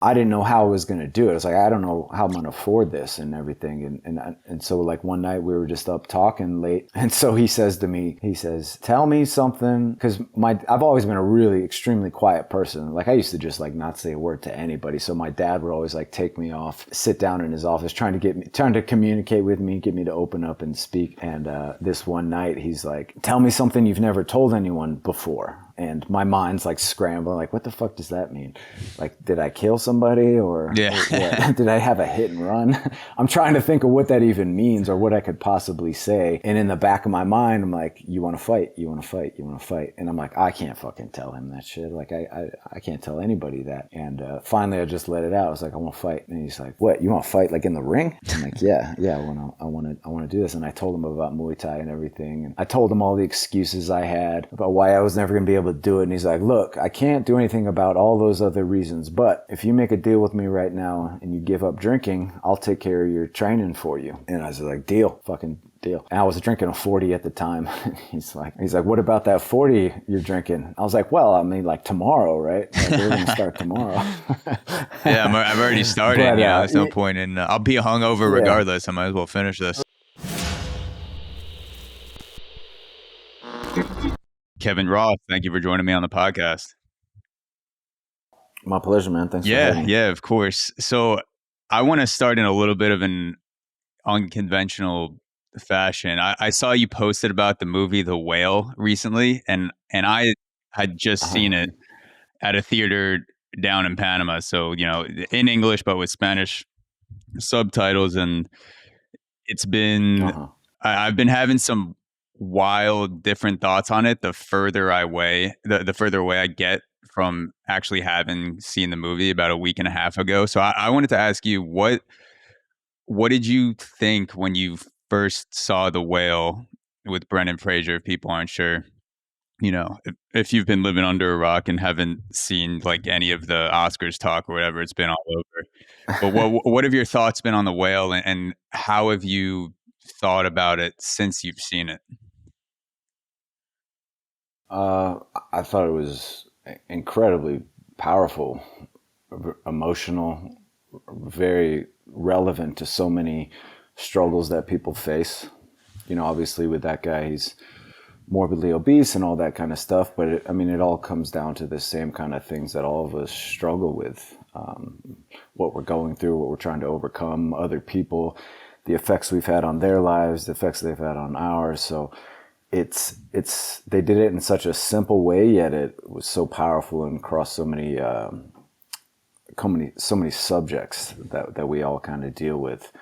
I didn't know how I was going to do it. It's like, I don't know how I'm going to afford this and everything. And so like one night we were just up talking late. And so he says to me, he says, tell me something. Cause I've always been a really extremely quiet person. Like I used to just like not say a word to anybody. So my dad would always like take me off, sit down in his office, trying to communicate with me, get me to open up and speak. And this one night he's like, tell me something you've never told anyone before. And my mind's like scrambling, like, what the fuck does that mean? Like, did I kill somebody or did I have a hit and run? I'm trying to think of what that even means or what I could possibly say. And in the back of my mind, I'm like, you want to fight? You want to fight? You want to fight? And I'm like, I can't fucking tell him that shit. Like, I can't tell anybody that. And finally, I just let it out. I was like, I want to fight. And he's like, what? You want to fight like in the ring? I'm like, yeah, I want to do this. And I told him about Muay Thai and everything. And I told him all the excuses I had about why I was never going to be able to do it. And he's like, look, I can't do anything about all those other reasons, but if you make a deal with me right now and you give up drinking, I'll take care of your training for you. And I was like, deal, fucking deal. And I was drinking a 40 at the time. He's like, what about that 40 you're drinking? I was like, well, I mean, like tomorrow, right? Like, we're going to start tomorrow. Yeah, I've already started. But, there's no point in, I'll be hungover regardless. I might as well finish this. Kevin Ross, thank you for joining me on the podcast. My pleasure, man. Thanks for having me. Yeah, of course. So I want to start in a little bit of an unconventional fashion. I saw you posted about the movie The Whale recently, and I had just seen it at a theater down in Panama. So, in English, but with Spanish subtitles. And it's been, I've been having some wild different thoughts on it the further away I get from actually having seen the movie about a week and a half ago. So I wanted to ask you, what did you think when you first saw The Whale with Brendan Fraser, if people aren't sure? If you've been living under a rock and haven't seen like any of the Oscars talk or whatever, it's been all over. But what have your thoughts been on The Whale, and how have you thought about it since you've seen it? I thought it was incredibly powerful, emotional, very relevant to so many struggles that people face. Obviously with that guy, he's morbidly obese and all that kind of stuff, but it all comes down to the same kind of things that all of us struggle with. What we're going through, what we're trying to overcome, other people, the effects we've had on their lives, the effects they've had on ours. So they did it in such a simple way, yet it was so powerful and across so many subjects that we all kind of deal with.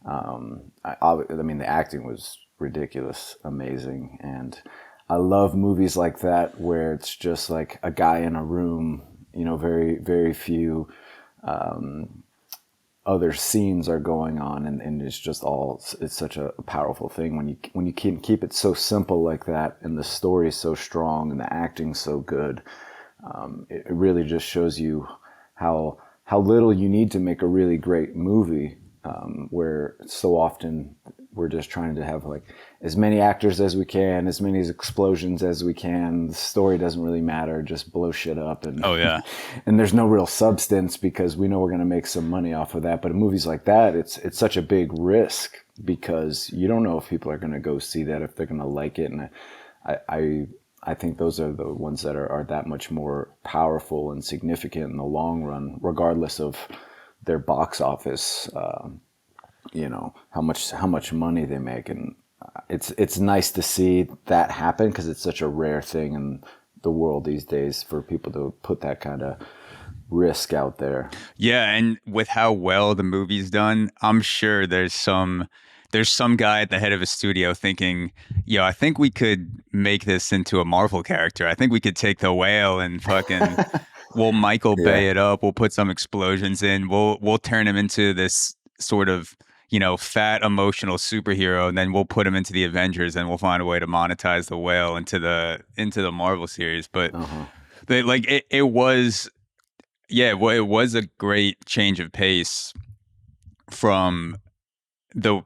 The acting was ridiculous, amazing, and I love movies like that where it's just like a guy in a room. Very very few other scenes are going on, and it's such a powerful thing when you can keep it so simple like that, and the story is so strong and the acting so good. It really just shows you how little you need to make a really great movie, where so often we're just trying to have like as many actors as we can, as many explosions as we can. The story doesn't really matter, just blow shit up. And and there's no real substance because we know we're going to make some money off of that. But in movies like that, it's such a big risk because you don't know if people are going to go see that, if they're going to like it. And I think those are the ones that are that much more powerful and significant in the long run, regardless of their box office, how much money they make. And it's nice to see that happen because it's such a rare thing in the world these days for people to put that kind of risk out there. Yeah, and with how well the movie's done, I'm sure there's some guy at the head of a studio thinking, I think we could make this into a Marvel character. I think we could take The Whale and fucking we'll Michael Bay it up. We'll put some explosions in. We'll turn him into this sort of, fat emotional superhero, and then we'll put him into the Avengers, and we'll find a way to monetize The Whale into the Marvel series. But it was a great change of pace from the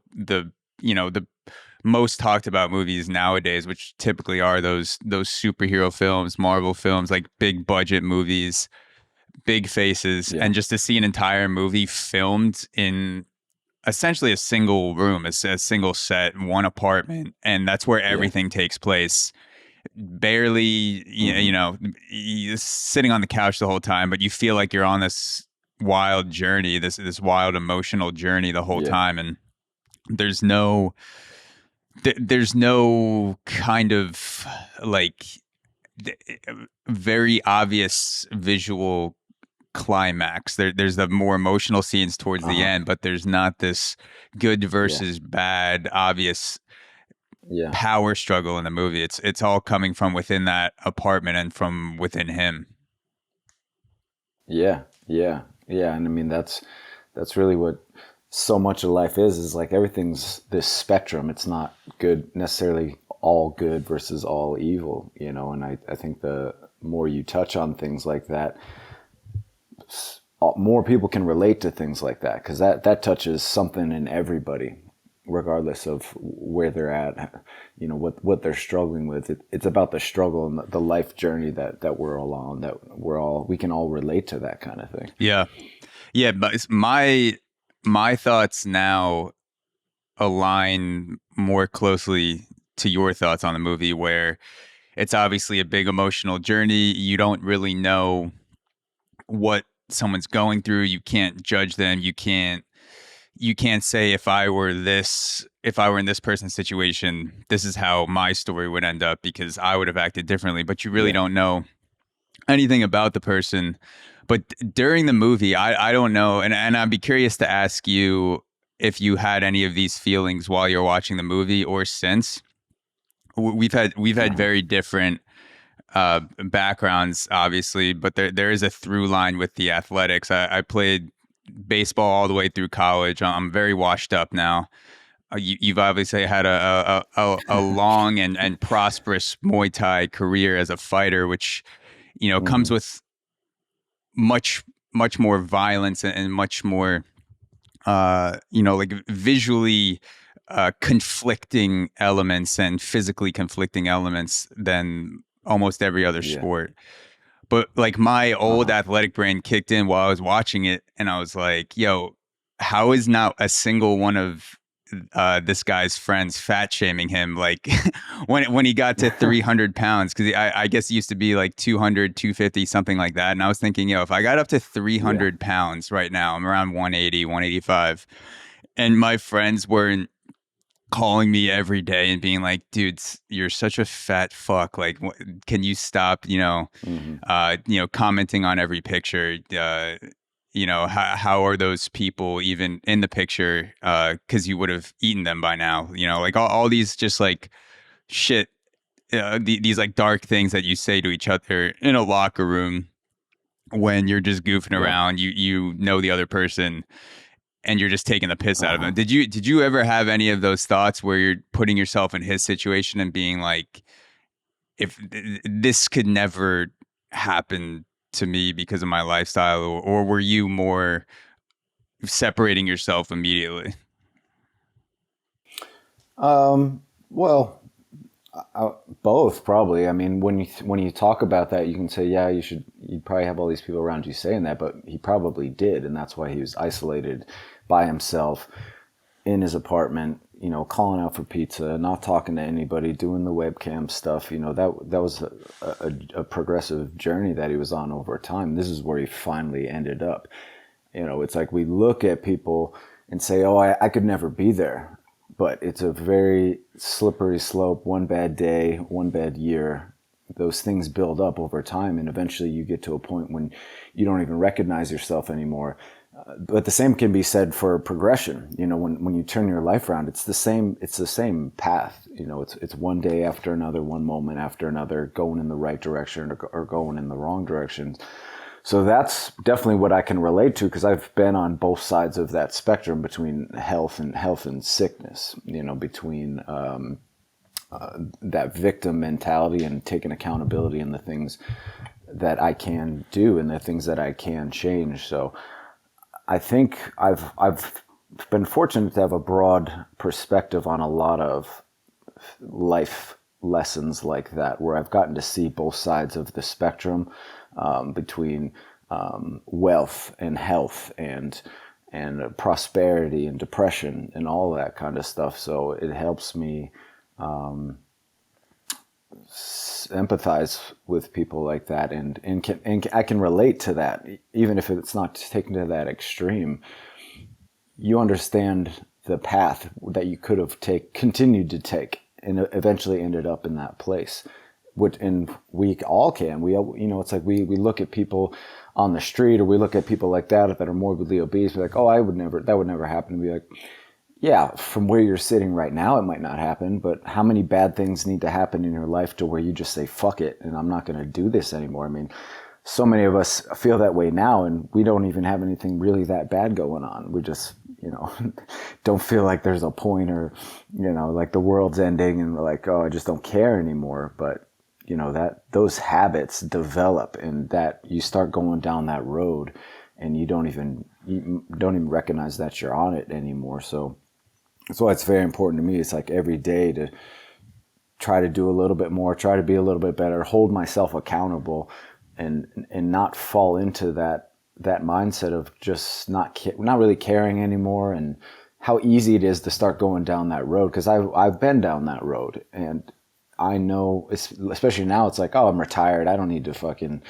most talked about movies nowadays, which typically are those superhero films, Marvel films, like big budget movies. big faces, Yeah. and just to see an entire movie filmed in essentially a single room, a single set, one apartment, and that's where Yeah. everything takes place. Barely, you know, you're sitting on the couch the whole time, but you feel like you're on this wild journey, this wild emotional journey the whole Yeah. time, and there's no there's no kind of like very obvious visual climax. There's the more emotional scenes towards the end, but there's not this good versus bad obvious Yeah. power struggle in the movie. It's all coming from within that apartment and from within him. Yeah. Yeah. Yeah. And I mean, that's really what so much of life is like everything's this spectrum. It's not good necessarily all good versus all evil, you know, and I think the more you touch on things like that, more people can relate to things like that, because that touches something in everybody, regardless of where they're at, you know, what they're struggling with. It's about the struggle and the life journey that we're all on, that we can all relate to that kind of thing. Yeah. Yeah, but my thoughts now align more closely to your thoughts on the movie, where it's obviously a big emotional journey. You don't really know what someone's going through. You can't judge them. You can't say if I were in this person's situation, this is how my story would end up, because I would have acted differently. But you really don't know anything about the person. But during the movie, I don't know, and I'd be curious to ask you if you had any of these feelings while you're watching the movie or since. We've had very different backgrounds, obviously, but there is a through line with the athletics. I played baseball all the way through college. I'm very washed up now. You've obviously had a long and prosperous Muay Thai career as a fighter, which, you know, comes with much more violence and much more, you know, like visually conflicting elements and physically conflicting elements than almost every other sport. But like my old athletic brain kicked in while I was watching it, and I was like, yo, how is not a single one of this guy's friends fat shaming him like when he got to 300 pounds, because I guess it used to be like 200, 250, something like that. And I was thinking, yo, if I got up to 300 pounds right now, I'm around 180, 185, and my friends weren't calling me every day and being like, dude, you're such a fat fuck, like can you stop, you know, you know, commenting on every picture, you know, how are those people even in the picture, because you would have eaten them by now, you know, like all these just like shit, these like dark things that you say to each other in a locker room when you're just goofing around. You know the other person, and you're just taking the piss out of him. Did you ever have any of those thoughts where you're putting yourself in his situation and being like, if this could never happen to me because of my lifestyle, or were you more separating yourself immediately? Well, both probably. I mean, when you talk about that, you can say, yeah, you'd probably have all these people around you saying that, but he probably did, and that's why he was isolated by himself in his apartment, you know, calling out for pizza, not talking to anybody, doing the webcam stuff. You know, that was a progressive journey that he was on over time. This is where he finally ended up. You know, it's like we look at people and say, oh, I could never be there. But it's a very slippery slope. One bad day, one bad year, those things build up over time, and eventually you get to a point when you don't even recognize yourself anymore. But the same can be said for progression. You know, when you turn your life around, it's the same path. You know, it's one day after another, one moment after another, going in the right direction or going in the wrong direction. So that's definitely what I can relate to, because I've been on both sides of that spectrum between health and sickness. You know, between that victim mentality and taking accountability in the things that I can do and the things that I can change. So I think I've been fortunate to have a broad perspective on a lot of life lessons like that, where I've gotten to see both sides of the spectrum, between wealth and health and prosperity and depression and all that kind of stuff. So it helps me empathize with people like that, and I can relate to that, even if it's not taken to that extreme. You understand the path that you could have continued to take, and eventually ended up in that place. And we all can. It's like we look at people on the street, or we look at people like that are morbidly obese. We're like, oh, that would never happen. We're like, yeah, from where you're sitting right now, it might not happen, but how many bad things need to happen in your life to where you just say, fuck it, and I'm not going to do this anymore? I mean, so many of us feel that way now, and we don't even have anything really that bad going on. We just, don't feel like there's a point, or, like the world's ending, and we're like, oh, I just don't care anymore. But, that those habits develop, and that you start going down that road, and you don't even recognize that you're on it anymore. So that's why it's very important to me. It's like every day to try to do a little bit more, try to be a little bit better, hold myself accountable, and not fall into that mindset of just not really caring anymore, and how easy it is to start going down that road. Because I've been down that road, and I know, especially now, it's like, oh, I'm retired. I don't need to fucking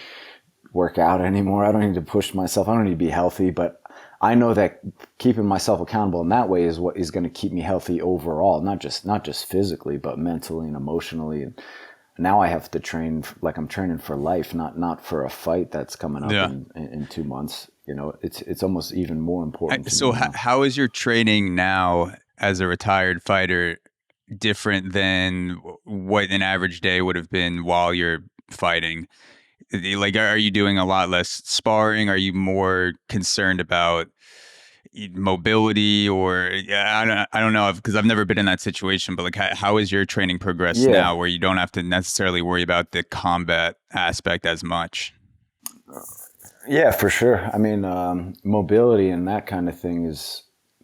work out anymore. I don't need to push myself. I don't need to be healthy. But I know that keeping myself accountable in that way is what is going to keep me healthy overall, not just physically, but mentally and emotionally. And now I have to train like I'm training for life, not for a fight that's coming up in 2 months. It's almost even more important. So how is your training now as a retired fighter different than what an average day would have been while you're fighting? Like, are you doing a lot less sparring? Are you more concerned about mobility? Or I don't know, because I've never been in that situation, but like, how is your training progressed now, where you don't have to necessarily worry about the combat aspect as much? Yeah, for sure. I mean, mobility and that kind of thing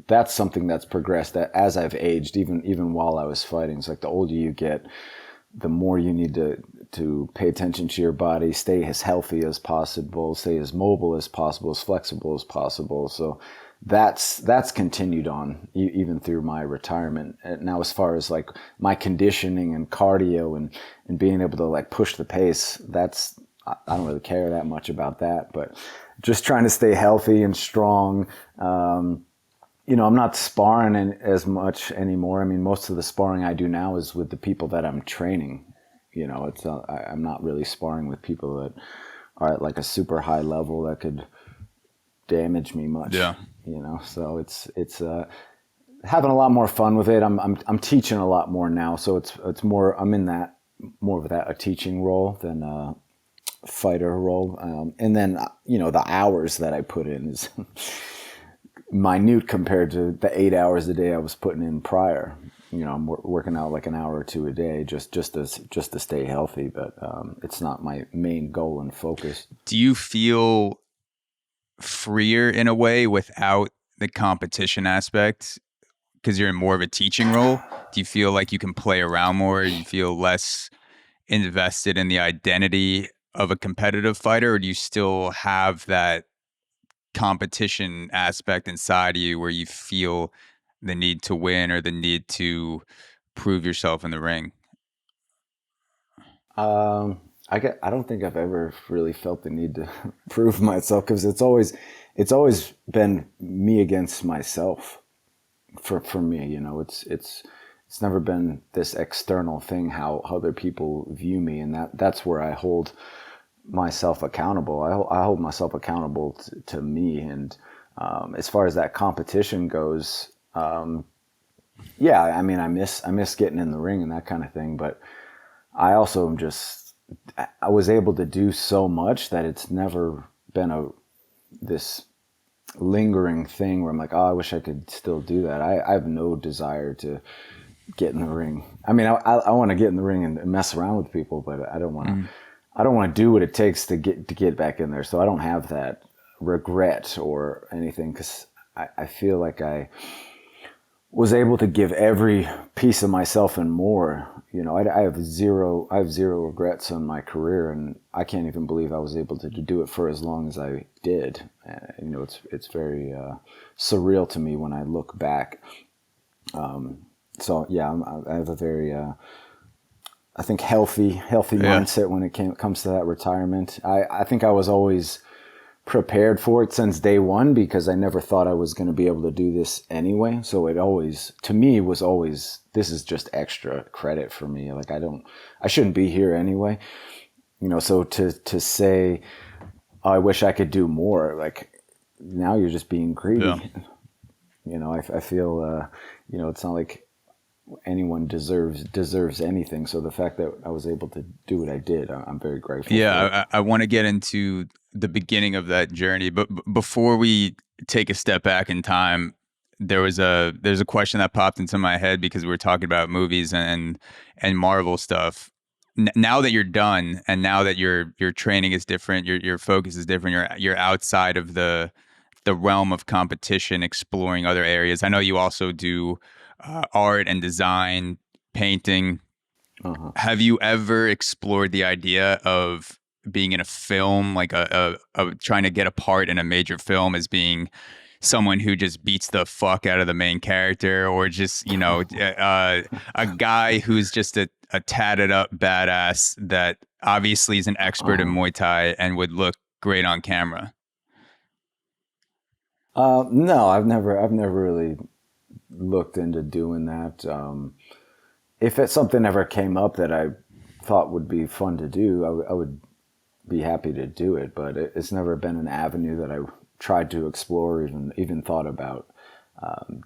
that's something that's progressed as I've aged, even while I was fighting. It's like the older you get, the more you need to pay attention to your body, stay as healthy as possible, stay as mobile as possible, as flexible as possible. So that's continued on even through my retirement. And now, as far as like my conditioning and cardio and being able to like push the pace, I don't really care that much about that, but just trying to stay healthy and strong. I'm not sparring as much anymore. I mean, most of the sparring I do now is with the people that I'm training. I'm not really sparring with people that are at like a super high level that could damage me much. Yeah. So it's having a lot more fun with it. I'm teaching a lot more now, so it's more. I'm in that more of a teaching role than a fighter role. And then the hours that I put in is minute compared to the 8 hours a day I was putting in prior. I'm working out like an hour or two a day just to stay healthy, but it's not my main goal and focus. Do you feel freer in a way without the competition aspect, because you're in more of a teaching role? Do you feel like you can play around more? You feel less invested in the identity of a competitive fighter, or do you still have that competition aspect inside of you where you feel the need to win or the need to prove yourself in the ring? I don't think I've ever really felt the need to prove myself, because it's always been me against myself. For me, it's never been this external thing, how other people view me, and that's where I hold myself accountable. I hold myself accountable to me. And as far as that competition goes, yeah, I mean, I miss getting in the ring and that kind of thing, but I also am I was able to do so much that it's never been this lingering thing where I'm like, oh, I wish I could still do that. I have no desire to get in the ring. I mean, I want to get in the ring and mess around with people, but I don't want to. I don't want to do what it takes to get back in there. So I don't have that regret or anything, because I feel like was able to give every piece of myself and more. You know, I have zero regrets on my career, and I can't even believe I was able to do it for as long as I did. You know, it's very surreal to me when I look back. So yeah, I have a very, I think healthy mindset when it comes to that retirement. I think I was always prepared for it since day one, because I never thought I was going to be able to do this anyway. So it always, to me, was always, this is just extra credit for me. Like I shouldn't be here anyway. You know, so to say, oh, I wish I could do more, like now you're just being greedy. Yeah. You know, I feel, you know, it's not like anyone deserves anything. So the fact that I was able to do what I did, I'm very grateful. Yeah, I want to get into the beginning of that journey, but before we take a step back in time, there's a question that popped into my head because we were talking about movies and Marvel stuff. Now that you're done, and now that your training is different, your focus is different, you're outside of the realm of competition, exploring other areas. I know you also do art and design, painting. Uh-huh. Have you ever explored the idea of being in a film, like a trying to get a part in a major film as being someone who just beats the fuck out of the main character, or just, you know, a guy who's just a tatted up badass that obviously is an expert in Muay Thai and would look great on camera? No, I've never really looked into doing that. If something ever came up that I thought would be fun to do, I would be happy to do it, but it's never been an avenue that I tried to explore, or even thought about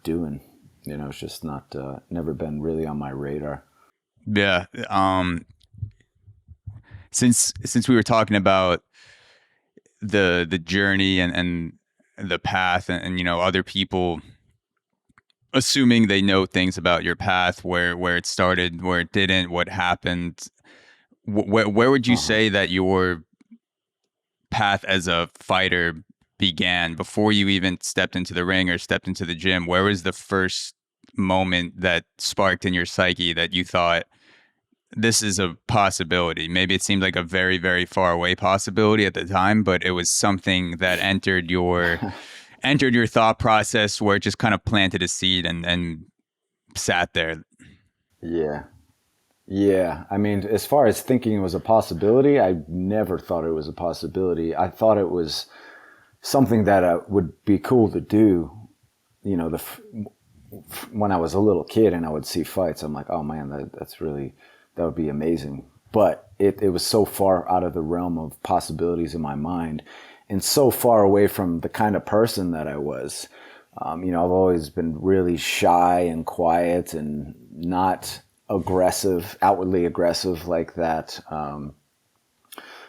doing. You know, it's just not never been really on my radar. Yeah. Since we were talking about the journey and the path, and you know, other people assuming they know things about your path, where it started, where it didn't, what happened, where would you say that your path as a fighter began before you even stepped into the ring or stepped into the gym? Where was the first moment that sparked in your psyche that you thought, this is a possibility? Maybe it seemed like a very, very far away possibility at the time, but it was something that entered your thought process, where it just kind of planted a seed and sat there. Yeah. I mean, as far as thinking it was a possibility, I never thought it was a possibility. I thought it was something that would be cool to do. You know, when I was a little kid and I would see fights, I'm like, oh man, that would be amazing. But it was so far out of the realm of possibilities in my mind, and so far away from the kind of person that I was. You know, I've always been really shy and quiet and not outwardly aggressive like that.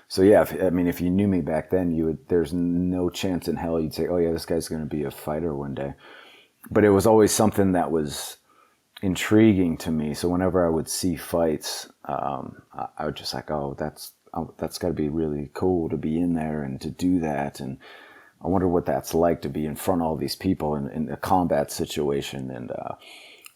So yeah, if you knew me back then, there's no chance in hell you'd say, oh yeah, this guy's going to be a fighter one day. But it was always something that was intriguing to me. So whenever I would see fights, I would just like, oh, that's got to be really cool to be in there and to do that. And I wonder what that's like to be in front of all these people in a combat situation. And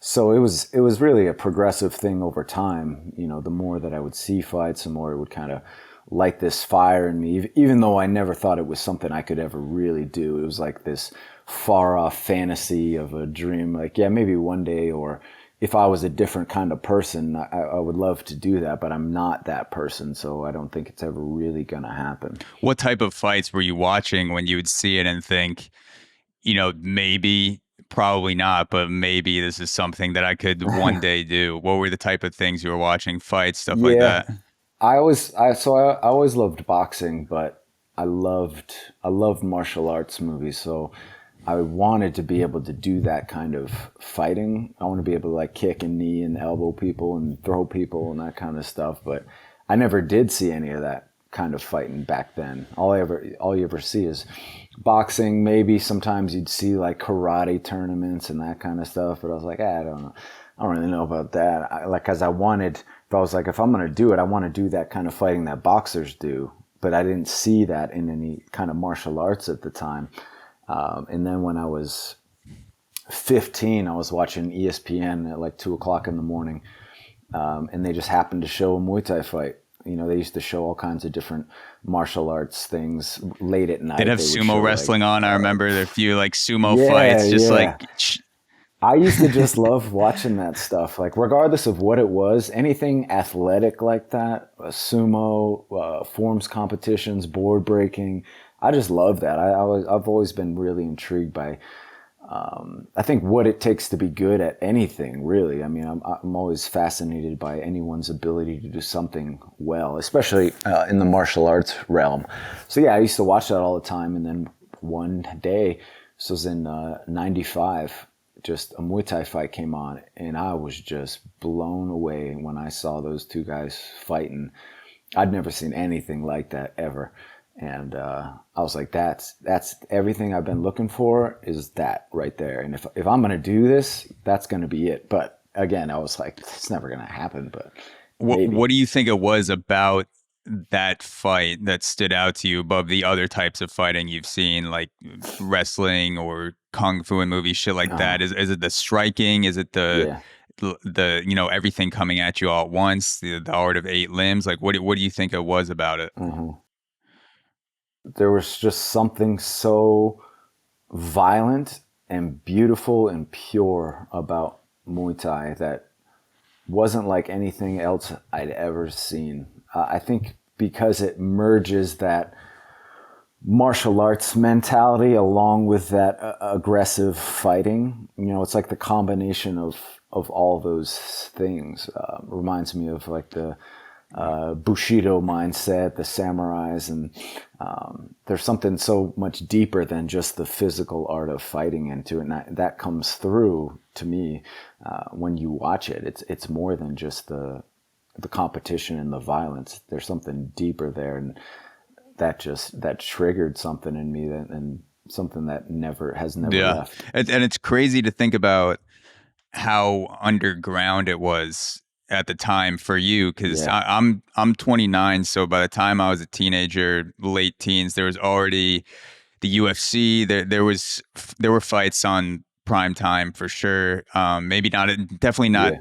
so it was really a progressive thing over time. You know, the more that I would see fights, the more it would kind of light this fire in me, even though I never thought it was something I could ever really do. It was like this far off fantasy of a dream. Like, yeah, maybe one day, or if I was a different kind of person, I would love to do that, but I'm not that person. So I don't think it's ever really going to happen. What type of fights were you watching when you would see it and think, you know, maybe, probably not, but maybe this is something that I could one day do? What were the type of things you were watching? Fights, stuff like that? I always loved boxing, but I loved martial arts movies. So I wanted to be able to do that kind of fighting. I want to be able to like kick and knee and elbow people and throw people and that kind of stuff. But I never did see any of that kind of fighting back then. All you ever see is boxing. Maybe sometimes you'd see like karate tournaments and that kind of stuff. But I was like, I don't know. I don't really know about that. If I'm going to do it, I want to do that kind of fighting that boxers do. But I didn't see that in any kind of martial arts at the time. And then when I was 15, I was watching ESPN at like 2:00 in the morning, and they just happened to show a Muay Thai fight. You know, they used to show all kinds of different martial arts things late at night. They'd have They would sumo show, wrestling like, on. I remember a few like sumo yeah, fights, just yeah. like I used to just love watching that stuff. Like, regardless of what it was, anything athletic like that, sumo, forms competitions, board breaking, I just love that. I've always been really intrigued by, I think, what it takes to be good at anything, really. I mean, I'm always fascinated by anyone's ability to do something well, especially in the martial arts realm. So yeah, I used to watch that all the time. And then one day, this was in 95, just a Muay Thai fight came on, and I was just blown away when I saw those two guys fighting. I'd never seen anything like that ever. And I was like, that's everything I've been looking for, is that right there. And if I'm going to do this, that's going to be it. But again, I was like, it's never going to happen, but maybe. what do you think it was about that fight that stood out to you above the other types of fighting you've seen, like wrestling or kung fu in movies, shit like that? Is it the striking? Is it Yeah. the you know, everything coming at you all at once, the art of 8 limbs? Like, what do you think it was about it? There was just something so violent and beautiful and pure about Muay Thai that wasn't like anything else I'd ever seen. I think because it merges that martial arts mentality along with that aggressive fighting. You know, it's like the combination of all those things. Reminds me of like the Bushido mindset, the samurais, and there's something so much deeper than just the physical art of fighting into it. And that comes through to me when you watch it. It's more than just the competition and the violence. There's something deeper there, and that triggered something in me, and something that has never left. And it's crazy to think about how underground it was at the time for you, because I'm 29, so by the time I was a teenager, late teens, there was already the UFC. There were fights on prime time for sure. Maybe not, definitely not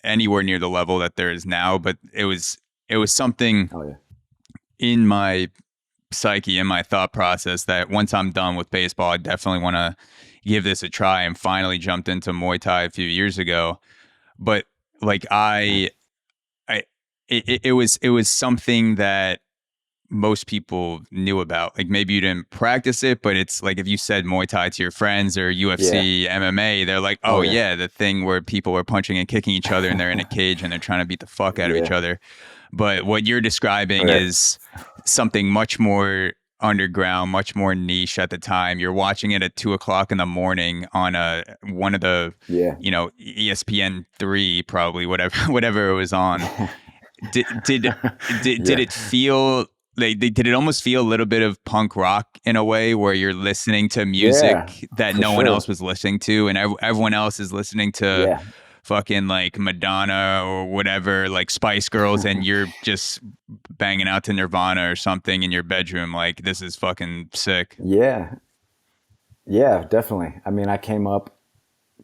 anywhere near the level that there is now, but it was something in my psyche, in my thought process, that once I'm done with baseball, I definitely want to give this a try, and finally jumped into Muay Thai a few years ago. But like it was something that most people knew about. Like, maybe you didn't practice it, but it's like if you said Muay Thai to your friends or UFC, MMA, they're like, oh yeah, the thing where people are punching and kicking each other and they're in a cage and they're trying to beat the fuck out of each other. But what you're describing is something much more underground, much more niche at the time. You're watching it at 2:00 in the morning on one of the you know, ESPN 3, probably, whatever it was on. Did it feel like, did it almost feel a little bit of punk rock in a way, where you're listening to music that no one else was listening to, and everyone else is listening to fucking like Madonna or whatever, like Spice Girls, and you're just banging out to Nirvana or something in your bedroom? Like, this is fucking sick. Yeah, definitely. I mean, I came up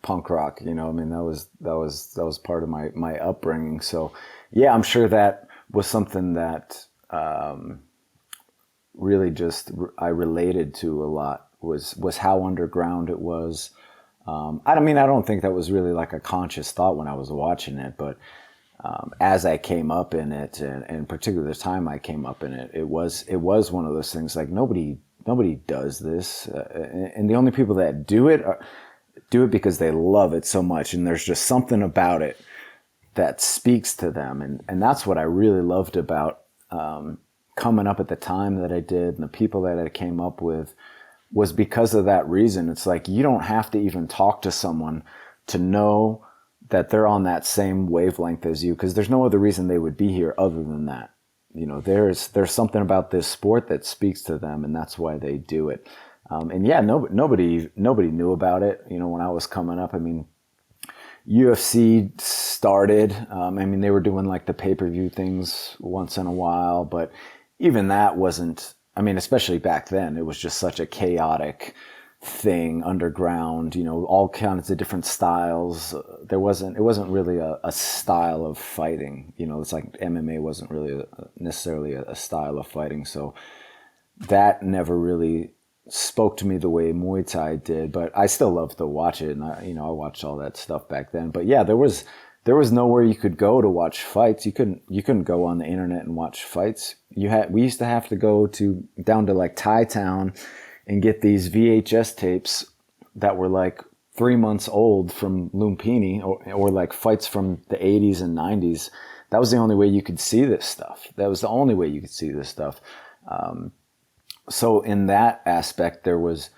punk rock, you know. I mean, that was part of my upbringing. So yeah, I'm sure that was something that really just I related to a lot, was how underground it was. I don't think that was really like a conscious thought when I was watching it, but as I came up in it, and particularly the time I came up in it, it was one of those things like nobody does this, and the only people that do it because they love it so much, and there's just something about it that speaks to them, and that's what I really loved about coming up at the time that I did, and the people that I came up with, was because of that reason. It's like, you don't have to even talk to someone to know that they're on that same wavelength as you, because there's no other reason they would be here other than that. You know, there's something about this sport that speaks to them, and that's why they do it. And yeah, nobody knew about it. You know, when I was coming up, I mean, UFC started. They were doing like the pay-per-view things once in a while, but even that wasn't. I mean, especially back then, it was just such a chaotic thing underground, all kinds of different styles. It wasn't really a style of fighting. It's like MMA wasn't really necessarily a style of fighting. So that never really spoke to me the way Muay Thai did, but I still love to watch it. And I watched all that stuff back then, but yeah, there was nowhere you could go to watch fights. You couldn't go on the internet and watch fights. We used to have to go down to like Thai town and get these VHS tapes that were like 3 months old from Lumpini or like fights from the 80s and 90s. That was the only way you could see this stuff. So in that aspect, there was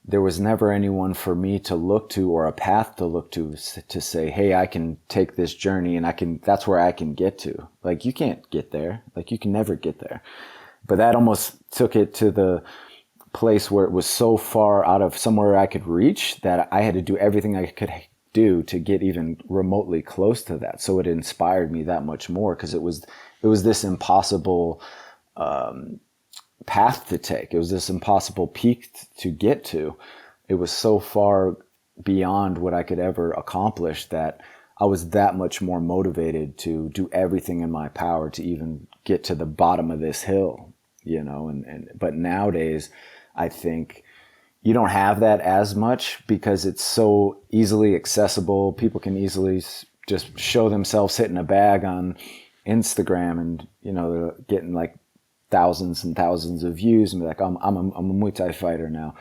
never anyone for me to look to or a path to look to say, hey, I can take this journey and that's where I can get to. Like, you can't get there. Like, you can never get there. But that almost took it to the place where it was so far out of somewhere I could reach that I had to do everything I could do to get even remotely close to that. So it inspired me that much more, because it was this impossible path to take. It was this impossible peak to get to. It was so far beyond what I could ever accomplish that I was that much more motivated to do everything in my power to even get to the bottom of this hill, but nowadays I think you don't have that as much because it's so easily accessible. People can easily just show themselves hitting a bag on Instagram and, they're getting like thousands and thousands of views and be like, I'm a Muay Thai fighter now.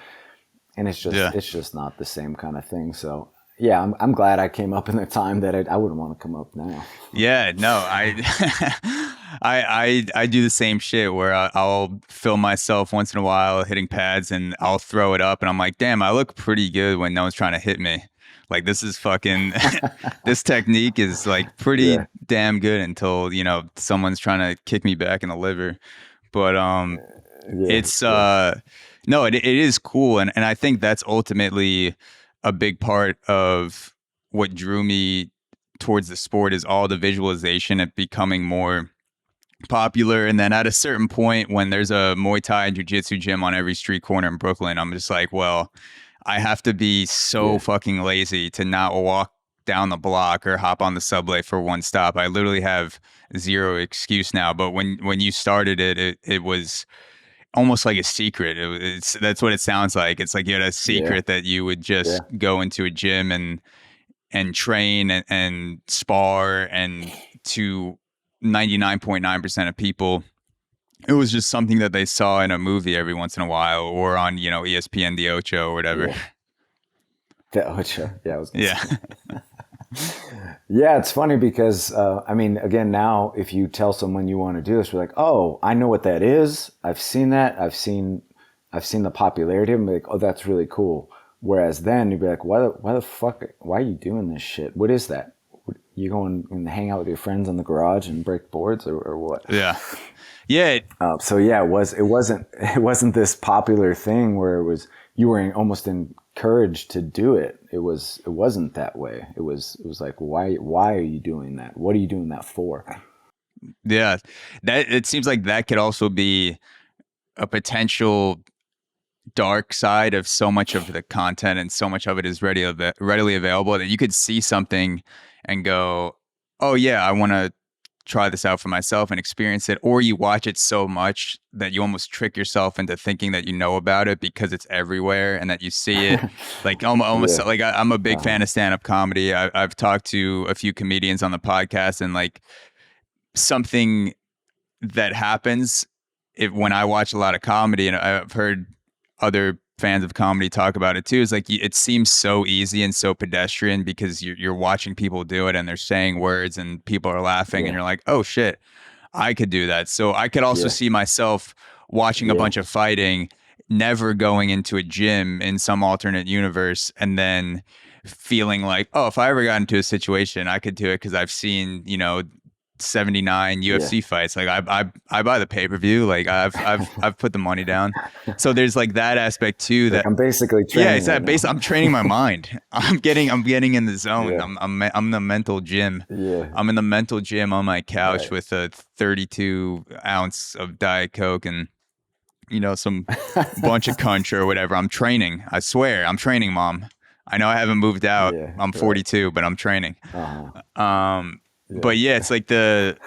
And it's just not the same kind of thing. So yeah, I'm glad I came up in the time that I wouldn't want to come up now. Yeah, no, I do the same shit where I'll film myself once in a while hitting pads and I'll throw it up and I'm like, damn, I look pretty good when no one's trying to hit me. Like, this is fucking, this technique is like pretty damn good until, someone's trying to kick me back in the liver. But it's, no, it is cool. And I think that's ultimately a big part of what drew me towards the sport, is all the visualization and becoming more popular. And then at a certain point, when there's a Muay Thai and Jiu-Jitsu gym on every street corner in Brooklyn, I'm just like, well, I have to be so fucking lazy to not walk down the block or hop on the subway for one stop. I literally have zero excuse now. But when you started it was almost like a secret. That's what it sounds like. It's like you had a secret that you would just go into a gym and train and spar, and to 99.9% of people, it was just something that they saw in a movie every once in a while or on, ESPN, the Ocho or whatever. Yeah. The Ocho. Yeah, I was gonna say. Yeah, it's funny because, again, now if you tell someone you want to do this, you're like, oh, I know what that is. I've seen that. I've seen the popularity of it. Like, oh, that's really cool. Whereas then you'd be like, why the fuck, why are you doing this shit? What is that? You going and hang out with your friends in the garage and break boards or what? Yeah. Yeah. So yeah, it wasn't this popular thing where it was, you were almost encouraged to do it. It wasn't that way. It was like, why are you doing that? What are you doing that for? Yeah. It seems like that could also be a potential dark side of so much of the content, and so much of it is readily available, that you could see something and go, oh yeah, I want to try this out for myself and experience it. Or you watch it so much that you almost trick yourself into thinking that you know about it because it's everywhere and that you see it. Like almost like I'm a big fan of stand-up comedy. I've talked to a few comedians on the podcast, and like something that happens when I watch a lot of comedy, and I've heard other fans of comedy talk about it too, is like it seems so easy and so pedestrian because you're watching people do it and they're saying words and people are laughing and you're like, oh shit, I could do that. So I could also see myself watching a bunch of fighting, never going into a gym in some alternate universe, and then feeling like, oh, if I ever got into a situation, I could do it because I've seen, 79 UFC fights. Like I buy the pay-per-view. Like I've put the money down. So there's like that aspect too. That I'm basically training. Yeah, it's that base. I'm training my mind. I'm getting in the zone. Yeah. I'm in the mental gym. Yeah. I'm in the mental gym on my couch with a 32 ounce of Diet Coke, and some bunch of country or whatever. I'm training. I swear, I'm training, Mom. I know I haven't moved out. Yeah, I'm 42, but I'm training. But yeah, it's like the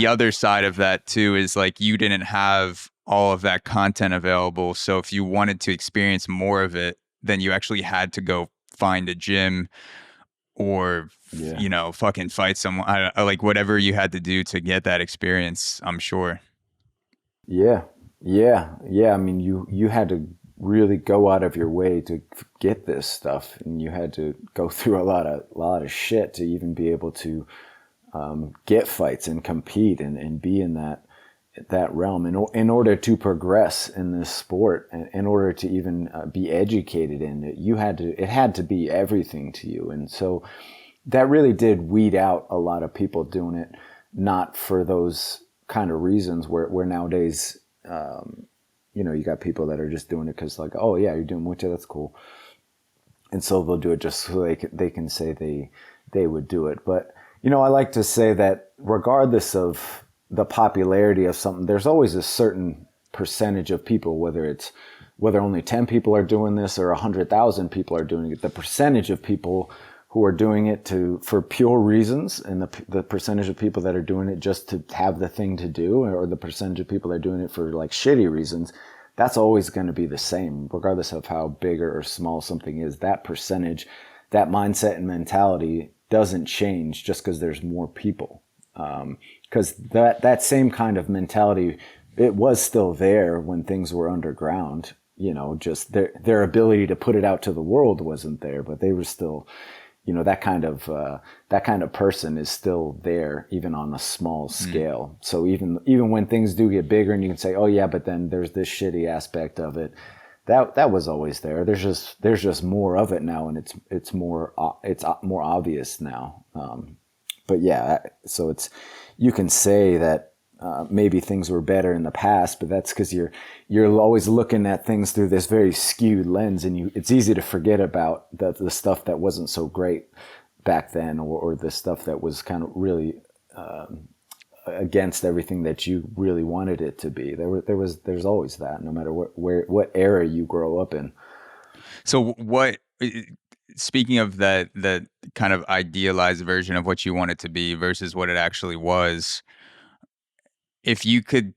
other side of that too is like you didn't have all of that content available. So if you wanted to experience more of it, then you actually had to go find a gym or fucking fight someone. Like whatever you had to do to get that experience, I'm sure. Yeah. I mean, you had to really go out of your way to get this stuff, and you had to go through a lot of shit to even be able to get fights and compete and be in that realm. In order to progress in this sport, and in order to even be educated in it, it had to be everything to you. And so that really did weed out a lot of people doing it, not for those kind of reasons where nowadays, you got people that are just doing it because like, oh yeah, you're doing Muay Thai, that's cool. And so they'll do it just so they can say they would do it. But, I like to say that regardless of the popularity of something, there's always a certain percentage of people, whether only 10 people are doing this or 100,000 people are doing it, the percentage of people who are doing it for pure reasons, and the percentage of people that are doing it just to have the thing to do, or the percentage of people that are doing it for like shitty reasons, that's always going to be the same, regardless of how big or small something is. That percentage, that mindset and mentality doesn't change just because there's more people. Because that same kind of mentality, it was still there when things were underground. Just their ability to put it out to the world wasn't there, but they were still, that kind of person is still there, even on a small scale. So even when things do get bigger, and you can say, oh yeah, but then there's this shitty aspect of it, that was always there. There's just more of it now, and it's more obvious now. But yeah, so you can say that maybe things were better in the past, but that's because you're always looking at things through this very skewed lens, and it's easy to forget about the stuff that wasn't so great back then, or the stuff that was kind of really against everything that you really wanted it to be. There's always that, no matter what era you grow up in. So speaking of the kind of idealized version of what you want it to be versus what it actually was, if you could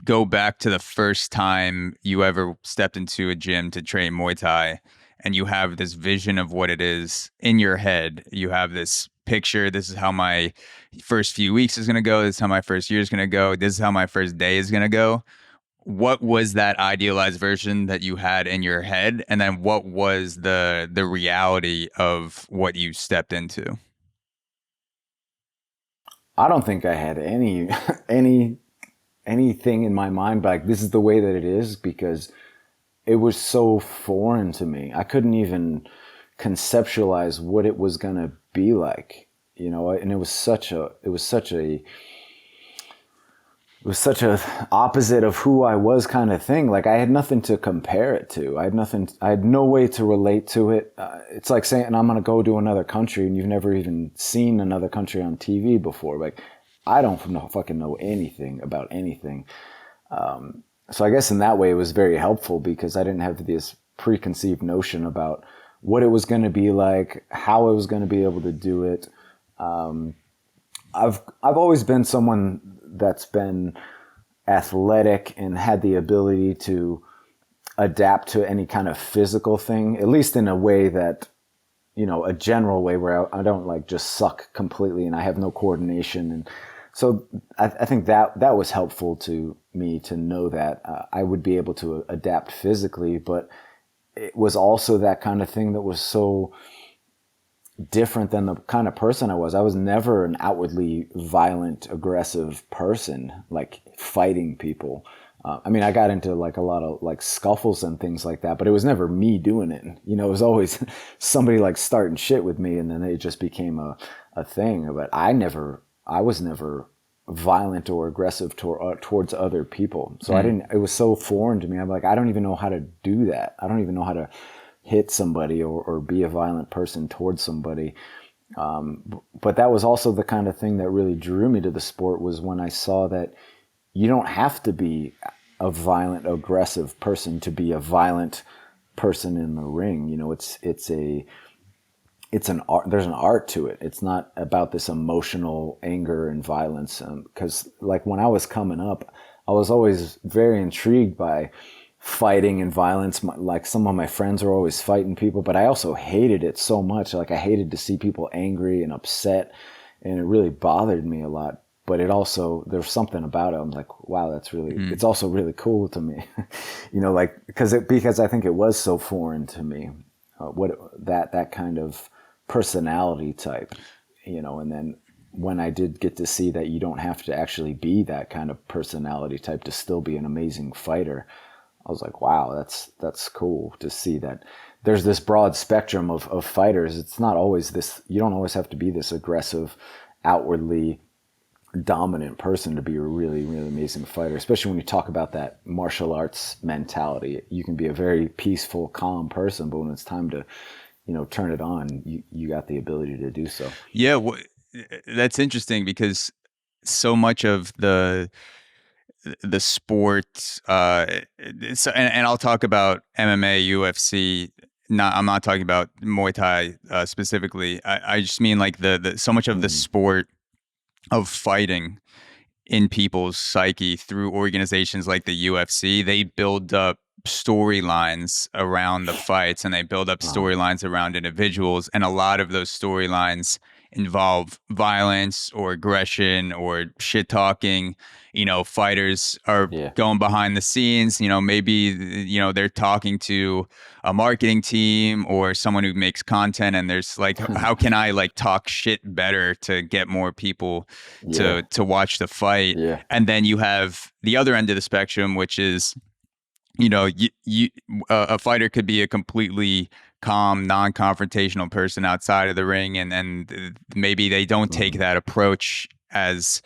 go back to the first time you ever stepped into a gym to train Muay Thai, and you have this vision of what it is in your head, you have this picture, this is how my first few weeks is going to go, this is how my first year is going to go, this is how my first day is going to go. What was that idealized version that you had in your head? And then what was the reality of what you stepped into? I don't think I had anything in my mind like this is the way that it is, because it was so foreign to me. I couldn't even conceptualize what it was going to be like, and it was such a opposite of who I was kind of thing. Like I had nothing to compare it to. I had no way to relate to it. It's like saying I'm going to go to another country and you've never even seen another country on TV before. Like I don't fucking know anything about anything. So I guess in that way it was very helpful, because I didn't have this preconceived notion about what it was going to be like, how I was going to be able to do it. I've always been someone that's been athletic and had the ability to adapt to any kind of physical thing, at least in a way that, a general way where I don't like just suck completely and I have no coordination. And so I think that was helpful to me to know that I would be able to adapt physically, but it was also that kind of thing that was so different than the kind of person I was. I was never an outwardly violent, aggressive person, like fighting people. I got into like a lot of like scuffles and things like that, but it was never me doing it. It was always somebody like starting shit with me, and then it just became a thing. But I was never violent or aggressive towards other people. So it was so foreign to me. I'm like, I don't even know how to do that. I don't even know how to hit somebody or be a violent person towards somebody. But that was also the kind of thing that really drew me to the sport, was when I saw that you don't have to be a violent, aggressive person to be a violent person in the ring. You know, it's an art. There's an art to it. It's not about this emotional anger and violence. Because like when I was coming up, I was always very intrigued by fighting and violence. Like some of my friends were always fighting people, but I also hated it so much. Like I hated to see people angry and upset, and it really bothered me a lot. But it also, there's something about it. I'm like, wow, that's really, it's also really cool to me, you know, like, because I think it was so foreign to me, that kind of personality type, you know. And then when I did get to see that you don't have to actually be that kind of personality type to still be an amazing fighter, I was like, wow, that's cool to see that there's this broad spectrum of fighters. It's not always this, you don't always have to be this aggressive, outwardly dominant person to be a really, really amazing fighter, especially when you talk about that martial arts mentality. You can be a very peaceful, calm person, but when it's time to, you know, turn it on, you got the ability to do so. Yeah, that's interesting because so much of the sport, and I'll talk about MMA, UFC. I'm not talking about Muay Thai specifically. I just mean like the so much of the sport of fighting in people's psyche through organizations like the UFC. They build up storylines around the fights, and they build up storylines around individuals, and a lot of those storylines involve violence or aggression or shit talking. You know, fighters are going behind the scenes, you know, maybe, you know, they're talking to a marketing team or someone who makes content, and there's like, how can I like talk shit better to get more people to watch the fight? And then you have the other end of the spectrum, which is, you know, a fighter could be a completely calm, non-confrontational person outside of the ring, and maybe they don't take that approach as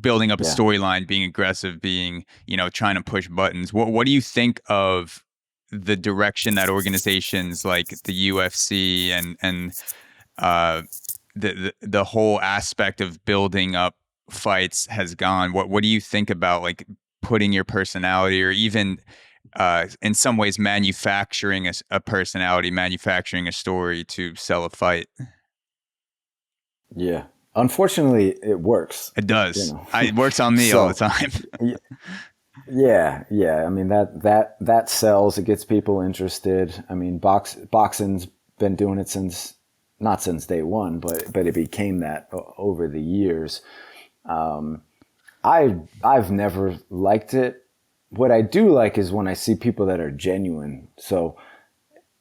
building up a storyline, being aggressive, being, you know, trying to push buttons. What do you think of the direction that organizations like the UFC and the whole aspect of building up fights has gone? What do you think about like putting your personality, or even in some ways manufacturing a personality, manufacturing a story to sell a fight? Yeah. Unfortunately, it works. It does. You know? It works on me all the time. Yeah. I mean, that sells. It gets people interested. I mean, boxing's been doing it not since day one, but it became that over the years. I've never liked it. What I do like is when I see people that are genuine. So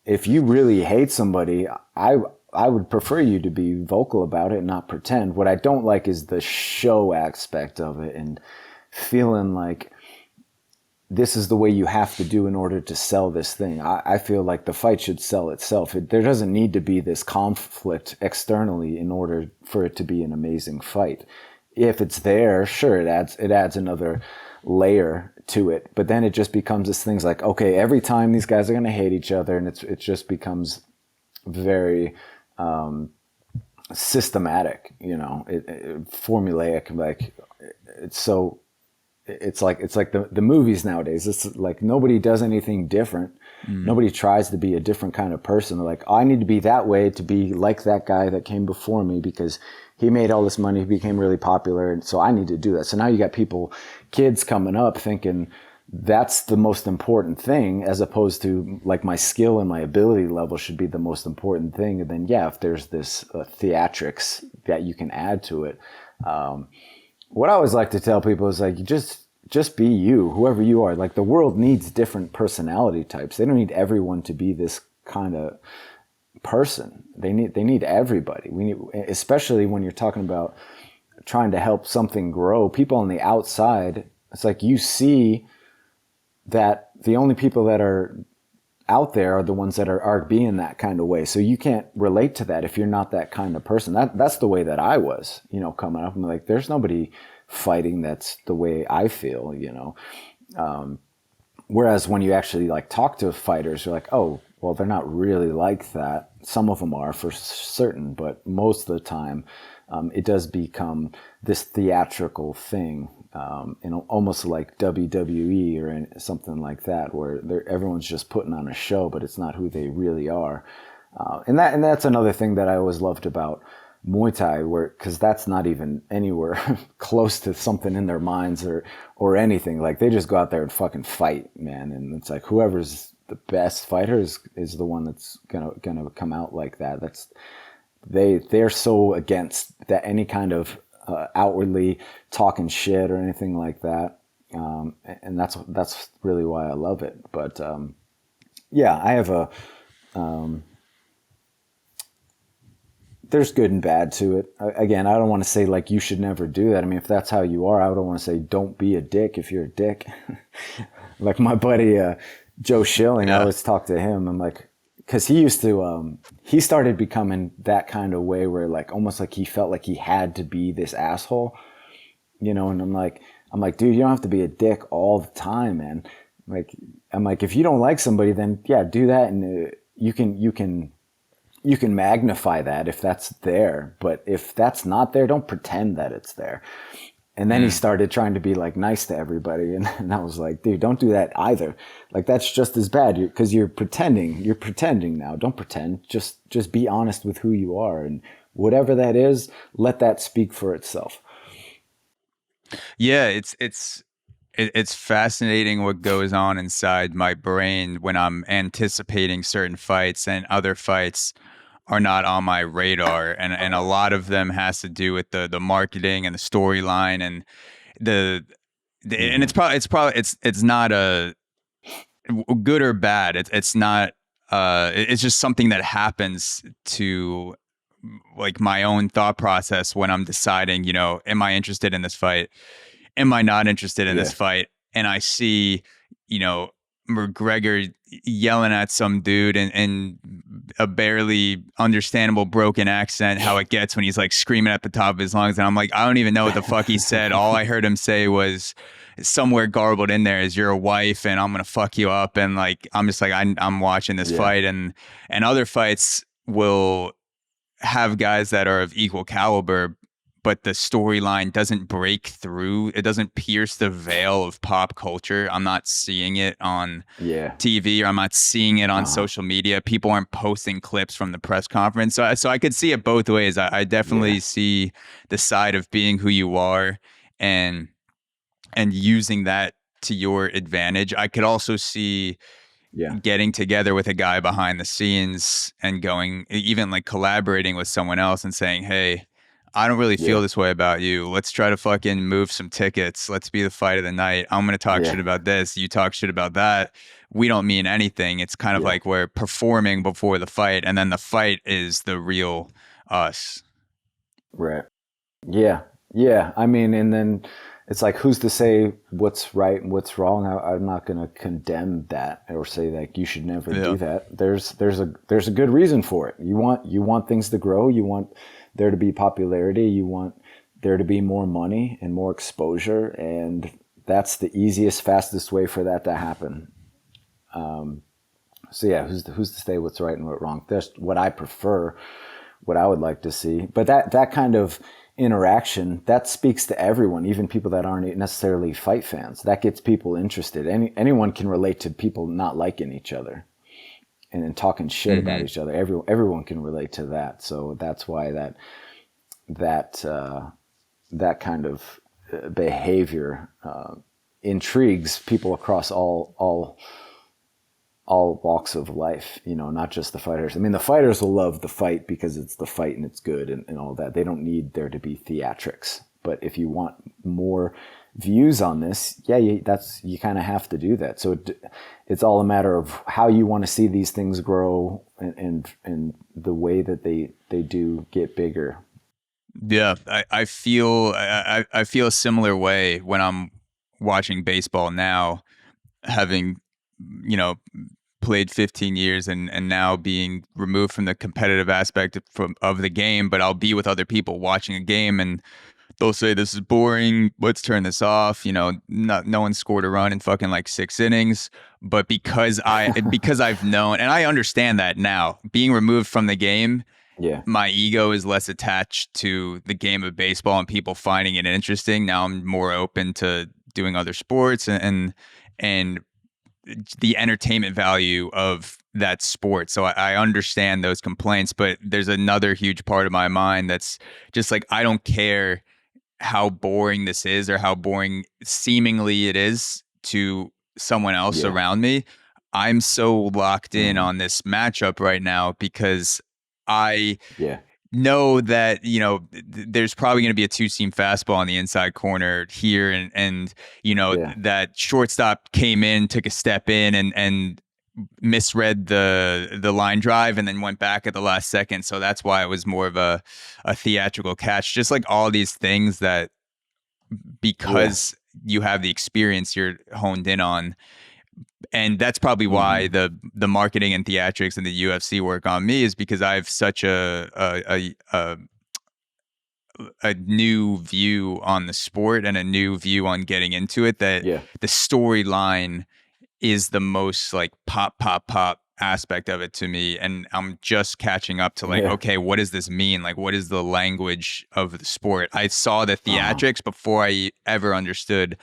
if you really hate somebody, I would prefer you to be vocal about it and not pretend. What I don't like is the show aspect of it and feeling like this is the way you have to do in order to sell this thing. I feel like the fight should sell itself. There doesn't need to be this conflict externally in order for it to be an amazing fight. If it's there, sure, it adds another layer to it. But then it just becomes this thing's like, okay, every time these guys are going to hate each other, and it just becomes very systematic, you know, formulaic. Like it's like the movies nowadays. It's like nobody does anything different. Nobody tries to be a different kind of person. They're like, I need to be that way to be like that guy that came before me because he made all this money, he became really popular, and so I need to do that. So now you got kids coming up thinking that's the most important thing, as opposed to like my skill and my ability level should be the most important thing. And then, if there's this theatrics that you can add to it. What I always like to tell people is like, just be you, whoever you are. Like the world needs different personality types. They don't need everyone to be this kind of person. They need everybody. Especially when you're talking about trying to help something grow. People on the outside, it's like you see that the only people that are out there are the ones that are being that kind of way. So you can't relate to that if you're not that kind of person. That's the way that I was, you know, coming up. I'm like, there's nobody fighting that's the way I feel, you know. Whereas when you actually like talk to fighters, you're like, oh, well, they're not really like that. Some of them are for certain, but most of the time, it does become this theatrical thing, almost like WWE or something like that, where everyone's just putting on a show, but it's not who they really are. And that's another thing that I always loved about Muay Thai, because that's not even anywhere close to something in their minds or anything. Like, they just go out there and fucking fight, man. And it's like, whoever's the best fighter is the one that's gonna come out like that. They're so against that, any kind of outwardly talking shit or anything like that. And that's really why I love it. But yeah, I have there's good and bad to it. Again, I don't want to say like you should never do that. I mean, if that's how you are, I don't want to say don't be a dick if you're a dick. Like my buddy Joe Schilling, I always talk to him. I'm like, because he used to, he started becoming that kind of way where like almost like he felt like he had to be this asshole, And I'm like, dude, you don't have to be a dick all the time, man. I'm like, if you don't like somebody, then yeah, do that, and you can magnify that if that's there. But if that's not there, don't pretend that it's there. And then he started trying to be like nice to everybody. And I was like, dude, don't do that either. Like, that's just as bad, because you're pretending now. Don't pretend. Just be honest with who you are, and whatever that is, let that speak for itself. Yeah. It's fascinating what goes on inside my brain when I'm anticipating certain fights, and other fights are not on my radar, and a lot of them has to do with the marketing and the storyline and and it's not a good or bad. It's not it's just something that happens to like my own thought process when I'm deciding, am I interested in this fight? Am I not interested in this fight? And I see, McGregor yelling at some dude in a barely understandable broken accent, how it gets when he's like screaming at the top of his lungs. And I'm like, I don't even know what the fuck he said. All I heard him say was somewhere garbled in there is, you're a wife and I'm going to fuck you up. And like, I'm just like, I'm watching this fight, and other fights will have guys that are of equal caliber, but the storyline doesn't break through. It doesn't pierce the veil of pop culture. I'm not seeing it on TV, or I'm not seeing it on social media. People aren't posting clips from the press conference. So I could see it both ways. I definitely see the side of being who you are and using that to your advantage. I could also see getting together with a guy behind the scenes and going, even like collaborating with someone else and saying, hey, I don't really feel this way about you. Let's try to fucking move some tickets. Let's be the fight of the night. I'm going to talk shit about this. You talk shit about that. We don't mean anything. It's kind of like we're performing before the fight, and then the fight is the real us. Right. Yeah. Yeah. I mean, and then it's like, who's to say what's right and what's wrong? I'm not going to condemn that or say like you should never do that. There's a good reason for it. You want things to grow. You want there to be popularity. You want there to be more money and more exposure, and that's the easiest, fastest way for that to happen. So yeah, who's to say what's right and what's wrong? That's what I prefer, what I would like to see. But that kind of interaction, that speaks to everyone, even people that aren't necessarily fight fans. That gets people interested. Anyone can relate to people not liking each other and talking shit about each other. Everyone can relate to that. So that's why that kind of behavior intrigues people across all walks of life, not just the fighters. I mean, the fighters will love the fight because it's the fight and it's good and all that. They don't need there to be theatrics. But if you want more views on this, you kind of have to do that. So it's all a matter of how you want to see these things grow and the way that they do get bigger. Yeah, I feel a similar way when I'm watching baseball now, having played 15 years and now being removed from the competitive aspect of the game, but I'll be with other people watching a game and they'll say, this is boring, let's turn this off. No one scored a run in fucking like 6 innings. But because I've known, and I understand that now, being removed from the game Yeah. my ego is less attached to the game of baseball and people finding it interesting. Now I'm more open to doing other sports and the entertainment value of that sport. So I understand those complaints, but there's another huge part of my mind that's just like, I don't care how boring this is or how boring seemingly it is to someone else around me. I'm so locked in on this matchup right now because I know that, you know, there's probably going to be a two-seam fastball on the inside corner here. And you know, that shortstop came in, took a step in and misread the line drive and then went back at the last second. So that's why it was more of a theatrical catch. Just like all these things that because you have the experience you're honed in on. And that's probably why the marketing and theatrics and the UFC work on me, is because I have such a new view on the sport and a new view on getting into it, that the storyline is the most like pop aspect of it to me. And I'm just catching up to like, okay, what does this mean? Like, what is the language of the sport? I saw the theatrics before I ever understood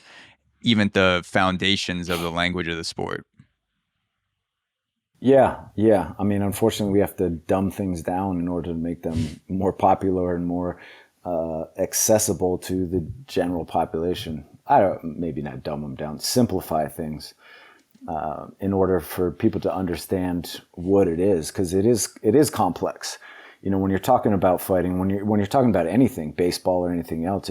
even the foundations of the language of the sport. Yeah. I mean, unfortunately, we have to dumb things down in order to make them more popular and more accessible to the general population. Maybe not dumb them down, simplify things in order for people to understand what it is, because it is complex. You know, when you're talking about fighting, when you're talking about anything, baseball or anything else,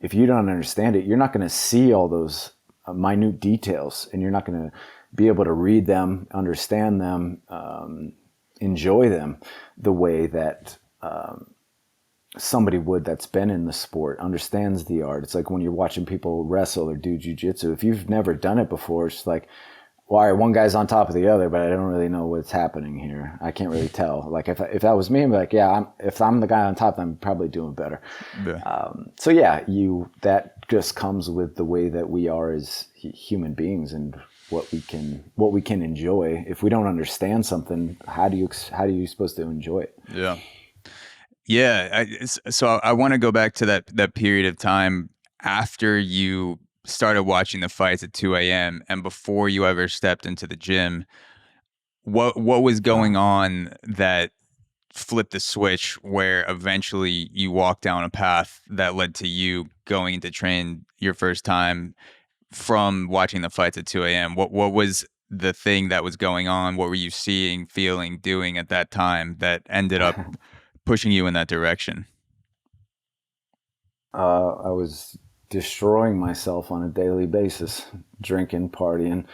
if you don't understand it, you're not going to see all those minute details, and you're not going to be able to read them, understand them, enjoy them the way that somebody would that's been in the sport, understands the art. It's like when you're watching people wrestle or do jiu-jitsu. If you've never done it before, it's like, well, all right, one guy's on top of the other, but I don't really know what's happening here. I can't really tell. Like if that was me, I'd be like, if I'm the guy on top, I'm probably doing better. So that just comes with the way that we are as human beings and what we can enjoy. If we don't understand something, how do you supposed to enjoy it? So I want to go back to that period of time after you started watching the fights at 2 a.m. and before you ever stepped into the gym. What was going on that flipped the switch where eventually you walked down a path that led to you going to train your first time from watching the fights at 2 a.m.? What was the thing that was going on? What were you seeing, feeling, doing at that time that ended up pushing you in that direction? I was destroying myself on a daily basis, drinking, partying,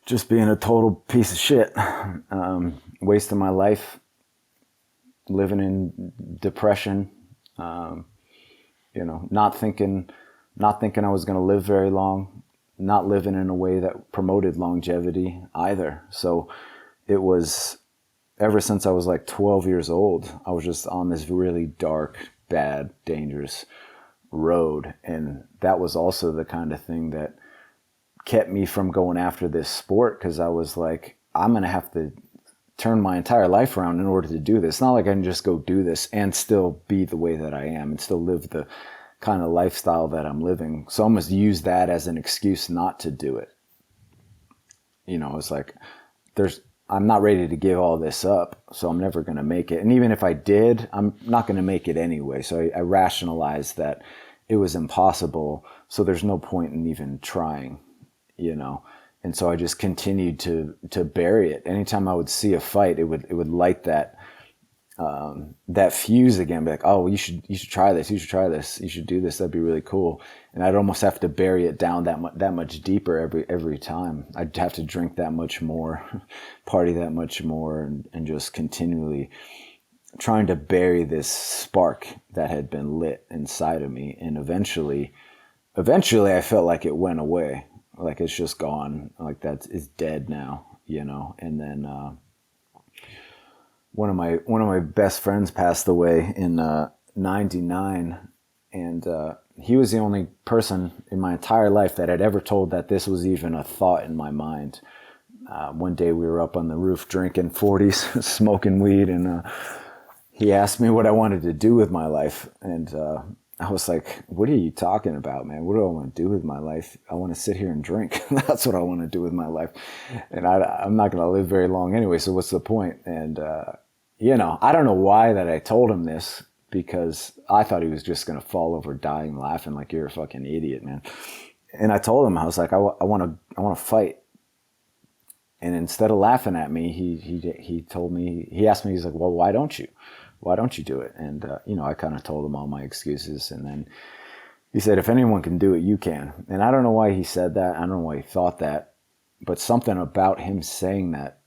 just being a total piece of shit, wasting my life, living in depression, not thinking I was going to live very long, not living in a way that promoted longevity either. So it was, ever since I was like 12 years old, I was just on this really dark, bad, dangerous road. And that was also the kind of thing that kept me from going after this sport, because I was like, I'm going to have to turn my entire life around in order to do this. It's not like I can just go do this and still be the way that I am and still live the kind of lifestyle that I'm living. So I almost use that as an excuse not to do it. You know, it's like, I'm not ready to give all this up, so I'm never going to make it. And even if I did, I'm not going to make it anyway. So I rationalized that it was impossible, so there's no point in even trying, you know. And so I just continued to bury it. Anytime I would see a fight, it would light that fuse again. Be like, oh, you should try this. You should try this. You should do this. That'd be really cool. And I'd almost have to bury it down that much deeper every time. I'd have to drink that much more, party that much more, and just continually trying to bury this spark that had been lit inside of me. And eventually I felt like it went away. Like it's just gone. Like it's dead now, you know. And then one of my best friends passed away in '99, and he was the only person in my entire life that had ever told that this was even a thought in my mind. One day we were up on the roof drinking 40s, smoking weed, and he asked me what I wanted to do with my life. And I was like, what are you talking about, man? What do I want to do with my life? I want to sit here and drink. That's what I want to do with my life. And I'm not going to live very long anyway, so what's the point? And, I don't know why that I told him this, because I thought he was just going to fall over dying laughing like, you're a fucking idiot, man. And I told him, I was like, I want to fight. And instead of laughing at me, he told me, he asked me, he's like, well, why don't you? Why don't you do it? And, I kind of told him all my excuses. And then he said, if anyone can do it, you can. And I don't know why he said that. I don't know why he thought that. But something about him saying that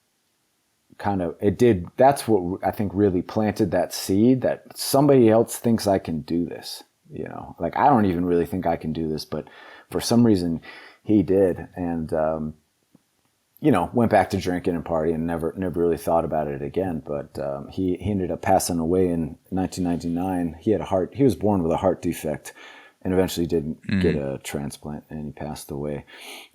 that's what I think really planted that seed that somebody else thinks I can do this. Like, I don't even really think I can do this, but for some reason he did. And, went back to drinking and partying and never really thought about it again. But he ended up passing away in 1999. He was born with a heart defect and eventually didn't get a transplant, and he passed away.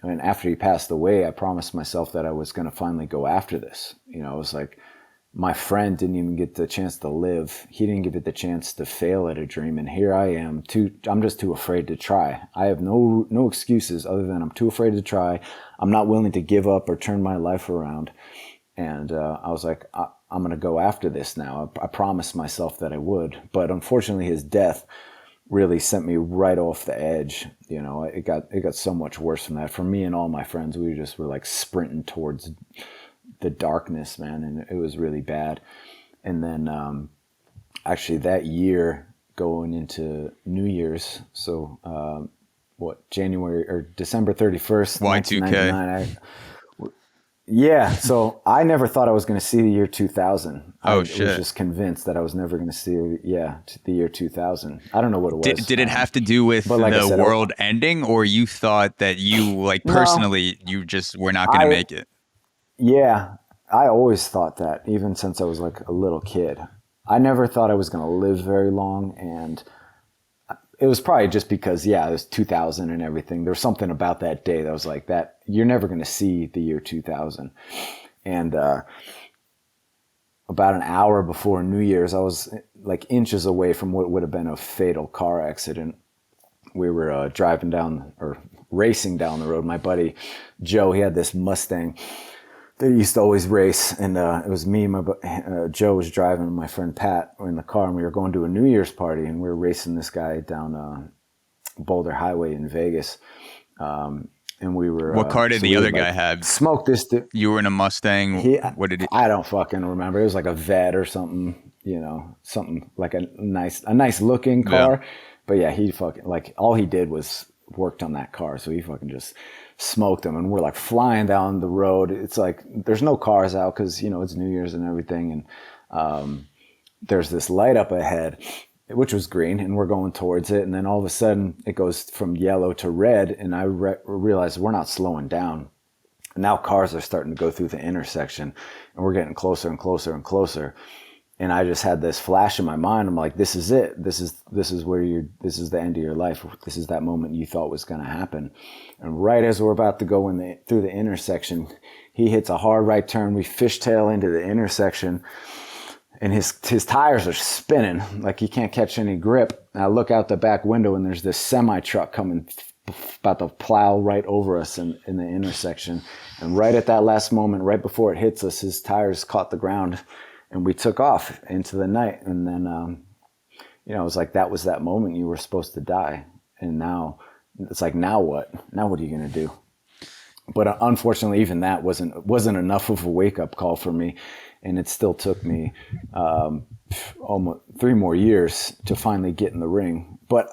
And after he passed away, I promised myself that I was going to finally go after this. It was like, my friend didn't even get the chance to live. He didn't give it the chance to fail at a dream. And here I am, I'm just too afraid to try. I have no excuses other than I'm too afraid to try. I'm not willing to give up or turn my life around. And I was like, I'm going to go after this now. I promised myself that I would. But unfortunately, his death really sent me right off the edge. It got so much worse from that. For me and all my friends, we were like sprinting towards the darkness, man, and it was really bad. And then actually that year, going into New Year's, so January or December 31st, Y2K. Yeah, so I never thought I was going to see the year 2000. I was shit. just convinced that I was never going to see the year 2000. I don't know what it was. Did it have to do with the world ending, or you thought that you, like, personally, you just were not going to make it? Yeah, I always thought that, even since I was like a little kid. I never thought I was going to live very long, and it was probably just because, it was 2000 and everything. There was something about that day that was like, that you're never going to see the year 2000. And about an hour before New Year's, I was like inches away from what would have been a fatal car accident. We were racing down the road. My buddy Joe, he had this Mustang that he used to always race, and it was me and Joe was driving, and my friend Pat were in the car, and we were going to a New Year's party, and we were racing this guy down Boulder Highway in Vegas. And we were. What car did the other guy have? Smoked this dude. You were in a Mustang. What did he? I don't fucking remember. It was like a Vet or something. Something like a nice looking car. Yeah. But yeah, he fucking, like, all he did was worked on that car, so he fucking just smoked them, and we're like flying down the road. It's like there's no cars out because it's New Year's and everything, and there's this light up ahead, which was green, and we're going towards it, and then all of a sudden it goes from yellow to red, and I realized we're not slowing down. And now cars are starting to go through the intersection, and we're getting closer and closer and closer. And I just had this flash in my mind. I'm like, this is it. This is this is the end of your life. This is that moment you thought was going to happen. And right as we're about to go through the intersection, he hits a hard right turn. We fishtail into the intersection, and his tires are spinning like he can't catch any grip. And I look out the back window, and there's this semi truck coming, about to plow right over us in the intersection. And right at that last moment, right before it hits us, his tires caught the ground. And we took off into the night. And then, it was like, that was that moment you were supposed to die. And now it's like, now what? Now what are you going to do? But unfortunately, even that wasn't enough of a wake-up call for me. And it still took me almost 3 more years to finally get in the ring. But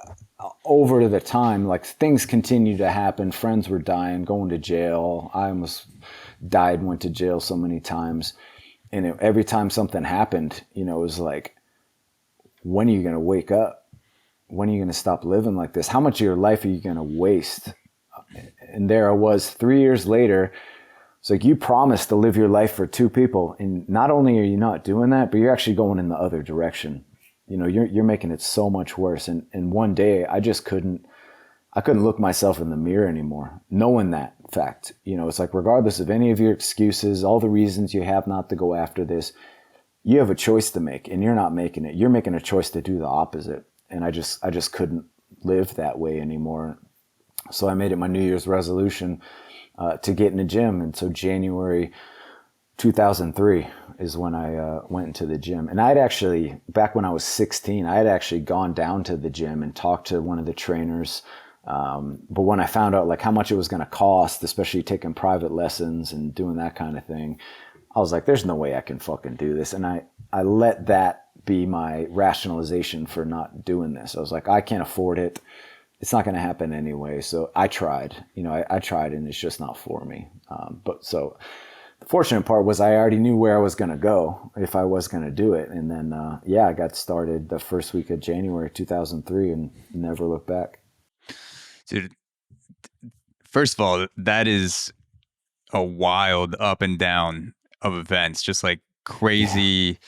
over the time, like, things continued to happen. Friends were dying, going to jail. I almost died, went to jail so many times. And every time something happened, it was like, when are you going to wake up? When are you going to stop living like this? How much of your life are you going to waste? And there I was 3 years later. It's like, you promised to live your life for 2 people. And not only are you not doing that, but you're actually going in the other direction. You're making it so much worse. And one day I just couldn't look myself in the mirror anymore, knowing that fact. It's like, regardless of any of your excuses, all the reasons you have not to go after this, you have a choice to make, and you're not making it. You're making a choice to do the opposite. And I just couldn't live that way anymore. So I made it my New Year's resolution to get in the gym. And so January 2003 is when I went into the gym. And I'd actually, back when I was 16, I had actually gone down to the gym and talked to one of the trainers. But when I found out like how much it was going to cost, especially taking private lessons and doing that kind of thing, I was like, there's no way I can fucking do this. And I let that be my rationalization for not doing this. I was like, I can't afford it. It's not going to happen anyway. So I tried, I tried, and it's just not for me. But so the fortunate part was I already knew where I was going to go if I was going to do it. And then, I got started the first week of January 2003 and never looked back. Dude, first of all, that is a wild up and down of events, just like crazy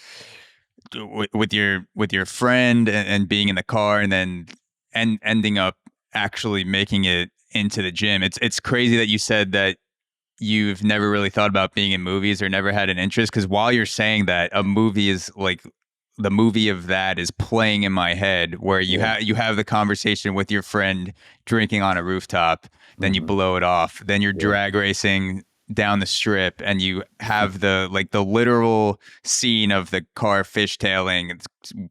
with your friend and being in the car and then ending up actually making it into the gym. It's crazy that you said that you've never really thought about being in movies or never had an interest, because while you're saying that, a movie is like the movie of that is playing in my head, where you have the conversation with your friend drinking on a rooftop, then you blow it off, then you're drag racing down the strip, and you have the literal scene of the car fishtailing,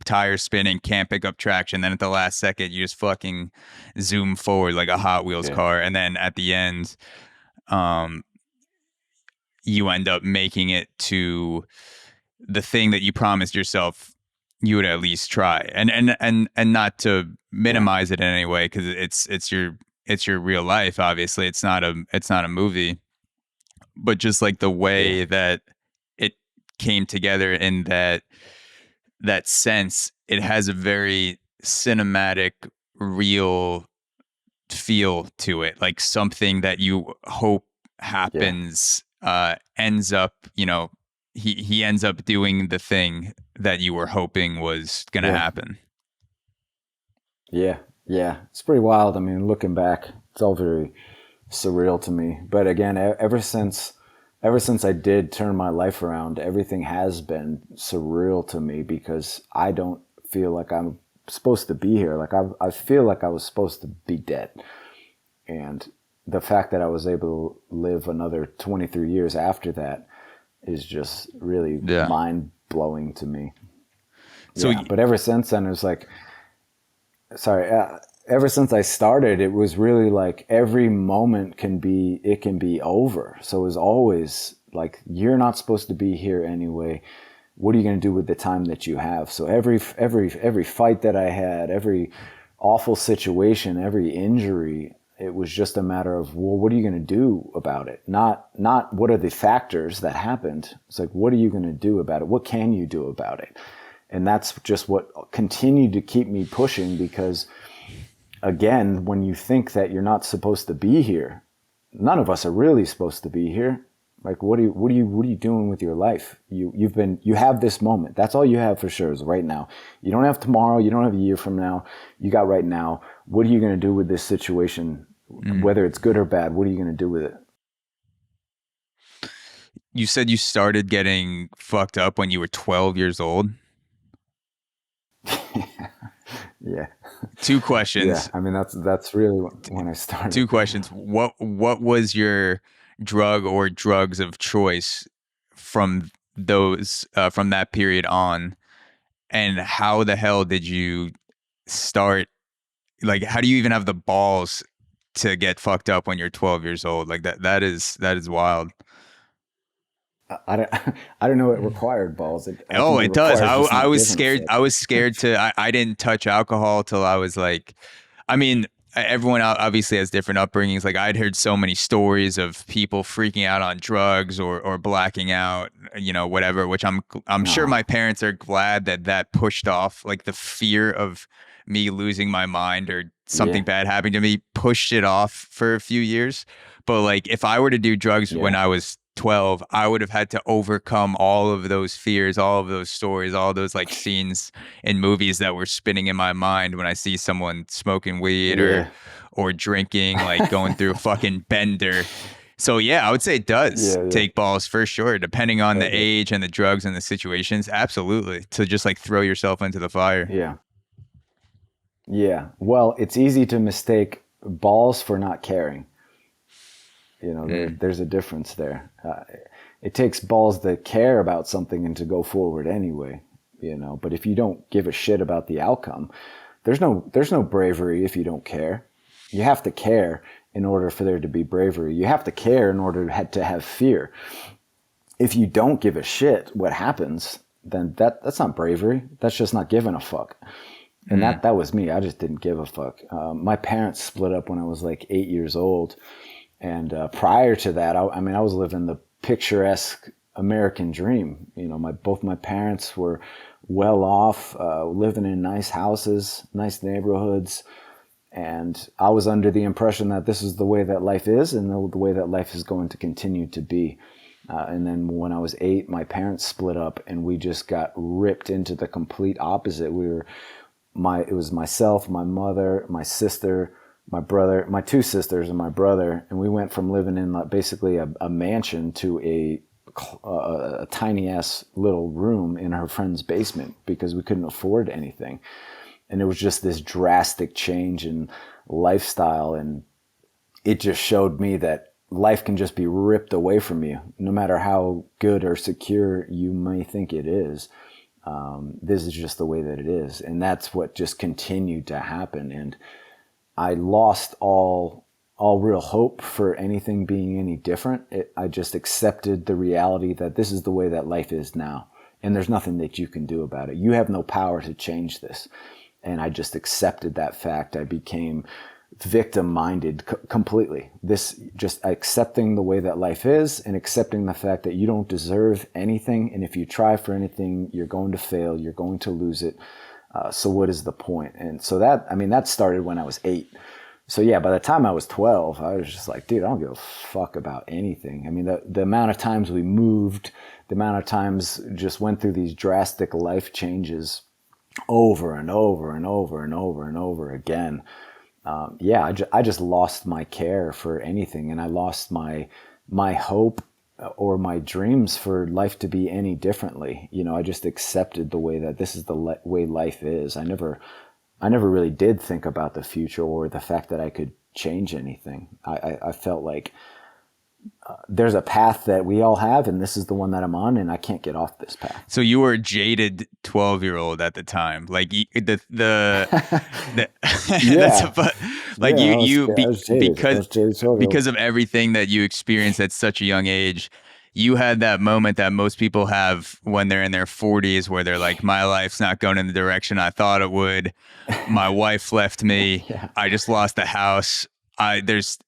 tires spinning, can't pick up traction, then at the last second you just fucking zoom forward like a Hot Wheels car, and then at the end you end up making it to the thing that you promised yourself you would at least try, and not to minimize it in any way, because it's your real life. Obviously, it's not a movie, but just like the way that it came together in that sense, it has a very cinematic, real feel to it, like something that you hope happens ends up, he ends up doing the thing that you were hoping was going to happen. Yeah. It's pretty wild. I mean, looking back, it's all very surreal to me. But again, ever since I did turn my life around, everything has been surreal to me, because I don't feel like I'm supposed to be here. Like I feel like I was supposed to be dead. And the fact that I was able to live another 23 years after that is just really mind blowing to me. So, but ever since then, it was like, ever since I started, it was really like every moment can be over. So it was always like, you're not supposed to be here anyway. What are you going to do with the time that you have? So every fight that I had, every awful situation, every injury, it was just a matter of, well, what are you going to do about it? Not what are the factors that happened. It's like, what are you going to do about it? What can you do about it? And that's just what continued to keep me pushing, because again, when you think that you're not supposed to be here, none of us are really supposed to be here. Like, what are you doing with your life? You have this moment. That's all you have for sure, is right now. You don't have tomorrow. You don't have a year from now. You got right now. What are you going to do with this situation? Whether it's good or bad, what are you going to do with it? You said you started getting fucked up when you were 12 years old. Yeah. Two questions. Yeah, I mean, that's really when I started. Two questions. What was your drug or drugs of choice from that period on, and how the hell did you start? Like, how do you even have the balls to get fucked up when you're 12 years old? Like that is wild. I don't know. It required balls. It does. I was scared. I was scared I didn't touch alcohol till I was like, I mean, everyone obviously has different upbringings. Like, I'd heard so many stories of people freaking out on drugs or blacking out, whatever, which I'm sure my parents are glad that pushed off, like, the fear of me losing my mind or something bad happening to me, pushed it off for a few years. But like, if I were to do drugs when I was 12, I would have had to overcome all of those fears, all of those stories, all those like scenes in movies that were spinning in my mind when I see someone smoking weed or drinking, like going through a fucking bender. So yeah, I would say it does Yeah. take balls for sure, depending on the age and the drugs and the situations. Absolutely. To just like throw yourself into the fire. Yeah. Yeah. Well, it's easy to mistake balls for not caring. You know, there's a difference there. It takes balls to care about something and to go forward anyway, you know. But if you don't give a shit about the outcome, there's no bravery if you don't care. You have to care in order for there to be bravery. You have to care in order to have fear. If you don't give a shit what happens, then that's not bravery. That's just not giving a fuck. And that was me. I just didn't give a fuck. My parents split up when I was like 8 years old. And prior to that, I was living the picturesque American dream. You know, both my parents were well off, living in nice houses, nice neighborhoods. And I was under the impression that this is the way that life is and the way that life is going to continue to be. And then when I was 8, my parents split up and we just got ripped into the complete opposite. It was myself, my mother, my sister, my brother, my 2 sisters and my brother. And we went from living in basically a mansion to a tiny ass little room in her friend's basement because we couldn't afford anything. And it was just this drastic change in lifestyle. And it just showed me that life can just be ripped away from you, no matter how good or secure you may think it is. This is just the way that it is. And that's what just continued to happen. And I lost all real hope for anything being any different. I just accepted the reality that this is the way that life is now. And there's nothing that you can do about it. You have no power to change this. And I just accepted that fact. I became victim-minded completely. This just accepting the way that life is and accepting the fact that you don't deserve anything. And if you try for anything, you're going to fail. You're going to lose it. So what is the point? And so that started when I was 8. So yeah, by the time I was 12, I was just like, dude, I don't give a fuck about anything. I mean, the amount of times we moved, the amount of times just went through these drastic life changes over and over and over and over and over again. I just lost my care for anything, and I lost my hope or my dreams for life to be any differently. You know, I just accepted the way that this is the way life is. I never really did think about the future or the fact that I could change anything. I felt like there's a path that we all have, and this is the one that I'm on, and I can't get off this path. So you were a jaded 12-year-old at the time, like because of everything that you experienced at such a young age. You had that moment that most people have when they're in their 40s where they're like, my life's not going in the direction I thought it would. My wife left me. Yeah. I just lost a house. There's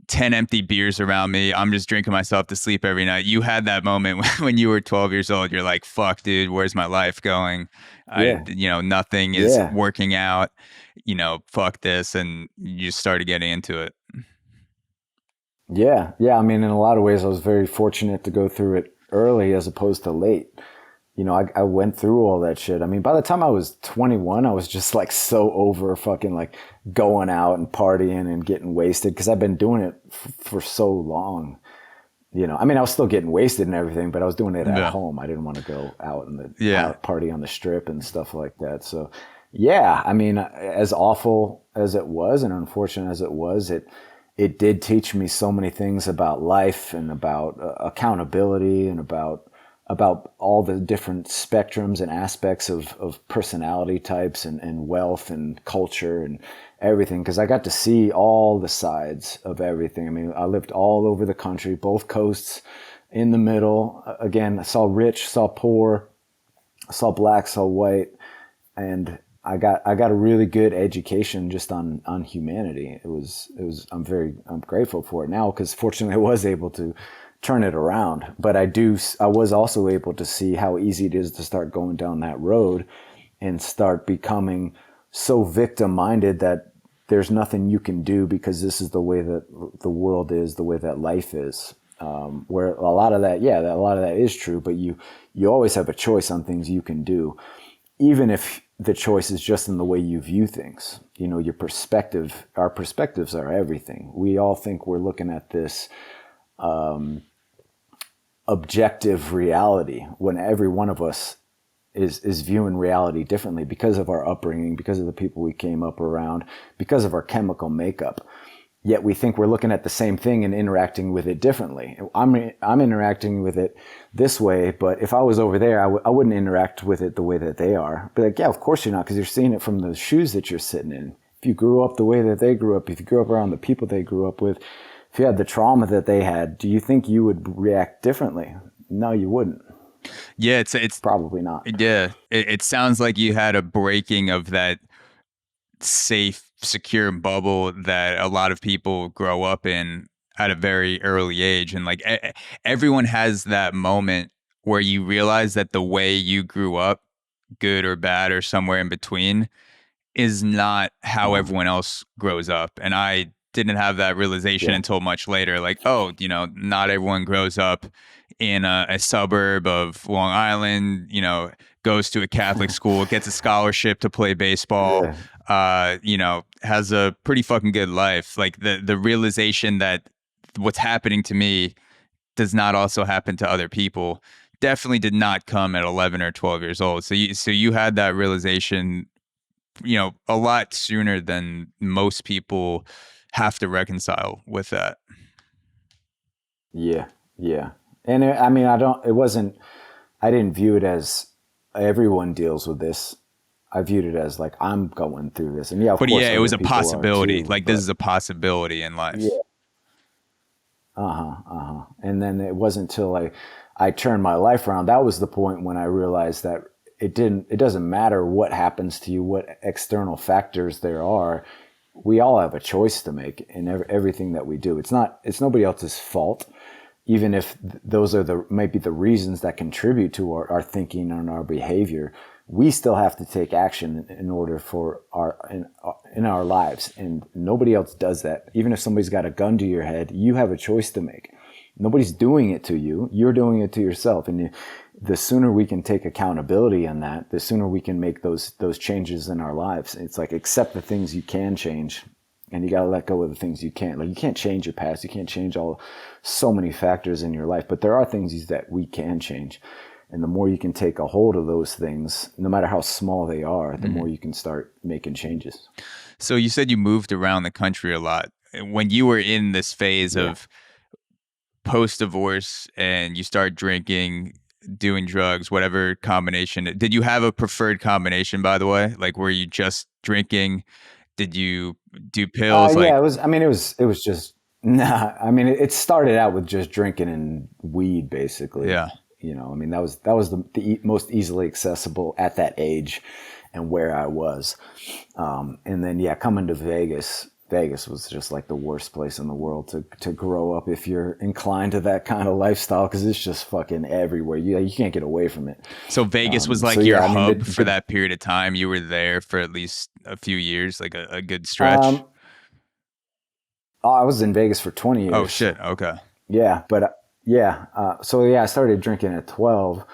10 empty beers around me. I'm just drinking myself to sleep every night. You had that moment when you were 12 years old. You're like, fuck, dude, where's my life going? Nothing is working out. Fuck this. And you just started getting into it. Yeah. I mean, in a lot of ways, I was very fortunate to go through it early as opposed to late. You know, I went through all that shit. I mean, by the time I was 21, I was just like so over fucking like going out and partying and getting wasted because I've been doing it for so long. You know, I mean, I was still getting wasted and everything, but I was doing it at home. I didn't want to go out and party on the strip and stuff like that. So, yeah, I mean, as awful as it was and unfortunate as it was, it did teach me so many things about life and about accountability and about all the different spectrums and aspects of personality types and wealth and culture and everything. Because I got to see all the sides of everything. I mean, I lived all over the country, both coasts, in the middle. Again, I saw rich, saw poor, saw black, saw white, and I got a really good education just on humanity. It was I'm grateful for it now because fortunately I was able to turn it around. But I was also able to see how easy it is to start going down that road and start becoming so victim-minded that there's nothing you can do because this is the way that the world is, the way that life is. Where a lot of that is true, but you always have a choice on things you can do, even if the choice is just in the way you view things. You know, our perspectives are everything. We all think we're looking at this objective reality when every one of us is viewing reality differently because of our upbringing, because of the people we came up around, because of our chemical makeup. Yet we think we're looking at the same thing and interacting with it differently. I'm interacting with it this way, but if I was over there, I wouldn't interact with it the way that they are. But like, yeah, of course you're not, because you're seeing it from the shoes that you're sitting in. If you grew up the way that they grew up, if you grew up around the people they grew up with, if you had the trauma that they had, do you think you would react differently? No, you wouldn't. Yeah, it's probably not. Yeah, it sounds like you had a breaking of that safe, secure bubble that a lot of people grow up in at a very early age. And like everyone has that moment where you realize that the way you grew up, good or bad or somewhere in between, is not how everyone else grows up. And I didn't have that realization until much later. Like, oh, you know, not everyone grows up in a suburb of Long Island, you know, goes to a Catholic school, gets a scholarship to play baseball, you know, has a pretty fucking good life. Like the realization that what's happening to me does not also happen to other people definitely did not come at 11 or 12 years old. So you had that realization, you know, a lot sooner than most people have to reconcile with that. Yeah. Yeah. And I mean, I didn't view it as everyone deals with this. I viewed it as like, I'm going through this. And yeah, of course, it was a possibility. Too, like this is a possibility in life. Yeah. And then it wasn't until I turned my life around. That was the point when I realized that it doesn't matter what happens to you, what external factors there are. We all have a choice to make in everything that we do. It's nobody else's fault. Even if those are might be the reasons that contribute to our thinking and our behavior, we still have to take action in order for in our lives. And nobody else does that. Even if somebody's got a gun to your head, you have a choice to make. Nobody's doing it to you. You're doing it to yourself. And the sooner we can take accountability on that, the sooner we can make those changes in our lives. It's like, accept the things you can change. And you got to let go of the things you can't. Like, you can't change your past. You can't change so many factors in your life. But there are things that we can change. And the more you can take a hold of those things, no matter how small they are, the more you can start making changes. So you said you moved around the country a lot. When you were in this phase of post-divorce and you start drinking, doing drugs, whatever combination, did you have a preferred combination, by the way? Like, were you just drinking? Did you do pills? Yeah, it was just, nah. I mean, it started out with just drinking and weed, basically. Yeah. You know, I mean, that was the most easily accessible at that age and where I was. And then, coming to Vegas was just like the worst place in the world to grow up if you're inclined to that kind of lifestyle, because it's just fucking everywhere. You can't get away from it. So Vegas was like your hub for that period of time. You were there for at least a few years, like a good stretch. I was in Vegas for 20 years. Oh shit. Okay. Yeah, but I started drinking at 12,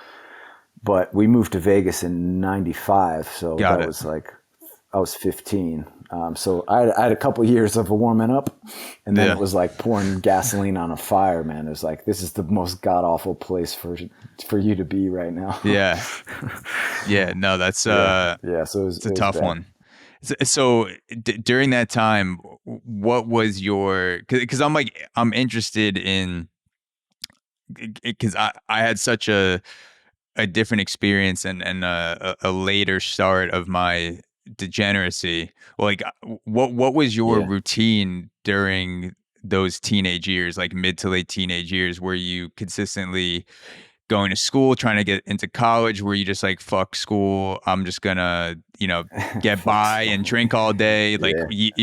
but we moved to Vegas in 95. So was like, I was 15. So I had a couple of years of warming up, and then it was like pouring gasoline on a fire, man. It was like, this is the most god awful place for you to be right now. Yeah. Yeah. No, that's, so it's a tough one. So during that time, what was your, cause I'm interested in, cause I had such a different experience and a later start of my degeneracy. Like, what was your routine during those teenage years, like mid to late teenage years? Were you consistently going to school, trying to get into college? Were you just like, fuck school, I'm just gonna, get by and drink all day? Like,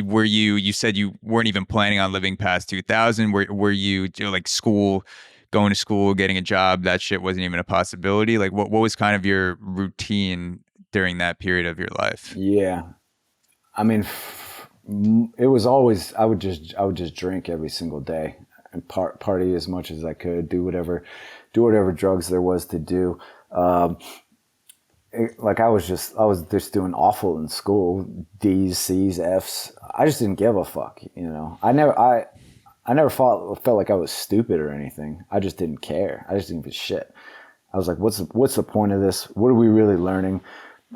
were you said you weren't even planning on living past 2000. Were you like going to school, getting a job, that shit wasn't even a possibility? Like, what was kind of your routine during that period of your life? Yeah. I mean, it was always, I would just drink every single day and party as much as I could, do whatever drugs there was to do. I was just doing awful in school, D's, C's, F's. I just didn't give a fuck, I I never felt like I was stupid or anything. I just didn't care. I just didn't give a shit. I was like, what's the point of this? What are we really learning?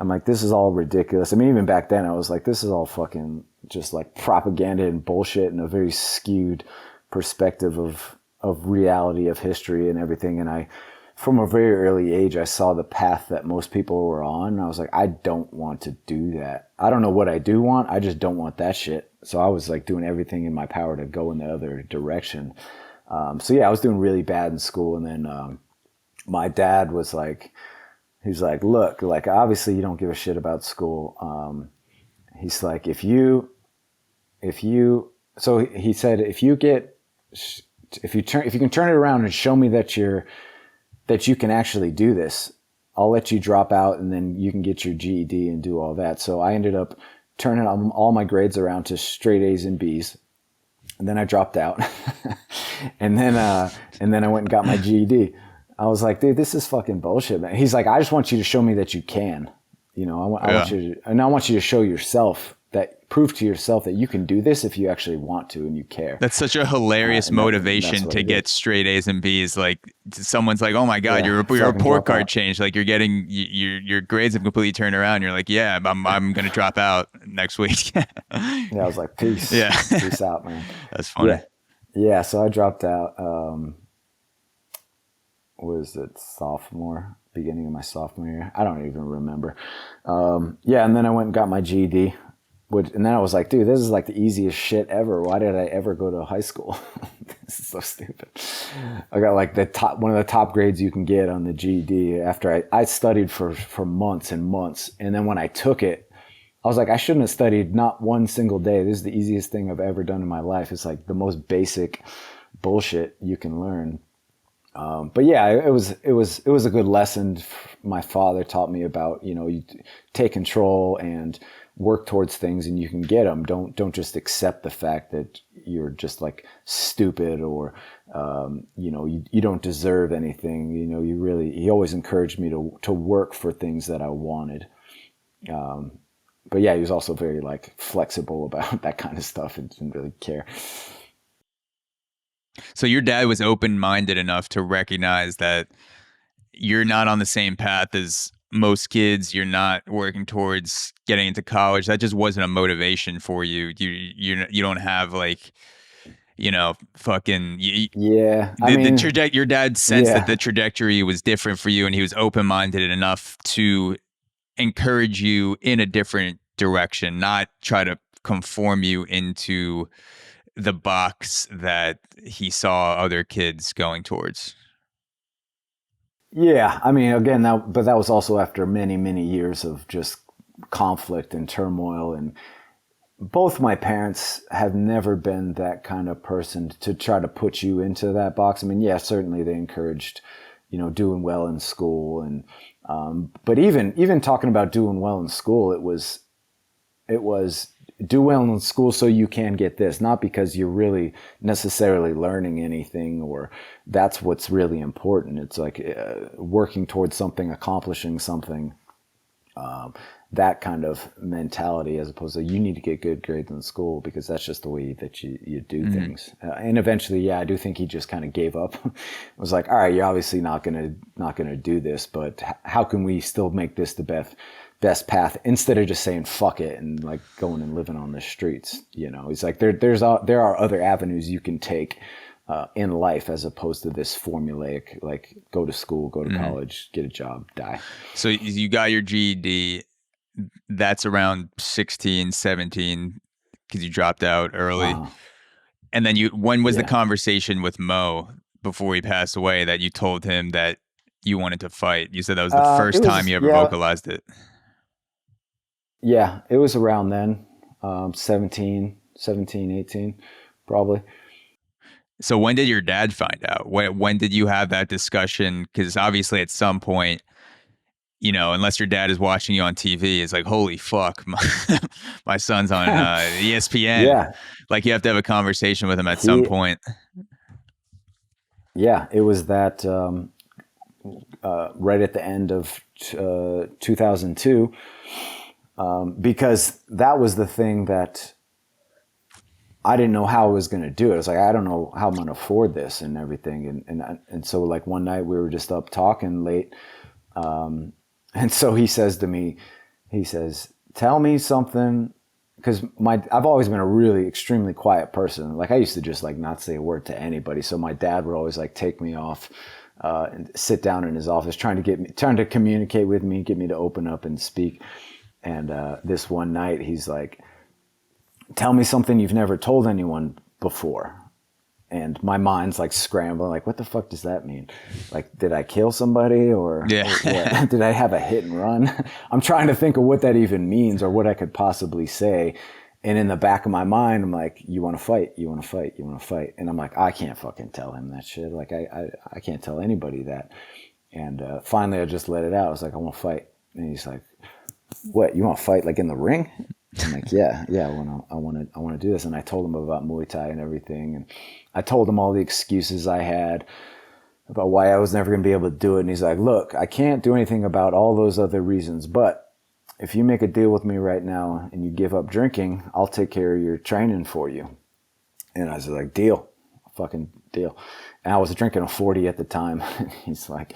I'm like, this is all ridiculous. I mean, even back then I was like, this is all fucking just like propaganda and bullshit and a very skewed perspective of reality, of history and everything. And from a very early age, I saw the path that most people were on. And I was like, I don't want to do that. I don't know what I do want. I just don't want that shit. So I was like doing everything in my power to go in the other direction. So yeah, I was doing really bad in school. And then my dad was like, he's like, look, like obviously you don't give a shit about school. He's like, if you, so he said, if you can turn it around and show me that you can actually do this, I'll let you drop out and then you can get your GED and do all that. So I ended up turning all my grades around to straight A's and B's. And then I dropped out. and then I went and got my GED. I was like, dude, this is fucking bullshit, man. He's like, I just want you to show me that you can, I want you to show yourself prove to yourself that you can do this if you actually want to and you care. That's such a hilarious motivation to get straight A's and B's. Like someone's like, oh my God, your report card changed. Like you're getting, your grades have completely turned around. You're like, yeah, I'm going to drop out next week. Yeah. I was like, peace. Yeah. Peace out, man. That's funny. Yeah. So I dropped out, beginning of my sophomore year. I don't even remember. And then I went and got my GED. And then I was like, dude, this is like the easiest shit ever. Why did I ever go to high school? This is so stupid. I got like one of the top grades you can get on the GED after I studied for months and months. And then when I took it, I was like, I shouldn't have studied not one single day. This is the easiest thing I've ever done in my life. It's like the most basic bullshit you can learn. But yeah, it was a good lesson. My father taught me about, you take control and work towards things and you can get them. Don't just accept the fact that you're just like stupid or, you don't deserve anything. He always encouraged me to work for things that I wanted. But yeah, he was also very like flexible about that kind of stuff and didn't really care. So your dad was open-minded enough to recognize that you're not on the same path as most kids. You're not working towards getting into college. That just wasn't a motivation for you. You don't have like, fucking. Yeah. Your dad sensed that the trajectory was different for you, and he was open-minded enough to encourage you in a different direction, not try to conform you into the box that he saw other kids going towards. Yeah, I mean, again, but that was also after many, many years of just conflict and turmoil. And both my parents have never been that kind of person to try to put you into that box. I mean, yeah, certainly they encouraged, doing well in school. And but even talking about doing well in school, it was do well in school so you can get this, not because you're really necessarily learning anything or that's what's really important. It's like working towards something, accomplishing something, that kind of mentality, as opposed to you need to get good grades in school because that's just the way that you do things. And eventually, I do think he just kind of gave up. It was like, all right, you're obviously not gonna do this, but how can we still make this the best path instead of just saying fuck it and like going and living on the streets? He's like, there are other avenues you can take in life as opposed to this formulaic, like go to school, go to college, get a job, die. So you got your GED. That's around 16, 17 because you dropped out early. And then when was the conversation with Mo before he passed away that you told him that you wanted to fight? You said that was the first time you ever vocalized it. Yeah, it was around then, 17, 18, probably. So when did your dad find out? When did you have that discussion? Because obviously at some point, unless your dad is watching you on TV, it's like, holy fuck, my son's on ESPN. Yeah. Like you have to have a conversation with him at some point. Yeah, it was that right at the end of 2002. Because that was the thing that I didn't know how I was going to do it. I was like, I don't know how I'm going to afford this and everything. And so like one night we were just up talking late. And so he says to me, he says, tell me something. Cause I've always been a really extremely quiet person. Like I used to just like not say a word to anybody. So my dad would always like take me off, and sit down in his office trying to communicate with me, get me to open up and speak. And, this one night he's like, tell me something you've never told anyone before. And my mind's like scrambling, like, what the fuck does that mean? Like, did I kill somebody or did I have a hit and run? I'm trying to think of what that even means or what I could possibly say. And in the back of my mind, I'm like, you want to fight? You want to fight? You want to fight? And I'm like, I can't fucking tell him that shit. Like, I can't tell anybody that. And finally, I just let it out. I was like, I want to fight. And he's like, what? You want to fight like in the ring? I'm like, yeah, I want to do this. And I told him about Muay Thai and everything. And I told him all the excuses I had about why I was never going to be able to do it. And he's like, look, I can't do anything about all those other reasons, but if you make a deal with me right now and you give up drinking, I'll take care of your training for you. And I was like, deal, fucking deal. And I was drinking a 40 at the time. He's like,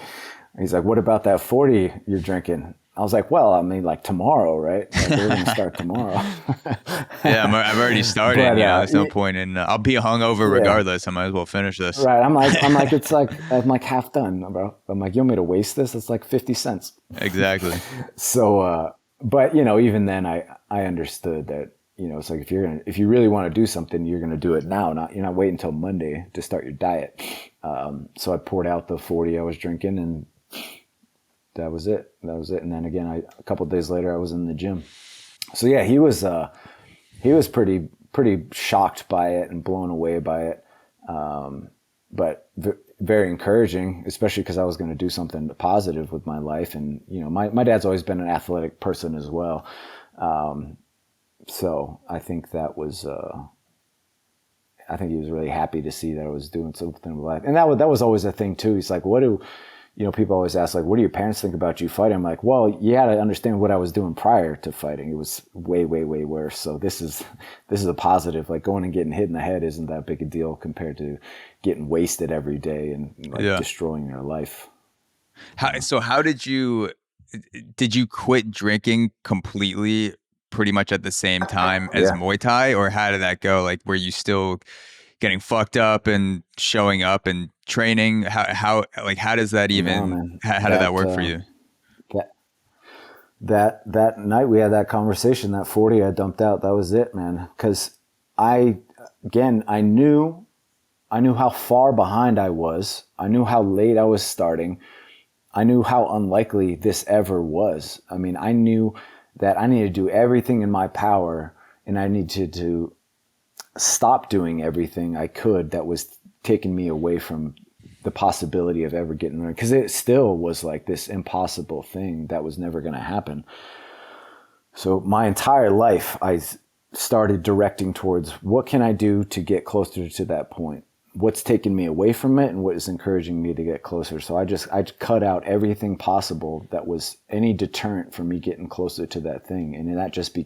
what about that 40 you're drinking? I was like, well, I mean, like tomorrow, right? Like, we're going to start tomorrow. Yeah, I've already started. But, there's no point in. I'll be hungover regardless. I might as well finish this. Right. I'm like half done, bro. I'm like, you want me to waste this? It's like 50 cents. Exactly. So, but even then, I understood that it's like if you really want to do something, you're going to do it now. You're not waiting until Monday to start your diet. So I poured out the 40 I was drinking and. That was it. And then again, a couple of days later, I was in the gym. So yeah, he was pretty shocked by it and blown away by it. But very encouraging, especially because I was going to do something positive with my life. And, my dad's always been an athletic person as well. So I think that was, I think he was really happy to see that I was doing something with life. And that was always a thing too. He's like, people always ask, like, what do your parents think about you fighting? I'm like, well, you had to understand what I was doing prior to fighting. It was way, way, way worse. So this is a positive. Like going and getting hit in the head isn't that big a deal compared to getting wasted every day and destroying your life. How did you quit drinking completely pretty much at the same time as Muay Thai, or how did that go? Like, were you still getting fucked up and showing up and training? How does that even, how did that work for you? That night we had that conversation, that 40 I dumped out, that was it, man. Cause I knew how far behind I was. I knew how late I was starting. I knew how unlikely this ever was. I mean, I knew that I needed to do everything in my power and I needed to stop doing everything I could that was taking me away from the possibility of ever getting there, because it still was like this impossible thing that was never going to happen. So my entire life I started directing towards what can I do to get closer to that point, what's taking me away from it and what is encouraging me to get closer. So I cut out everything possible that was any deterrent for me getting closer to that thing, and that just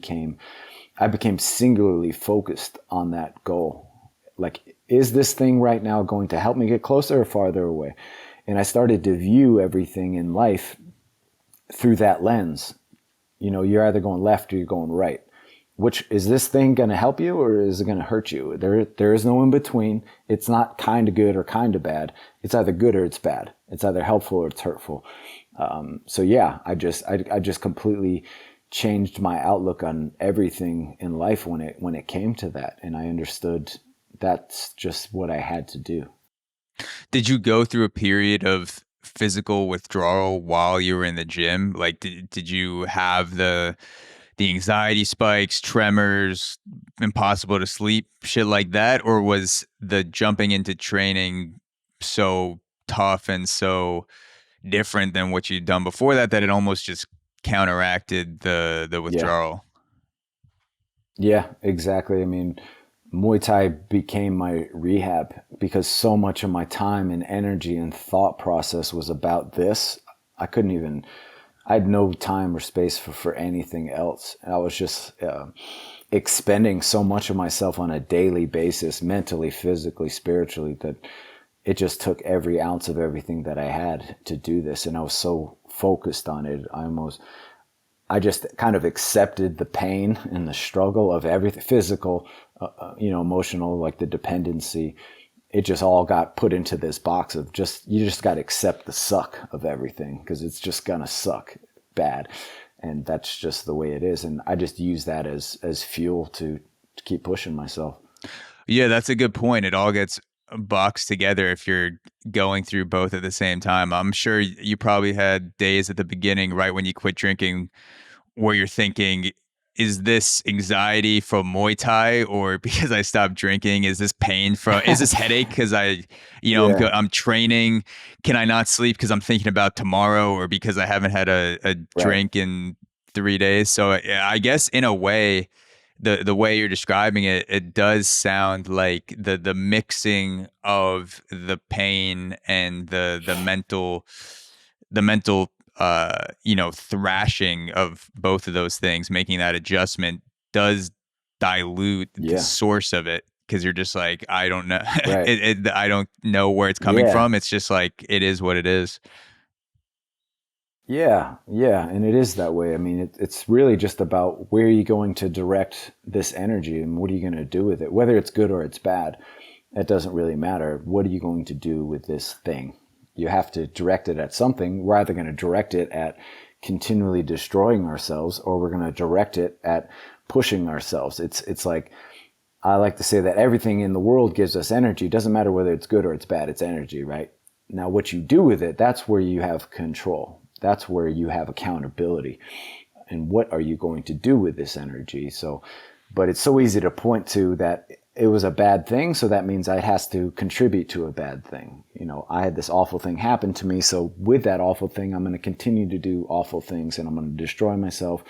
I became singularly focused on that goal. Like, is this thing right now going to help me get closer or farther away? And I started to view everything in life through that lens. You're either going left or you're going right. Which is this thing going to help you or is it going to hurt you? There is no in between. It's not kind of good or kind of bad. It's either good or it's bad. It's either helpful or it's hurtful. So yeah, I just completely changed my outlook on everything in life when it came to that. And I understood that's just what I had to do. Did you go through a period of physical withdrawal while you were in the gym? Like, did you have the anxiety spikes, tremors, impossible to sleep, shit like that? Or was the jumping into training so tough and so different than what you'd done before that it almost just counteracted the withdrawal? Yeah, exactly. I mean, Muay Thai became my rehab because so much of my time and energy and thought process was about this. I couldn't even I had no time or space for anything else. I was just expending so much of myself on a daily basis, mentally, physically, spiritually, that it just took every ounce of everything that I had to do this. And I was so focused on it. I just kind of accepted the pain and the struggle of everything, physical, emotional, like the dependency. It just all got put into this box of you just got to accept the suck of everything, because it's just going to suck bad. And that's just the way it is. And I just use that as fuel to keep pushing myself. Yeah, that's a good point. It all gets boxed together if you're going through both at the same time. I'm sure you probably had days at the beginning, right when you quit drinking, where you're thinking, is this anxiety from Muay Thai, or because I stopped drinking? Is this pain is this headache because I'm training? Can I not sleep because I'm thinking about tomorrow, or because I haven't had a drink in 3 days? So I guess in a way, the way you're describing it, it does sound like the mixing of the pain and the mental thrashing of both of those things, making that adjustment does dilute the source of it, because you're just like, I don't know. Right. I don't know where it's coming from. It's just like, it is what it is. Yeah. And it is that way. I mean, it's really just about where are you going to direct this energy, and what are you going to do with it? Whether it's good or it's bad, it doesn't really matter. What are you going to do with this thing? You have to direct it at something. We're either going to direct it at continually destroying ourselves, or we're going to direct it at pushing ourselves. It's like, I like to say that everything in the world gives us energy. It doesn't matter whether it's good or it's bad, it's energy, right? Now, what you do with it, that's where you have control. That's where you have accountability. And what are you going to do with this energy? But it's so easy to point to that it was a bad thing, so that means it has to contribute to a bad thing. I had this awful thing happen to me, so with that awful thing, I'm going to continue to do awful things, and I'm going to destroy myself.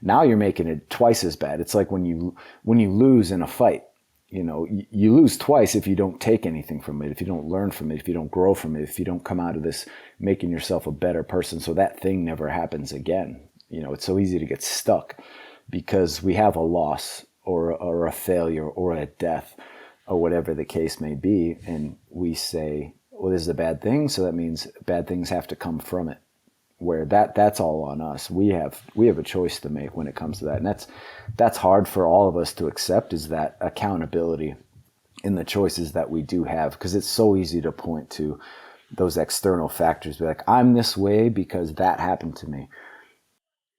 Now you're making it twice as bad. It's like when you lose in a fight. You lose twice if you don't take anything from it, if you don't learn from it, if you don't grow from it, if you don't come out of this making yourself a better person, so that thing never happens again. It's so easy to get stuck because we have a loss or a failure or a death or whatever the case may be, and we say, well, this is a bad thing, so that means bad things have to come from it. Where that's all on us. We have a choice to make when it comes to that, and that's hard for all of us to accept, is that accountability in the choices that we do have, because it's so easy to point to those external factors, be like, I'm this way because that happened to me.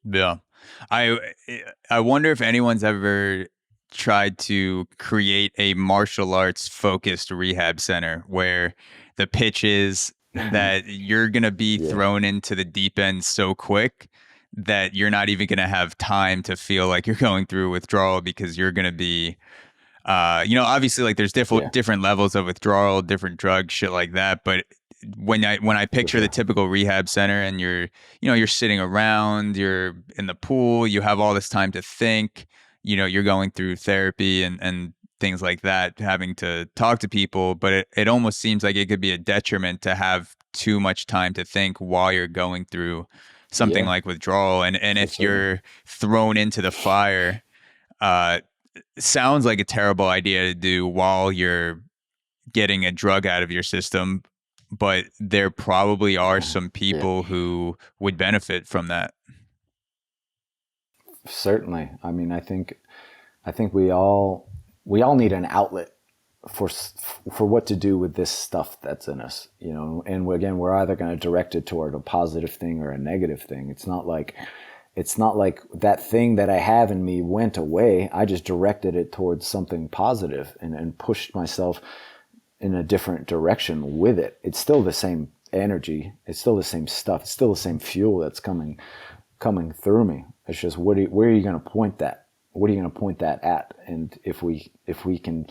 Yeah, I wonder if anyone's ever tried to create a martial arts focused rehab center where the pitch is that you're going to be thrown into the deep end so quick that you're not even going to have time to feel like you're going through withdrawal, because you're going to be, obviously, like, there's different levels of withdrawal, different drugs, shit like that. But when I picture the typical rehab center, and you're sitting around, you're in the pool, you have all this time to think, you're going through therapy and things like that, having to talk to people, but it almost seems like it could be a detriment to have too much time to think while you're going through something like withdrawal. And if you're thrown into the fire, sounds like a terrible idea to do while you're getting a drug out of your system, but there probably are some people who would benefit from that. Certainly. I mean, I think we all need an outlet for what to do with this stuff that's in us, and again, we're either going to direct it toward a positive thing or a negative thing. It's not like that thing that I have in me went away. I just directed it towards something positive and pushed myself in a different direction with it. It's still the same energy. It's still the same stuff. It's still the same fuel that's coming through me. It's just, where are you going to point that? What are you going to point that at? And if we can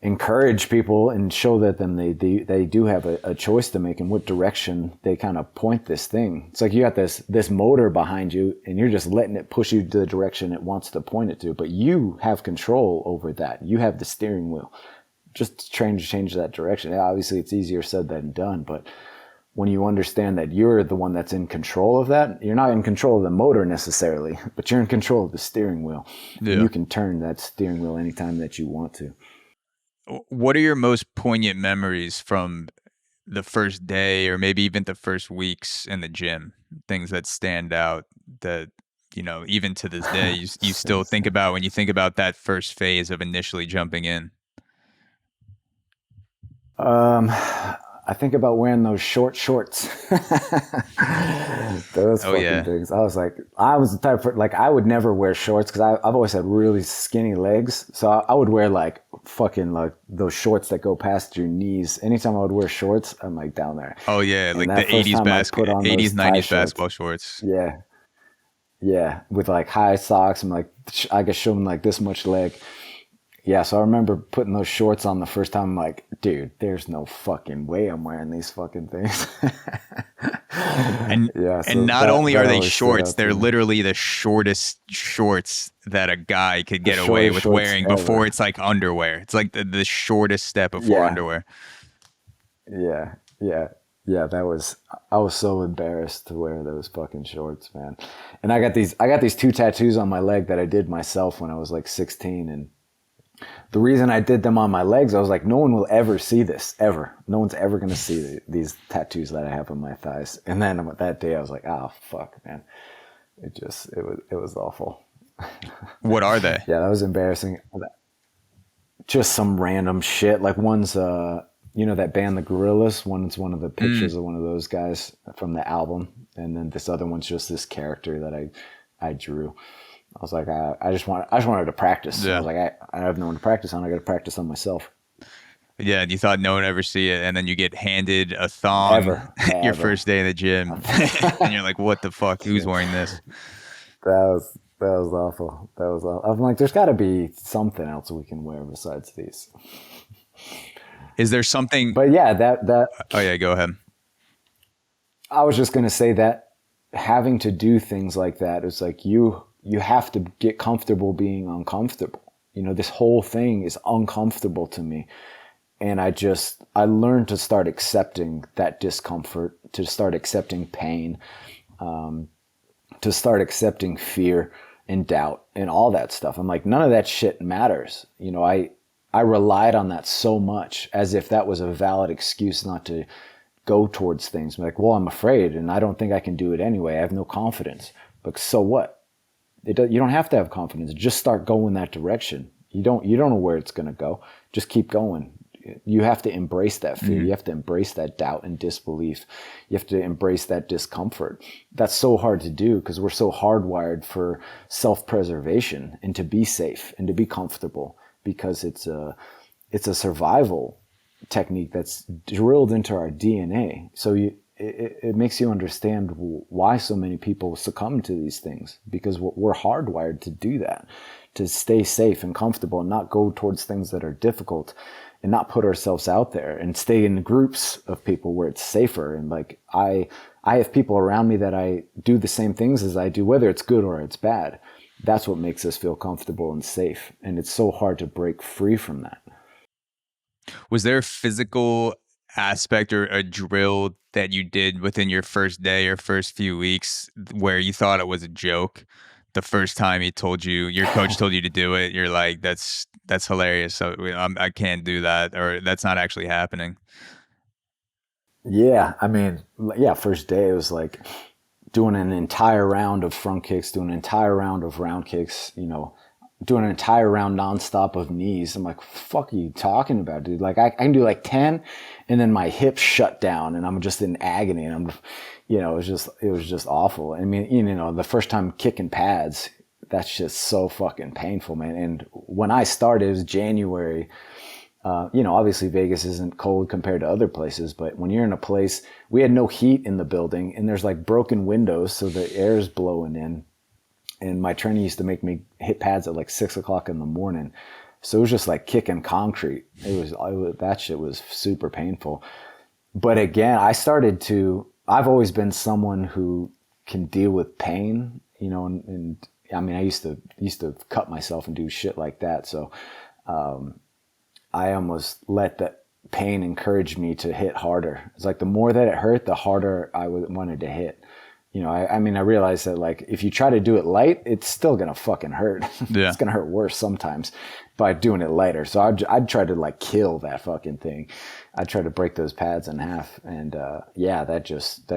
encourage people and show that them they do have a choice to make in what direction they kind of point this thing. It's like you got this motor behind you, and you're just letting it push you to the direction it wants to point it to, but you have control over that. You have the steering wheel. Just trying to change that direction. Obviously, it's easier said than done, but when you understand that you're the one that's in control of that, you're not in control of the motor necessarily, but you're in control of the steering wheel. Yeah. And you can turn that steering wheel anytime that you want to. What are your most poignant memories from the first day or maybe even the first weeks in the gym? Things that stand out that, you know, even to this day, you still think about when you think about that first phase of initially jumping in? I think about wearing those short shorts. Those fucking things. I was the type of, like, I would never wear shorts because I've always had really skinny legs. So I would wear like fucking like those shorts that go past your knees. Anytime I would wear shorts, I'm like down there. Oh yeah, and like the 80s 90s basketball shorts. Yeah. Yeah, with like high socks and like I guess showing like this much leg. Yeah, so I remember putting those shorts on the first time. I'm like, dude, there's no fucking way I'm wearing these fucking things. And not only are they shorts, they're literally the shortest shorts that a guy could get away with wearing before it's like underwear. It's like the shortest step before underwear. Yeah. I was so embarrassed to wear those fucking shorts, man. And I got these 2 tattoos on my leg that I did myself when I was like 16, and the reason I did them on my legs, I was like, no one will ever see this, ever. No one's ever going to see these tattoos that I have on my thighs. And then that day I was like, oh, fuck, man. It was awful. What are they? Yeah, that was embarrassing. Just some random shit. Like one's, you know, that band, The Gorillaz. One's one of the pictures of one of those guys from the album. And then this other one's just this character that I drew. I was like, I just wanted to practice. Yeah. I was like, I have no one to practice on. I got to practice on myself. Yeah, and you thought no one would ever see it, and then you get handed a thong your first day in the gym, and you're like, what the fuck? Who's wearing this? That was awful. That was awful. I'm like, there's got to be something else we can wear besides these. Is there something? But yeah, that. Oh yeah, go ahead. I was just gonna say that having to do things like that is like you have to get comfortable being uncomfortable. You know, this whole thing is uncomfortable to me. And I learned to start accepting that discomfort, to start accepting pain, to start accepting fear and doubt and all that stuff. I'm like, none of that shit matters. You know, I relied on that so much as if that was a valid excuse not to go towards things. I'm like, well, I'm afraid and I don't think I can do it anyway. I have no confidence. But so what? You don't have to have confidence. Just start going that direction. You don't know where it's going to go. Just keep going. You have to embrace that fear. You have to embrace that doubt and disbelief. You have to embrace that discomfort. That's so hard to do because we're so hardwired for self-preservation and to be safe and to be comfortable because it's a survival technique that's drilled into our DNA. So it makes you understand why so many people succumb to these things, because we're hardwired to do that, to stay safe and comfortable and not go towards things that are difficult and not put ourselves out there and stay in groups of people where it's safer. And like, I have people around me that I do the same things as I do, whether it's good or it's bad. That's what makes us feel comfortable and safe. And it's so hard to break free from that. Was there a physical aspect or a drill that you did within your first day or first few weeks where you thought it was a joke? The first time your coach told you to do it, you're like, that's hilarious. So I can't do that, or that's not actually happening. Yeah. I mean, yeah. First day it was like doing an entire round of front kicks, doing an entire round of round kicks, you know, doing an entire round nonstop of knees. I'm like, fuck are you talking about, dude? Like I can do like 10 and then my hips shut down and I'm just in agony and it was just awful. I mean, you know, the first time kicking pads, that's just so fucking painful, man. And when I started, it was January. You know, obviously Vegas isn't cold compared to other places, but when you're in a place, we had no heat in the building and there's like broken windows. So the air is blowing in. And my trainer used to make me hit pads at like 6 o'clock in the morning. So it was just like kicking concrete. That shit was super painful. But again, I've always been someone who can deal with pain, you know, and I mean, I used to cut myself and do shit like that. So, I almost let that pain encouraged me to hit harder. It's like the more that it hurt, the harder I wanted to hit. You know, I mean, I realized that like if you try to do it light, it's still gonna fucking hurt. Yeah. It's gonna hurt worse sometimes by doing it lighter. So I'd try to like kill that fucking thing. I'd try to break those pads in half, and that just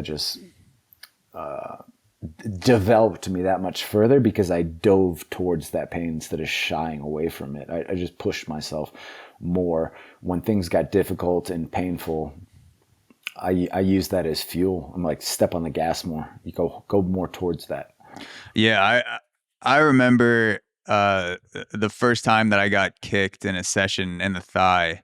developed me that much further because I dove towards that pain instead of shying away from it. I just pushed myself more when things got difficult and painful. I use that as fuel. I'm like, step on the gas more. You go more towards that. Yeah, I remember the first time that I got kicked in a session in the thigh,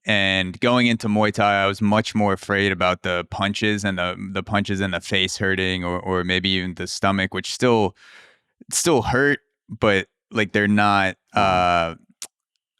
and going into Muay Thai, I was much more afraid about the punches and the punches in the face hurting, or maybe even the stomach, which still hurt, but like they're not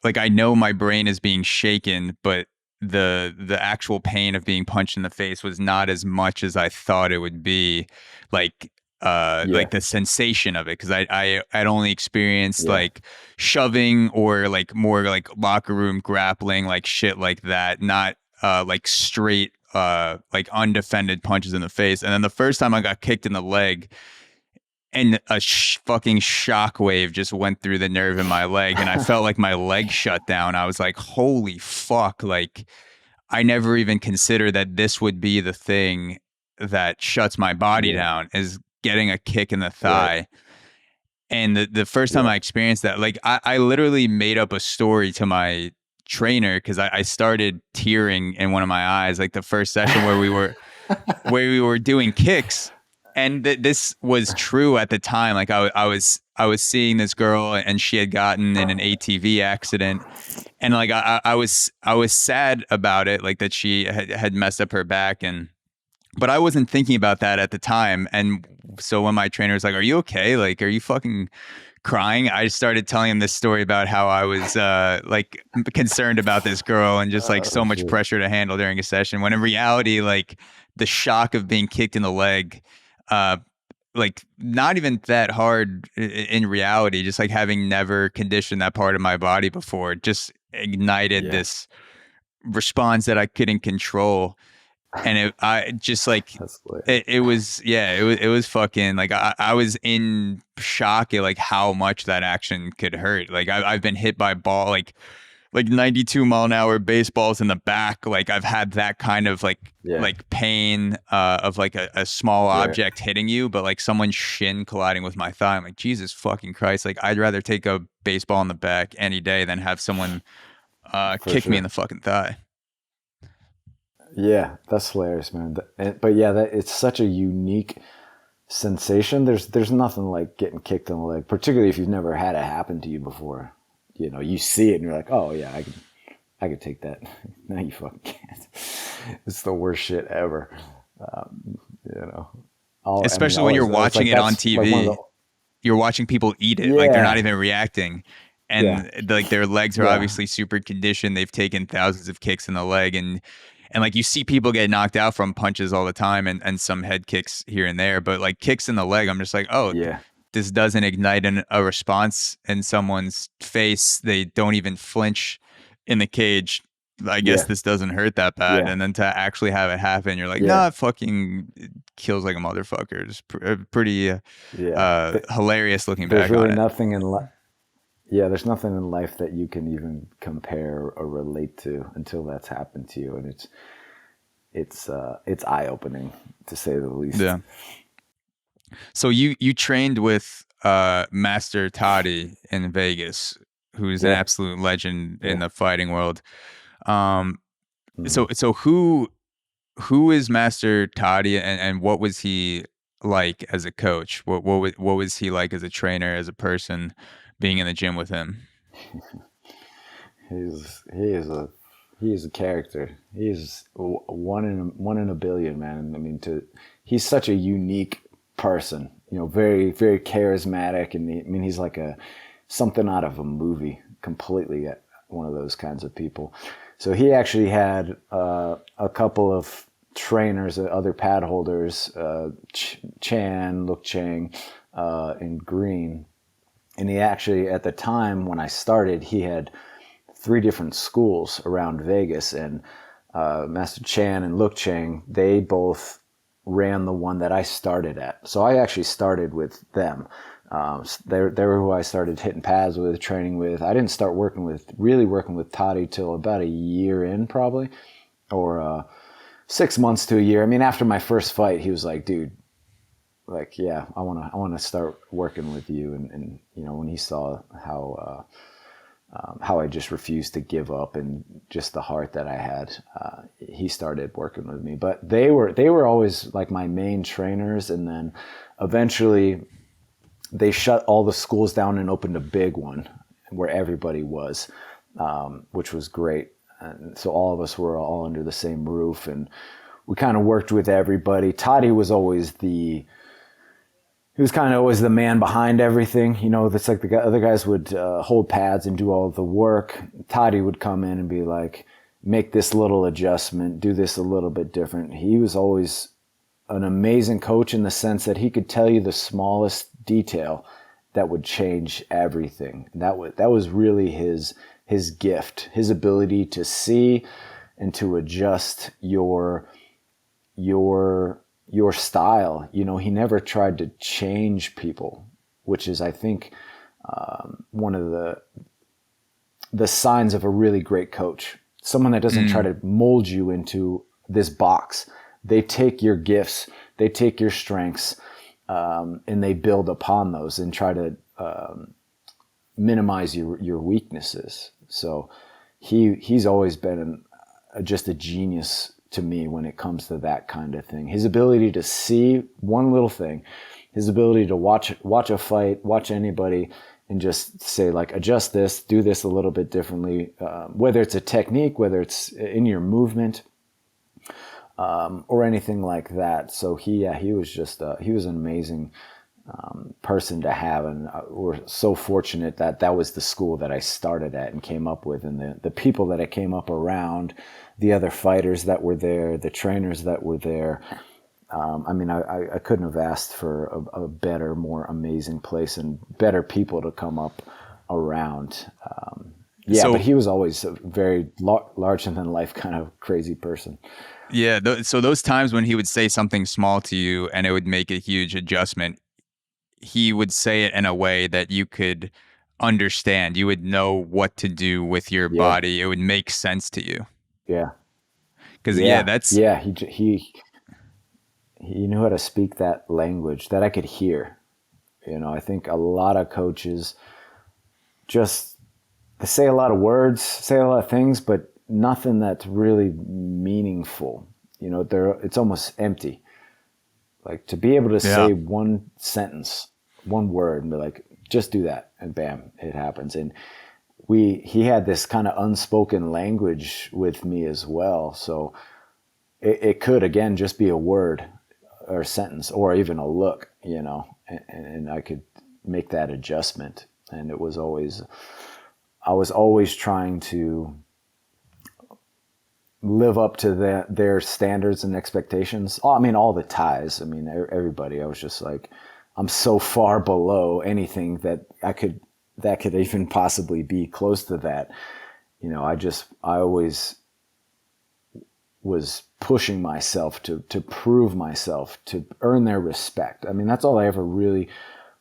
like I know my brain is being shaken, but the actual pain of being punched in the face was not as much as I thought it would be. Like the sensation of it, because I'd only experienced like shoving or like more like locker room grappling, like shit like that, not like straight like undefended punches in the face. And then the first time I got kicked in the leg, and a fucking shockwave just went through the nerve in my leg, and I felt like my leg shut down. I was like, holy fuck, like I never even considered that this would be the thing that shuts my body down, is getting a kick in the thigh. Right. And the first time I experienced that, like I literally made up a story to my trainer, because I started tearing in one of my eyes, like the first session where we were doing kicks. And this was true at the time. Like I was seeing this girl, and she had gotten in an ATV accident, and like I was sad about it, like that she had messed up her back, but I wasn't thinking about that at the time. And so when my trainer was like, "Are you okay? Like, are you fucking crying?" I started telling him this story about how I was like concerned about this girl, and just like so much pressure to handle during a session, when in reality, like the shock of being kicked in the leg, like not even that hard in reality, just like having never conditioned that part of my body before, just ignited this response that I couldn't control. And it was fucking like I was in shock at like how much that action could hurt. Like I've been hit by ball like 92-mile-an-hour baseballs in the back. Like I've had that kind of like pain of like a small object hitting you, but like someone's shin colliding with my thigh. I'm like, Jesus fucking Christ. Like I'd rather take a baseball in the back any day than have someone kick me in the fucking thigh. Yeah, that's hilarious, man. But yeah, it's such a unique sensation. There's nothing like getting kicked in the leg, particularly if you've never had it happen to you before. You know, you see it and you're like, oh yeah, I could take that. No, you fucking can't. It's the worst shit ever. You know, especially when you're watching it on TV. Like you're watching people eat it, like they're not even reacting, and like their legs are obviously super conditioned. They've taken thousands of kicks in the leg, and like you see people get knocked out from punches all the time, and some head kicks here and there, but like kicks in the leg, I'm just like, oh yeah. This doesn't ignite a response in someone's face. They don't even flinch in the cage. I guess this doesn't hurt that bad. And then to actually have it happen, you're like, nah, it fucking kills like a motherfucker. It's pretty hilarious looking back on it. There's really nothing in life. Yeah, there's nothing in life that you can even compare or relate to until that's happened to you, and it's eye-opening to say the least. Yeah. So you trained with Master Toddy in Vegas, who's an absolute legend in the fighting world. So who is Master Toddy, and what was he like as a coach? What was he like as a trainer, as a person, being in the gym with him? He is a character. He's one in a billion, man. I mean, he's such a unique person, you know, very, very charismatic. And he's like something out of a movie, completely one of those kinds of people. So he actually had a couple of trainers, other pad holders, Chan, Luk Chang, and Green. And he actually, at the time when I started, he had 3 different schools around Vegas, and Master Chan and Look Chang, they both ran the one that I started at. So I actually started with them. They were who I started hitting pads with, training with. I didn't start working with Toddy till about a year in, probably, or 6 months to a year. I mean, after my first fight, he was like, dude, like, yeah, I want to start working with you. And you know, when he saw how I just refused to give up and just the heart that I had, he started working with me. But they were always like my main trainers. And then eventually they shut all the schools down and opened a big one where everybody was, which was great. And so all of us were all under the same roof, and we kind of worked with everybody. Toddy was always he was kind of always the man behind everything. You know, that's like the other guys would hold pads and do all of the work. Toddy would come in and be like, make this little adjustment, do this a little bit different. He was always an amazing coach in the sense that he could tell you the smallest detail that would change everything. That was really his gift, his ability to see and to adjust your style. You know, he never tried to change people, which is, I think, one of the signs of a really great coach. Someone that doesn't try to mold you into this box. They take your gifts, they take your strengths, and they build upon those and try to minimize your weaknesses. So he's always been just a genius to me when it comes to that kind of thing. His ability to see one little thing, his ability to watch a fight, watch anybody, and just say, like, adjust this, do this a little bit differently, whether it's a technique, whether it's in your movement, or anything like that. So he was just he was an amazing person to have, and we're so fortunate that was the school that I started at and came up with, and the people that I came up around, the other fighters that were there, the trainers that were there. I mean, I couldn't have asked for a better, more amazing place and better people to come up around. But he was always a very larger than life kind of crazy person. Yeah. So those times when he would say something small to you and it would make a huge adjustment, he would say it in a way that you could understand. You would know what to do with your body. It would make sense to you. Yeah. Because he knew how to speak that language that I could hear. You know, I think a lot of coaches they say a lot of words, say a lot of things, but nothing that's really meaningful. You know, it's almost empty. Like, to be able to say one sentence, one word, and be like, just do that, and bam, it happens. And he had this kind of unspoken language with me as well. So it could, again, just be a word or a sentence or even a look, you know, and I could make that adjustment. And I was always trying to live up to their standards and expectations. I mean, all the ties. I mean, everybody. I was just like, I'm so far below anything that could even possibly be close to that. You know, I always was pushing myself to prove myself, to earn their respect. I mean, that's all I ever really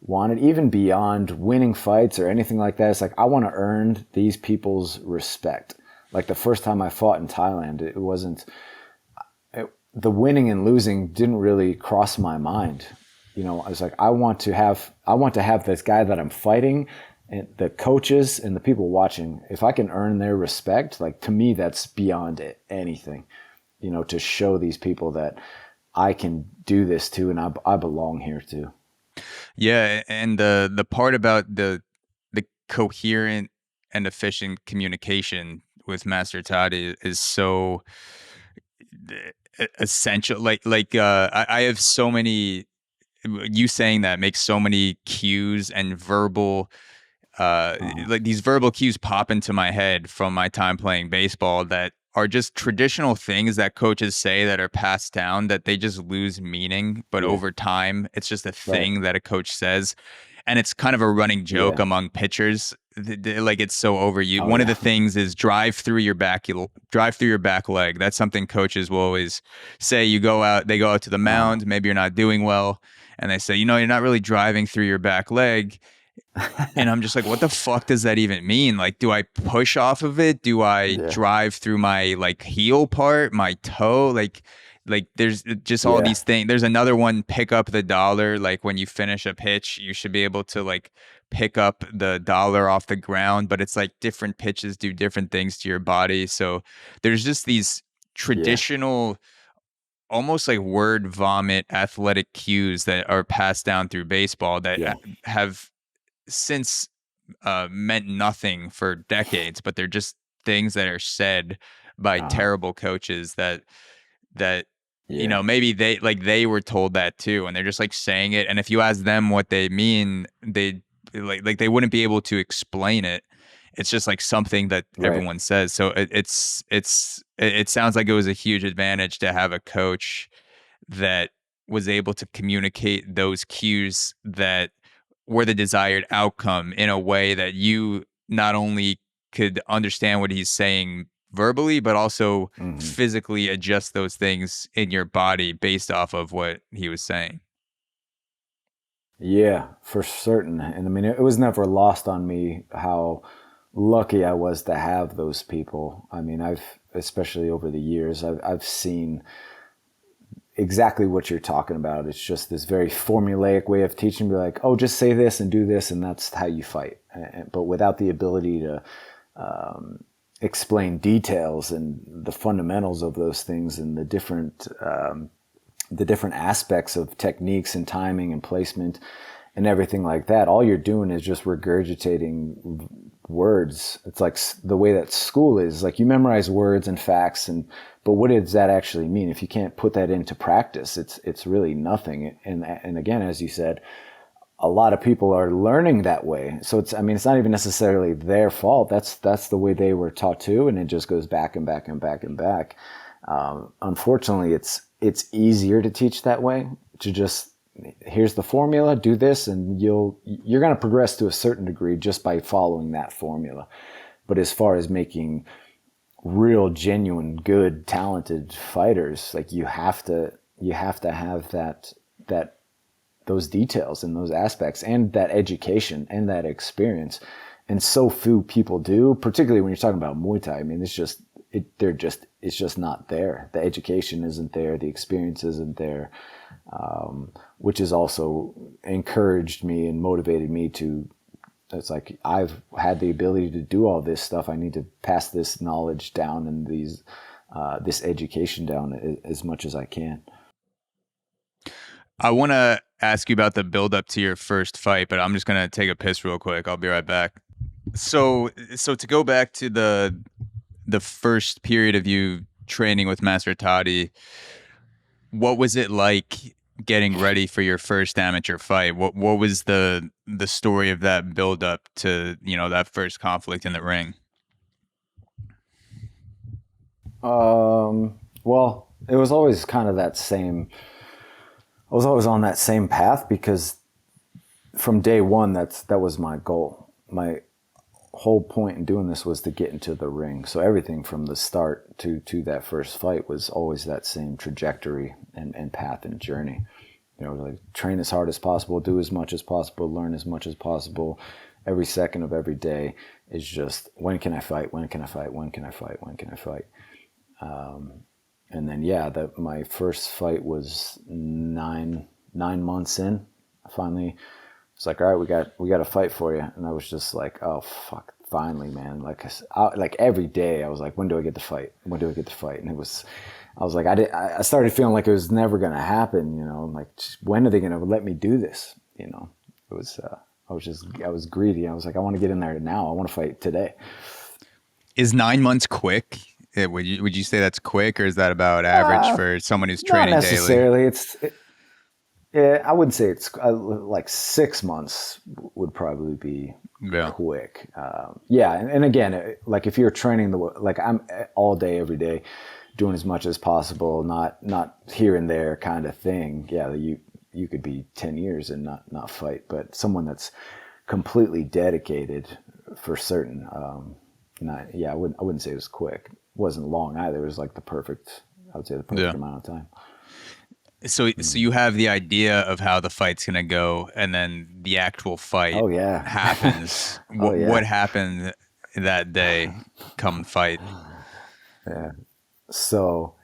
wanted, even beyond winning fights or anything like that. It's like, I want to earn these people's respect. Like, the first time I fought in Thailand, the winning and losing didn't really cross my mind. You know, I was like, I want to have this guy that I'm fighting, and the coaches and the people watching, if I can earn their respect, like, to me, that's beyond anything, you know, to show these people that I can do this too, and I belong here too. Yeah. And the part about the coherent and efficient communication with Master Toddy is so essential. I have so many, you saying that makes so many cues and verbal, like these verbal cues pop into my head from my time playing baseball that are just traditional things that coaches say that are passed down, that they just lose meaning. But over time, it's just a thing that a coach says. And it's kind of a running joke among pitchers like it's so overused. One of the things is drive through your back leg. That's something coaches will always say. They go out to the mound, maybe you're not doing well, and they say, you're not really driving through your back leg. And I'm just like, what the fuck does that even mean? Like, do I push off of it? Do I drive through my like heel part, my toe? Like there's just all these things. There's another one, pick up the dollar. Like when you finish a pitch, you should be able to like pick up the dollar off the ground, but it's like different pitches do different things to your body. So there's just these traditional, almost like word vomit athletic cues that are passed down through baseball that have since meant nothing for decades, but they're just things that are said by terrible coaches that maybe they were told that too, and they're just like saying it, and if you ask them what they mean, they like they wouldn't be able to explain it. It's just like something that everyone says. So it sounds like it was a huge advantage to have a coach that was able to communicate those cues that were the desired outcome in a way that you not only could understand what he's saying verbally, but also physically adjust those things in your body based off of what he was saying. Yeah, for certain. And I mean, it was never lost on me how lucky I was to have those people. I mean, especially over the years, I've seen exactly what you're talking about. It's just this very formulaic way of teaching. Be like, oh, just say this and do this, and that's how you fight. But without the ability to explain details and the fundamentals of those things and the different aspects of techniques and timing and placement and everything like that, all you're doing is just regurgitating words. It's like the way that school is. Like you memorize words and facts, but what does that actually mean? If you can't put that into practice, it's really nothing. And again, as you said, a lot of people are learning that way. So it's not even necessarily their fault. That's the way they were taught too, and it just goes back and back and back and back. Unfortunately, it's easier to teach that way. To just, here's the formula, do this, and you're going to progress to a certain degree just by following that formula. But as far as making real, genuine, good, talented fighters, like you have to have that those details and those aspects and that education and that experience. And so few people do, particularly when you're talking about Muay Thai. I mean, it's just not there. The education isn't there. The experience isn't there, which has also encouraged me and motivated me to, it's like, I've had the ability to do all this stuff. I need to pass this knowledge down and this education down as much as I can. I want to ask you about the build up to your first fight, but I'm just going to take a piss real quick. I'll be right back. So to go back to the first period of you training with Master Toddy, what was it like getting ready for your first amateur fight? What was the story of that build up to, that first conflict in the ring? Well, it was always kind of I was always on that same path, because from day one, that was my goal. My whole point in doing this was to get into the ring. So everything from the start to that first fight was always that same trajectory and path and journey. Like train as hard as possible, do as much as possible, learn as much as possible. Every second of every day is just, when can I fight? When can I fight? When can I fight? When can I fight? And then, my first fight was nine months in. I finally was like, all right, we got a fight for you. And I was just like, oh, fuck, finally, man. Like every day I was like, when do I get the fight? When do I get the fight? And I was like, I started feeling like it was never going to happen, like, when are they going to let me do this? It was, I was greedy. I was like, I want to get in there now. I want to fight today. Is 9 months quick? Would you say that's quick, or is that about average for someone who's training daily? Not necessarily. Daily? I wouldn't say it's like 6 months would probably be quick. And again, like if you're training like I'm all day, every day, doing as much as possible, not here and there kind of thing. Yeah, you could be 10 years and not fight, but someone that's completely dedicated for certain. I wouldn't say it was quick. It wasn't long either. It was like the perfect amount of time. So you have the idea of how the fight's gonna go, and then the actual fight happens. What happened that day? Come fight. Yeah. So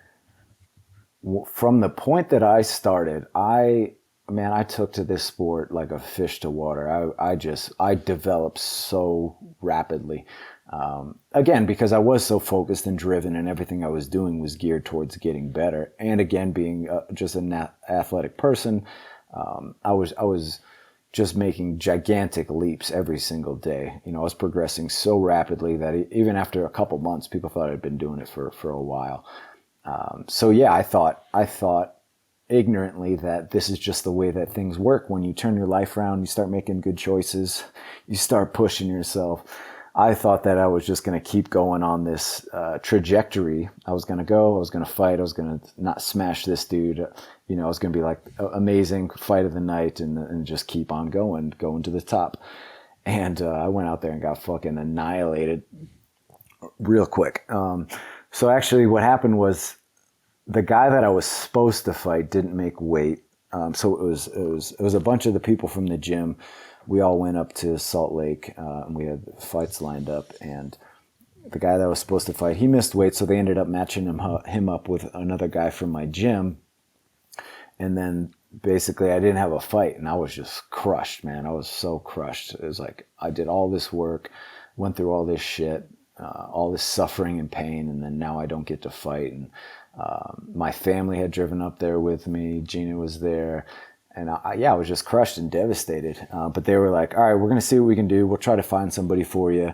from the point that I started, I took to this sport like a fish to water. I developed so rapidly. Again, because I was so focused and driven, and everything I was doing was geared towards getting better. And again, being just an athletic person, I was just making gigantic leaps every single day. I was progressing so rapidly that even after a couple months, people thought I'd been doing it for a while. I thought ignorantly that this is just the way that things work. When you turn your life around, you start making good choices, you start pushing yourself. I thought that I was just going to keep going on this trajectory. I was going to fight, I was going to not smash this dude. I was going to be like amazing fight of the night and just keep on going to the top. And I went out there and got fucking annihilated real quick. So actually what happened was the guy that I was supposed to fight didn't make weight. So it was a bunch of the people from the gym. We all went up to Salt Lake and we had fights lined up, and the guy that was supposed to fight, he missed weight. So they ended up matching him up with another guy from my gym. And then basically I didn't have a fight, and I was just crushed, man. I was so crushed. It was like, I did all this work, went through all this shit, all this suffering and pain, and then now I don't get to fight. And my family had driven up there with me. Gina was there. And I was just crushed and devastated. But they were like, all right, we're going to see what we can do. We'll try to find somebody for you.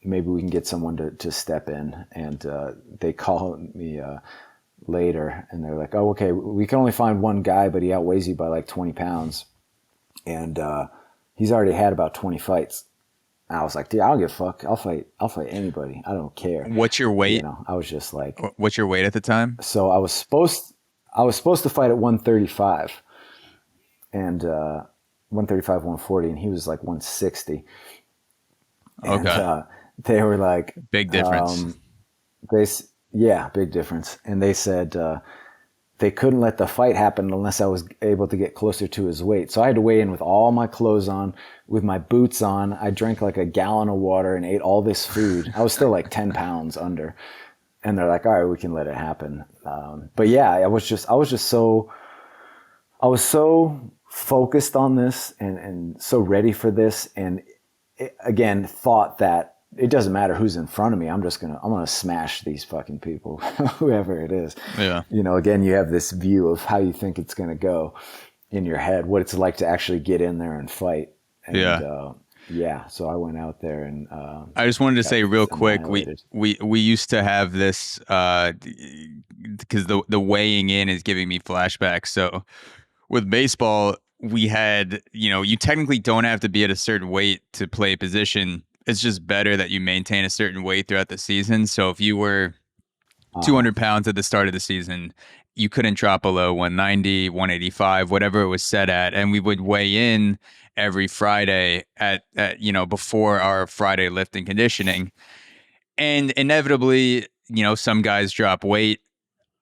Maybe we can get someone to step in. And they called me later, and they're like, oh, okay, we can only find one guy, but he outweighs you by like 20 pounds. And he's already had about 20 fights. And I was like, dude, I don't give a fuck. I'll fight anybody. I don't care. What's your weight? I was just like, what's your weight at the time? So I was supposed to fight at 135 and 135, 140, and he was like 160. And, okay. They were like, big difference. Big difference. And they said they couldn't let the fight happen unless I was able to get closer to his weight. So I had to weigh in with all my clothes on, with my boots on. I drank like a gallon of water and ate all this food. I was still like 10 pounds under. And they're like, all right, we can let it happen. But yeah, I was so focused on this and so ready for this. And again, thought that it doesn't matter who's in front of me. I'm going to smash these fucking people, whoever it is. Yeah. Again, you have this view of how you think it's going to go in your head, what it's like to actually get in there and fight. And, so I went out there and I just wanted to say real quick, we used to have this because the weighing in is giving me flashbacks. So with baseball, we had, you technically don't have to be at a certain weight to play a position. It's just better that you maintain a certain weight throughout the season. So if you were 200 pounds at the start of the season, you couldn't drop below 190, 185, whatever it was set at. And we would weigh in every Friday at before our Friday lift and conditioning. And inevitably, some guys drop weight.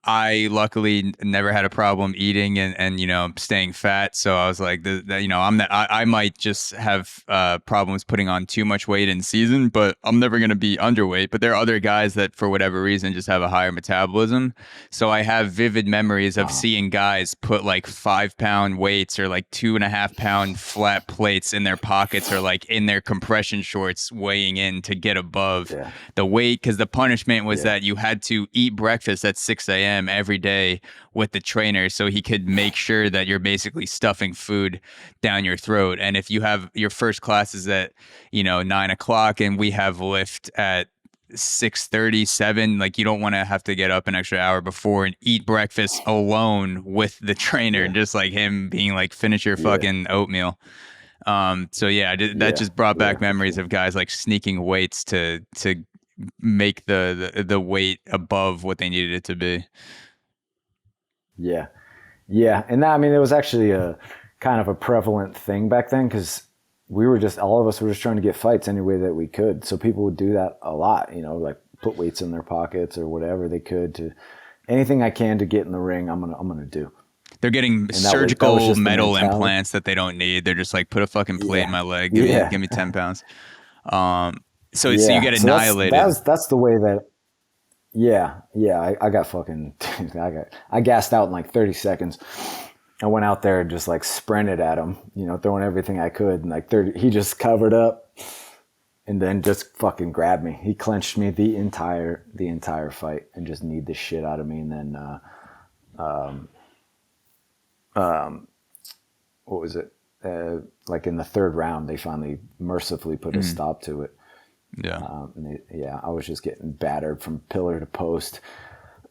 I luckily never had a problem eating and staying fat. So I was like, I might just have problems putting on too much weight in season, but I'm never going to be underweight. But there are other guys that for whatever reason just have a higher metabolism. So I have vivid memories of seeing guys put like 5-pound weights or like 2.5-pound flat plates in their pockets or like in their compression shorts weighing in to get above the weight. Because the punishment was that you had to eat breakfast at 6 a.m. every day with the trainer, so he could make sure that you're basically stuffing food down your throat. And if you have your first classes at 9 o'clock and we have lift at 6:37, like you don't want to have to get up an extra hour before and eat breakfast alone with the trainer, just like him being like, finish your fucking oatmeal. That just brought back memories of guys like sneaking weights to make the weight above what they needed it to be. And that, it was actually a kind of a prevalent thing back then, because all of us were just trying to get fights any way that we could. So people would do that a lot, you know, like put weights in their pockets or whatever they could to anything I can to get in the ring. I'm going to do. They're getting surgical metal implants that they don't need. They're just like, put a fucking plate in my leg. Give me 10 pounds. So you get annihilated. That's the way that, I got fucking, I gassed out in like 30 seconds. I went out there and just like sprinted at him, you know, throwing everything I could. And like he just covered up and then just fucking grabbed me. He clenched me the entire fight and just kneed the shit out of me. And then, what was it? Like in the third round, they finally mercifully put a stop to it. I was just getting battered from pillar to post.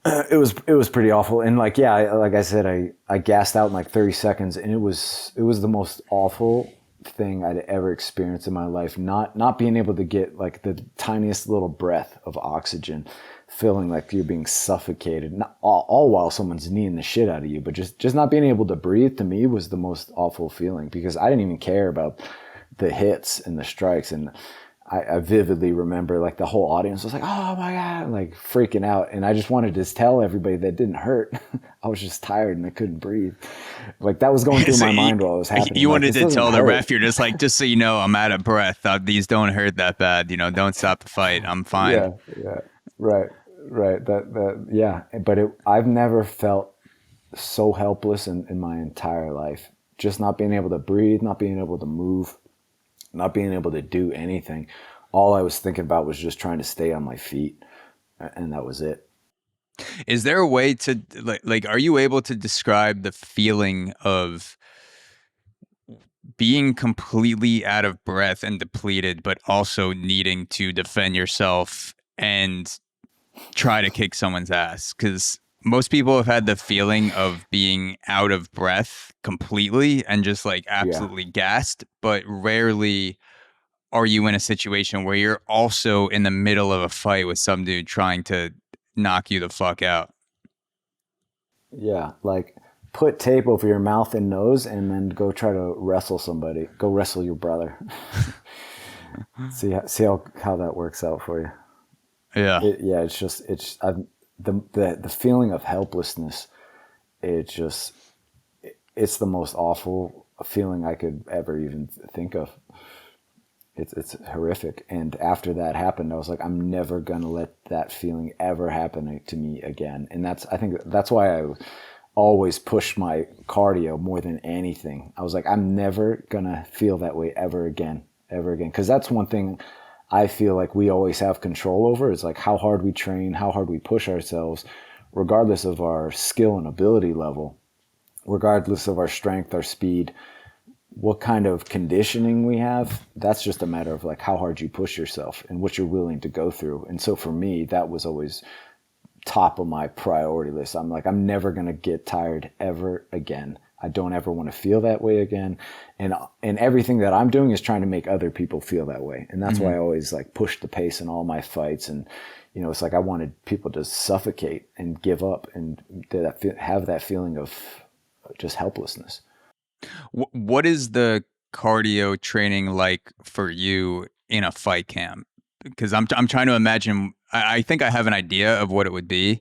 It was pretty awful. And like I said, I gassed out in like 30 seconds, and it was the most awful thing I'd ever experienced in my life. Not being able to get like the tiniest little breath of oxygen, feeling like you're being suffocated, not all while someone's kneeing the shit out of you, but just not being able to breathe, to me, was the most awful feeling, because I didn't even care about the hits and the strikes. And I vividly remember like the whole audience was like, oh my God, like freaking out. And I just wanted to tell everybody that didn't hurt. I was just tired and I couldn't breathe. Like that was going through my mind while it was happening. You wanted to tell the ref, you're just like, just so you know, I'm out of breath. These don't hurt that bad. You know, don't stop the fight. I'm fine. Yeah. Right. But I've never felt so helpless in my entire life. Just not being able to breathe, not being able to move, not being able to do anything. All I was thinking about was just trying to stay on my feet, and that was it. Is there a way to like are you able to describe the feeling of being completely out of breath and depleted, but also needing to defend yourself and try to kick someone's ass? Because most people have had the feeling of being out of breath completely and just like absolutely gassed, but rarely are you in a situation where you're also in the middle of a fight with some dude trying to knock you the fuck out. Yeah, like put tape over your mouth and nose and then go try to wrestle somebody. Go wrestle your brother. see how that works out for you. Yeah. The feeling of helplessness. It's the most awful feeling I could ever even think of. It's horrific. And after that happened, I was like, I'm never going to let that feeling ever happen to me again. And I think that's why I always pushed my cardio more than anything. I was like, I'm never going to feel that way ever again. Because that's one thing I feel like we always have control over, is like how hard we train, how hard we push ourselves, regardless of our skill and ability level, regardless of our strength, our speed, what kind of conditioning we have. That's just a matter of like how hard you push yourself and what you're willing to go through. And so for me, that was always top of my priority list. I'm like, I'm never going to get tired ever again. I don't ever want to feel that way again. And everything that I'm doing is trying to make other people feel that way. And that's why I always like push the pace in all my fights. And, you know, it's like I wanted people to suffocate and give up and have that feeling of just helplessness. What is the cardio training like for you in a fight camp? Because I'm trying to imagine. I think I have an idea of what it would be,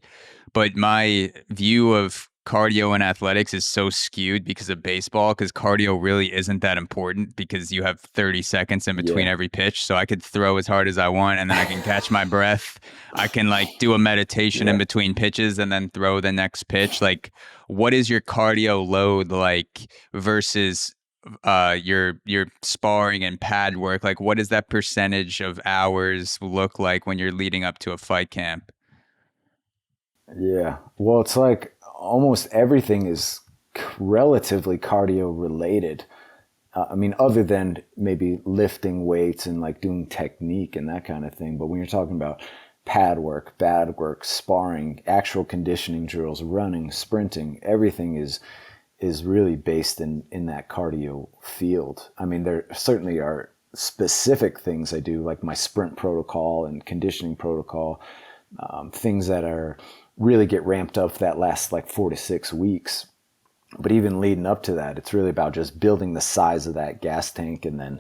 but my view of cardio and athletics is so skewed because of baseball, because cardio really isn't that important because you have 30 seconds in between every pitch. So I could throw as hard as I want and then I can catch my breath. I can like do a meditation in between pitches and then throw the next pitch. Like, what is your cardio load like versus your sparring and pad work? Like, what does that percentage of hours look like when you're leading up to a fight camp? Yeah. Well, it's like almost everything is relatively cardio related. I mean, other than maybe lifting weights and like doing technique and that kind of thing. But when you're talking about pad work, sparring, actual conditioning drills, running, sprinting, everything is really based in that cardio field. I mean, there certainly are specific things I do, like my sprint protocol and conditioning protocol, things that are really get ramped up that last like 4 to 6 weeks. But even leading up to that, it's really about just building the size of that gas tank and then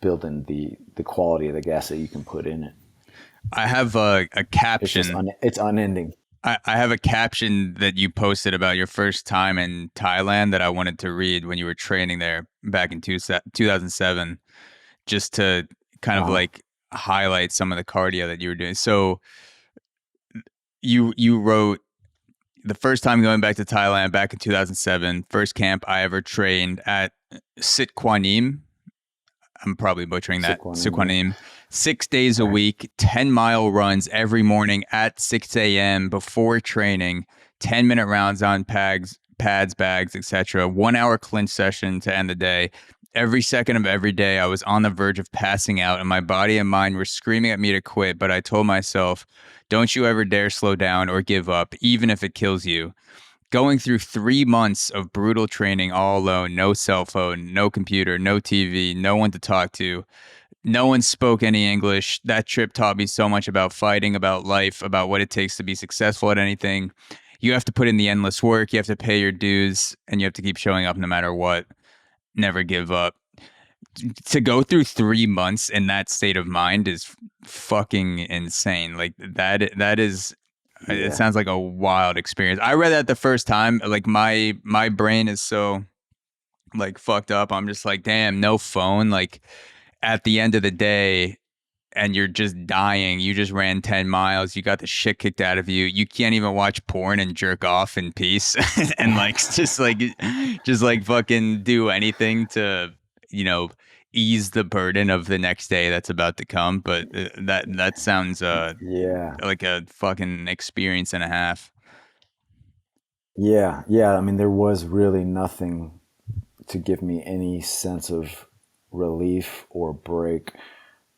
building the quality of the gas that you can put in it. I have a caption. It's unending. I have a caption that you posted about your first time in Thailand that I wanted to read when you were training there back in 2007, just to kind of like highlight some of the cardio that you were doing. So you wrote, the first time going back to Thailand back in 2007, first camp I ever trained at Sitquanim. I'm probably butchering that. Sitquanim. 6 days a week, 10-mile runs every morning at 6 a.m. before training, 10-minute rounds on pads, bags, etc. 1 hour clinch session to end the day. Every second of every day, I was on the verge of passing out, and my body and mind were screaming at me to quit. But I told myself, don't you ever dare slow down or give up, even if it kills you. Going through 3 months of brutal training all alone, no cell phone, no computer, no TV, no one to talk to. No one spoke any English. That trip taught me so much about fighting, about life, about what it takes to be successful at anything. You have to put in the endless work. You have to pay your dues, and you have to keep showing up no matter what. Never give up. To go through 3 months in that state of mind is fucking insane. Like that is, it sounds like a wild experience. I read that the first time, like my brain is so like fucked up. I'm just like, damn, no phone. Like at the end of the day, and you're just dying. You just ran 10 miles. You got the shit kicked out of you. You can't even watch porn and jerk off in peace and like just like fucking do anything to, you know, ease the burden of the next day that's about to come. But that sounds like a fucking experience and a half. Yeah. I mean, there was really nothing to give me any sense of relief or break,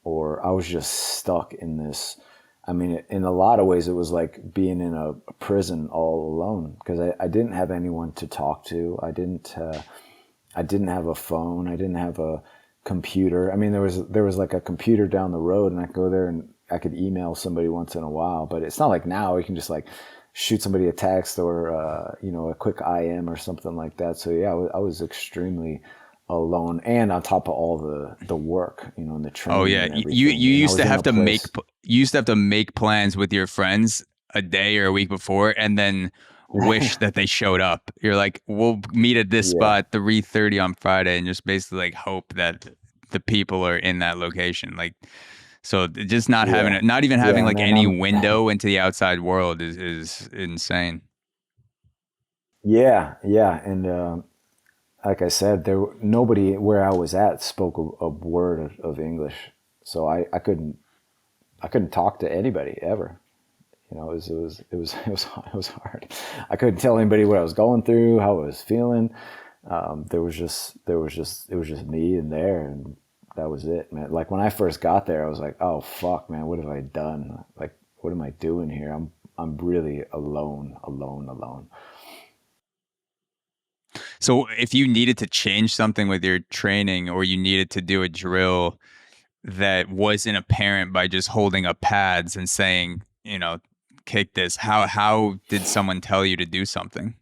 or I was just stuck in this. I mean, in a lot of ways, it was like being in a prison all alone, because I didn't have anyone to talk to. I didn't have a phone. I didn't have a computer. I mean, there was like a computer down the road, and I could go there and I could email somebody once in a while. But it's not like now you can just like shoot somebody a text or a quick IM or something like that. So yeah, I was extremely alone, and on top of all the work, and the training. Oh yeah, you used to have to make plans with your friends a day or a week before, and then wish that they showed up. You're like, we'll meet at this spot 3:30 on Friday, and just basically like hope that the people are in that location. Like, so just not having it, not even having like any window into the outside world is insane. Yeah, and like I said, nobody where I was at spoke a word of English, so I couldn't talk to anybody ever. It was hard. I couldn't tell anybody what I was going through, how I was feeling. It was just me in there, and that was it, man. Like when I first got there, I was like, oh fuck, man, what have I done? Like, what am I doing here? I'm really alone. So if you needed to change something with your training, or you needed to do a drill that wasn't apparent by just holding up pads and saying, kick this, how did someone tell you to do something?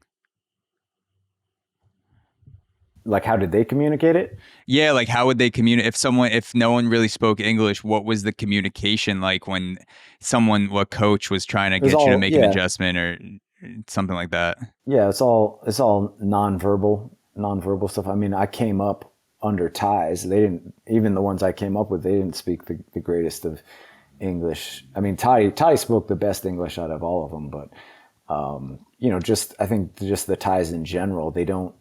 Like, how did they communicate it? Yeah, like how would they communicate? If no one really spoke English, what was the communication like when what coach was trying to get you to make an adjustment or something like that? Yeah, it's all nonverbal stuff. I mean, I came up under Thais. They didn't, even the ones I came up with, they didn't speak the greatest of English. I mean, Thai spoke the best English out of all of them, but I think the Thais in general, they don't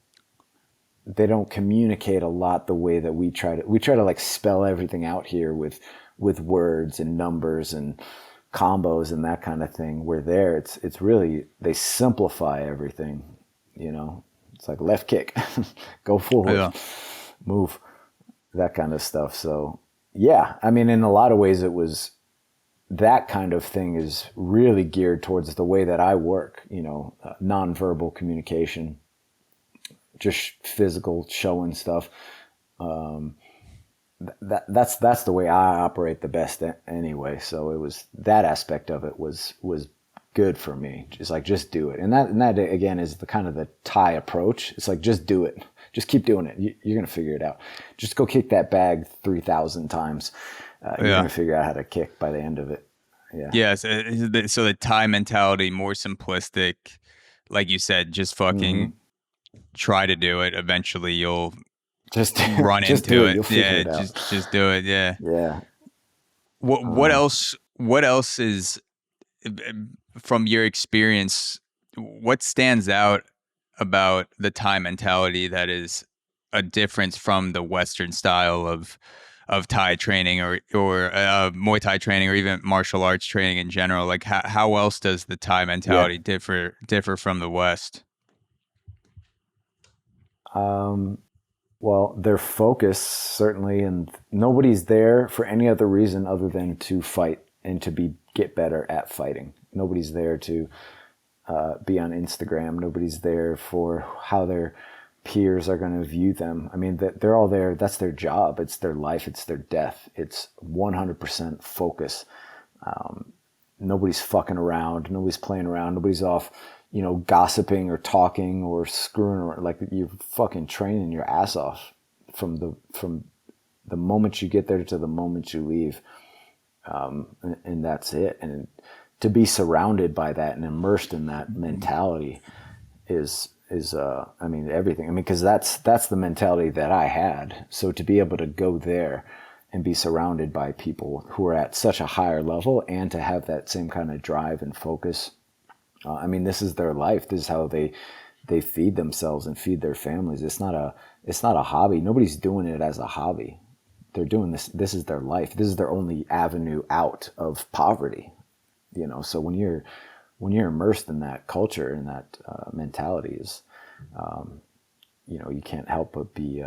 communicate a lot the way that we try to like spell everything out here with words and numbers and combos and that kind of thing. Where there, it's really, they simplify everything. It's like left kick, go forward, move, that kind of stuff. So yeah, I mean, in a lot of ways, it was, that kind of thing is really geared towards the way that I work. Nonverbal communication, just physical showing stuff. That's the way I operate the best anyway. So it was, that aspect of it was good for me. Just like, just do it. And that again is the kind of the Thai approach. It's like, just do it. Just keep doing it. You're going to figure it out. Just go kick that bag 3,000 times. You're going to figure out how to kick by the end of it. Yeah. Yeah. So the Thai mentality, more simplistic, like you said, just fucking try to do it. Eventually you'll just run just into do it. You'll figure Yeah. it out. Just do it. Yeah. Yeah. What else is, from your experience, what stands out about the Thai mentality that is a difference from the Western style of Thai training or Muay Thai training or even martial arts training in general? Like how else does the Thai mentality differ from the West? Well, their focus certainly, and nobody's there for any other reason other than to fight and to get better at fighting. Nobody's there to be on Instagram. Nobody's there for how their peers are going to view them. I mean, they're all there. That's their job. It's their life. It's their death. It's 100% focus. Nobody's fucking around. Nobody's playing around. Nobody's off, gossiping or talking or screwing around. Like, you're fucking training your ass off from the moment you get there to the moment you leave. And that's it. And to be surrounded by that and immersed in that mentality is everything. I mean, because that's the mentality that I had. So to be able to go there and be surrounded by people who are at such a higher level and to have that same kind of drive and focus. This is their life. This is how they feed themselves and feed their families. It's not a hobby. Nobody's doing it as a hobby. They're doing this. This is their life. This is their only avenue out of poverty. So when you're immersed in that culture and that mentality is, you can't help but be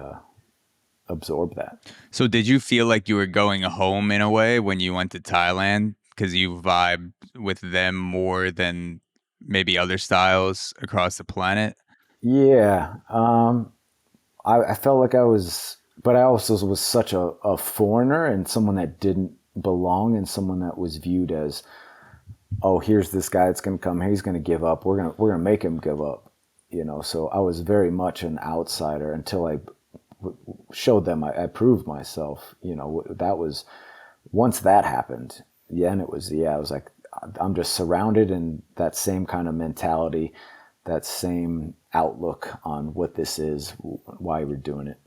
absorb that. So did you feel like you were going home in a way when you went to Thailand because you vibed with them more than maybe other styles across the planet? Yeah. I felt like I was, but I also was such a foreigner and someone that didn't belong and someone that was viewed as, oh, here's this guy that's going to come here. He's going to give up. We're going to make him give up. So I was very much an outsider until I showed them, I proved myself. That was, once that happened, and it was, I was like, I'm just surrounded in that same kind of mentality, that same outlook on what this is, why we're doing it.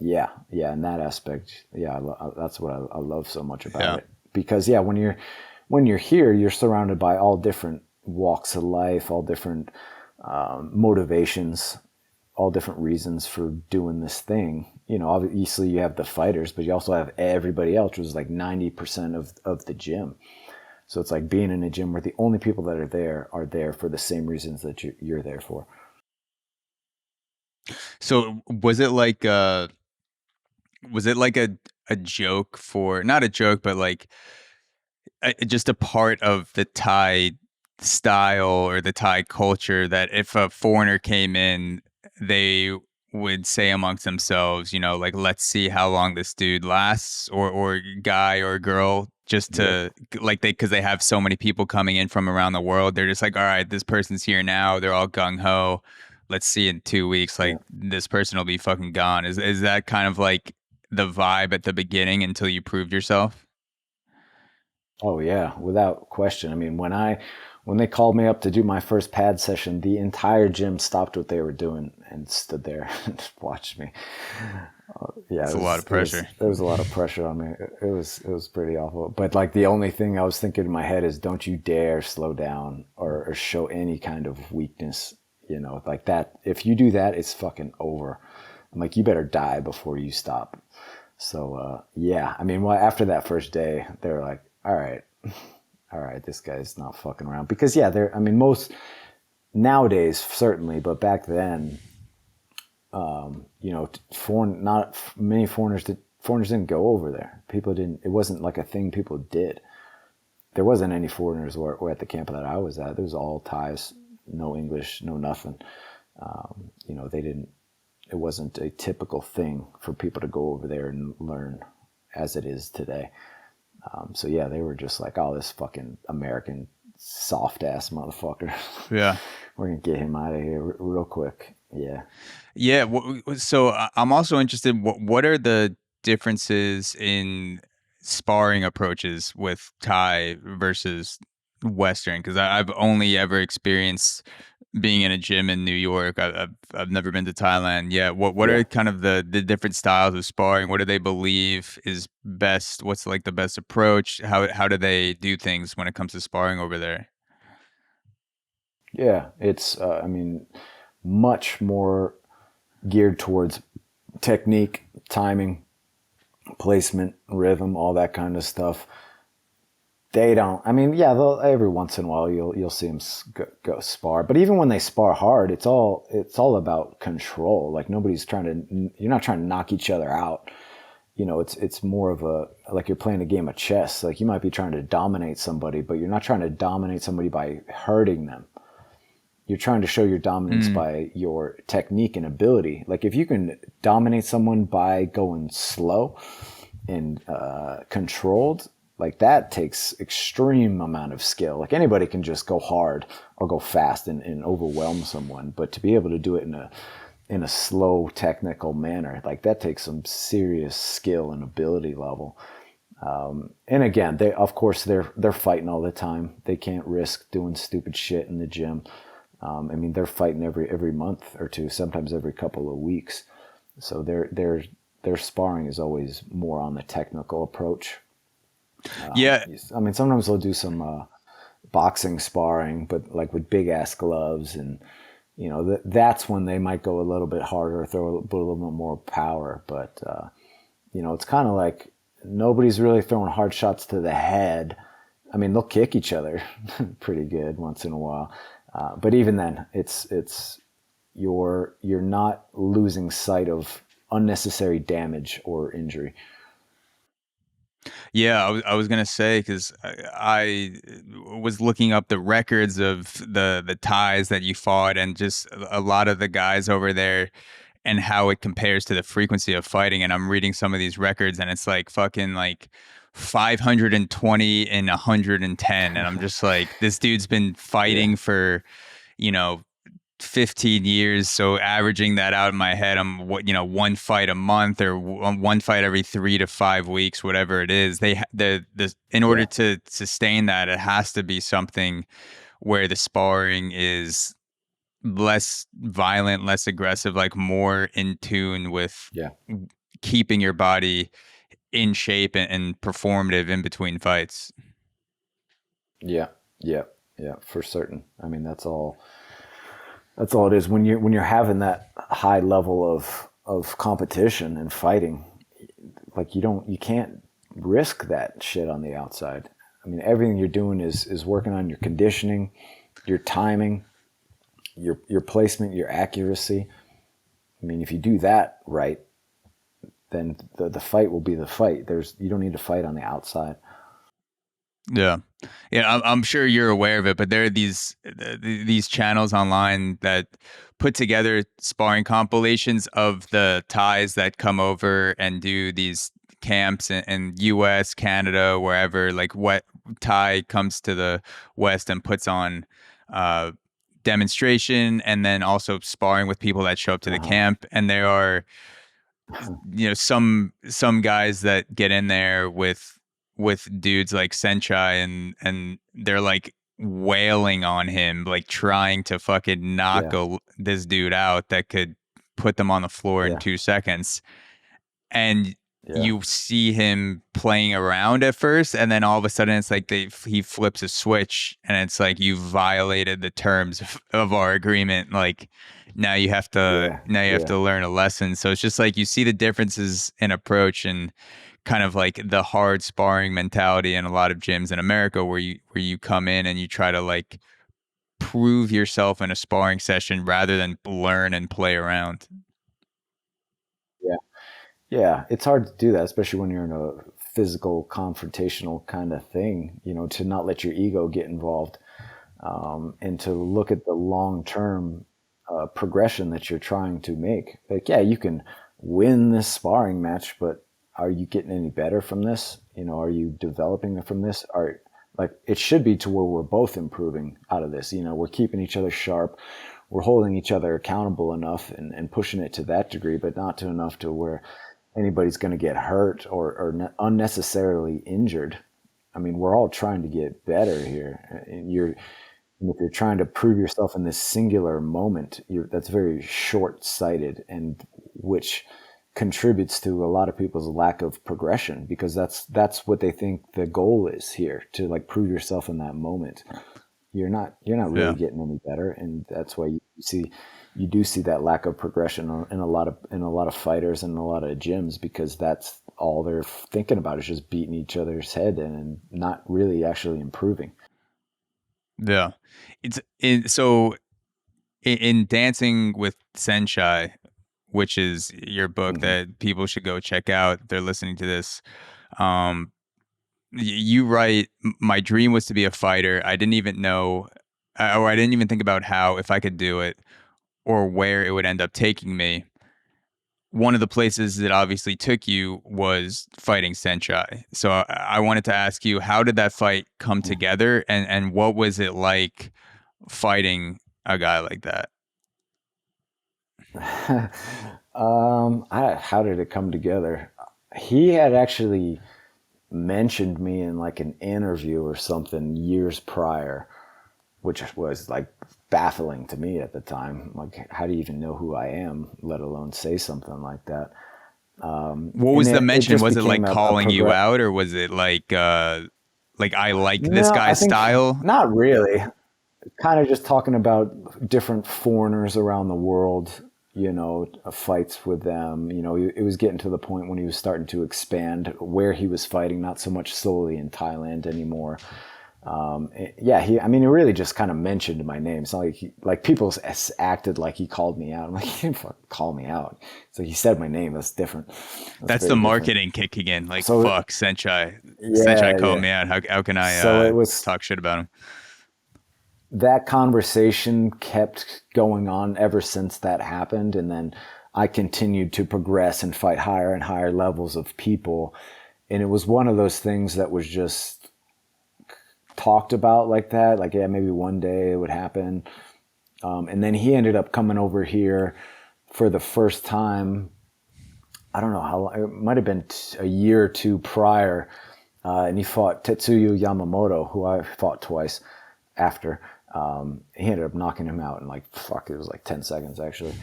In that aspect, that's what I love so much about it. Because when you're here, you're surrounded by all different walks of life, all different motivations, all different reasons for doing this thing. Obviously you have the fighters, but you also have everybody else, which is like 90% of the gym. So it's like being in a gym where the only people that are there for the same reasons that you're there for. So was it like a joke for, not a joke, but like just a part of the Thai style or the Thai culture that if a foreigner came in, they would say amongst themselves, like, let's see how long this dude lasts, or guy or girl, just to because they have so many people coming in from around the world. They're just like, all right, this person's here now. They're all gung ho. Let's see in 2 weeks, this person will be fucking gone. Is that kind of like the vibe at the beginning until you proved yourself? Oh yeah, without question. I mean, when they called me up to do my first pad session, the entire gym stopped what they were doing and stood there and watched me. It's a lot of pressure. There was a lot of pressure on me. It was pretty awful. But like, the only thing I was thinking in my head is, don't you dare slow down or show any kind of weakness. Like that. If you do that, it's fucking over. I'm like, you better die before you stop. So after that first day, they were like, all right, this guy's not fucking around. Because most nowadays certainly, but back then, not many foreigners didn't go over there. It wasn't like a thing people did. There wasn't any foreigners were at the camp that I was at. There was all Thais, no English, no nothing. It wasn't a typical thing for people to go over there and learn as it is today. They were just like, oh, this fucking American soft ass motherfucker. Yeah. We're gonna get him out of here real quick. Yeah. Yeah. So I'm also interested. What are the differences in sparring approaches with Thai versus Western? Because I've only ever experienced being in a gym in New York. I've never been to Thailand yet. What Yeah. are kind of the different styles of sparring? What do they believe is best? What's like the best approach? How do they do things when it comes to sparring over there? Yeah. It's I mean, much more geared towards technique, timing, placement, rhythm, all that kind of stuff. They don't. I mean, yeah, they'll, every once in a while you'll see them go spar, but even when they spar hard, it's all about control. Like nobody's trying to. You're not trying to knock each other out. You know, it's more of a, like you're playing a game of chess. Like you might be trying to dominate somebody, but you're not trying to dominate somebody by hurting them. You're trying to show your dominance by your technique and ability. Like if you can dominate someone by going slow and controlled, like that takes extreme amount of skill. Like anybody can just go hard or go fast and overwhelm someone, but to be able to do it in a slow technical manner, like that takes some serious skill and ability level. And again, they're fighting all the time. They can't risk doing stupid shit in the gym. I mean, they're fighting every month or two, sometimes every couple of weeks. So their sparring is always more on the technical approach. Yeah. I mean, sometimes they'll do some boxing sparring, but like with big ass gloves, and you know that's when they might go a little bit harder, throw a little bit more power. But you know, it's kind of like nobody's really throwing hard shots to the head. I mean, they'll kick each other pretty good once in a while. But even then, it's you're not losing sight of unnecessary damage or injury. Yeah, I was gonna say because I was looking up the records of the ties that you fought and just a lot of the guys over there and how it compares to the frequency of fighting. And I'm reading some of these records and it's like fucking like 520 and 110, and I'm just like, this dude's been fighting for, you know, 15 years. So averaging that out in my head, I'm one fight a month or one fight every 3 to 5 weeks, whatever it is. In order to sustain that, it has to be something where the sparring is less violent, less aggressive, like more in tune with keeping your body in shape and performative in between fights. Yeah, for certain. I mean, that's all it is. When you're having that high level of competition and fighting, like you can't risk that shit on the outside. I mean, everything you're doing is working on your conditioning, your timing, your placement, your accuracy. I mean, if you do that right, then the fight will be the fight. You don't need to fight on the outside. Yeah. I'm sure you're aware of it, but there are these channels online that put together sparring compilations of the Thais that come over and do these camps in U.S., Canada, wherever. Like what Thai comes to the West and puts on demonstration, and then also sparring with people that show up to the camp. And there are some guys that get in there with dudes like Saenchai and they're like wailing on him, like trying to fucking knock this dude out that could put them on the floor in 2 seconds. And you see him playing around at first, and then all of a sudden it's like he flips a switch and it's like, you violated the terms of our agreement. Like now you have to learn a lesson. So it's just like you see the differences in approach and kind of like the hard sparring mentality in a lot of gyms in America where you come in and you try to like prove yourself in a sparring session rather than learn and play around. Yeah, it's hard to do that, especially when you're in a physical, confrontational kind of thing, to not let your ego get involved, and to look at the long-term progression that you're trying to make. Like, yeah, you can win this sparring match, but are you getting any better from this? Are you developing from this? like it should be to where we're both improving out of this. You know, we're keeping each other sharp, we're holding each other accountable enough and pushing it to that degree, but not to enough to where anybody's going to get hurt or unnecessarily injured. I mean, we're all trying to get better here. And if you're trying to prove yourself in this singular moment, that's very short-sighted, and which contributes to a lot of people's lack of progression, because that's what they think the goal is here, to like prove yourself in that moment. You're not really getting any better, and that's why you do see that lack of progression in a lot of fighters and a lot of gyms, because that's all they're thinking about is just beating each other's head and not really actually improving. Yeah. So in Dancing with Saenchai, which is your book that people should go check out if they're listening to this, you write, my dream was to be a fighter. I didn't even know, or I didn't even think about how, if I could do it, or where it would end up taking me. One of the places that obviously took you was fighting Saenchai. So I wanted to ask you, how did that fight come together, and what was it like fighting a guy like that? How did it come together? He had actually mentioned me in like an interview or something years prior, which was like baffling to me at the time. Like, how do you even know who I am, let alone say something like that? What was the mention? Was it like calling you out, or was it like I like this guy's style? Not really. Kind of just talking about different foreigners around the world, you know, fights with them. You know, it was getting to the point when he was starting to expand where he was fighting, not so much solely in Thailand anymore. He really just kind of mentioned my name. It's not like people acted like he called me out. I'm like, he didn't fucking call me out. So he said my name. That's different. That's the marketing kicking in. Like, so, fuck, Saenchai. Saenchai called me out. How can I talk shit about him? That conversation kept going on ever since that happened. And then I continued to progress and fight higher and higher levels of people. And it was one of those things that was just talked about like that. Like, yeah, maybe one day it would happen. And then he ended up coming over here for the first time. I don't know how long, it might have been a year or two prior. And he fought Tetsuya Yamamoto, who I fought twice after. He ended up knocking him out in it was like 10 seconds actually.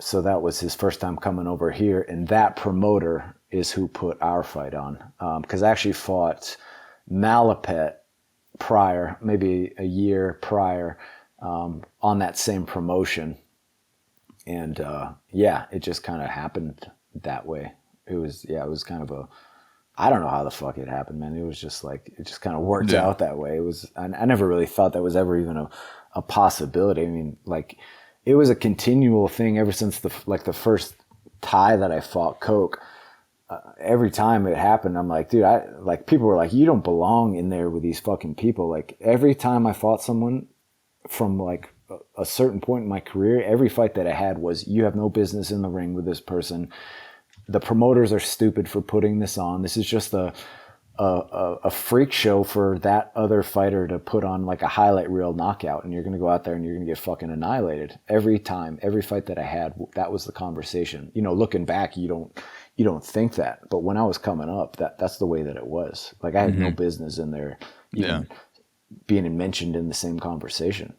So that was his first time coming over here, and that promoter is who put our fight on. Because I actually fought Malaipet prior, maybe a year prior, on that same promotion. And it just kind of happened that way. It was kind of I don't know how the fuck it happened, man. It was just like, it just kind of worked out that way. It was, I never really thought that was ever even a possibility. I mean, like, it was a continual thing ever since the first Thai that I fought, Coke. Every time it happened, I'm like, dude, people were like, you don't belong in there with these fucking people. Like, every time I fought someone from like a certain point in my career, every fight that I had was, you have no business in the ring with this person. The promoters are stupid for putting this on. This is just a freak show for that other fighter to put on like a highlight reel knockout, and you're going to go out there and you're going to get fucking annihilated every time. Every fight that I had, that was the conversation. You know, looking back, you don't think that, but when I was coming up, that's the way that it was. Like, I had no business in there even being mentioned in the same conversation.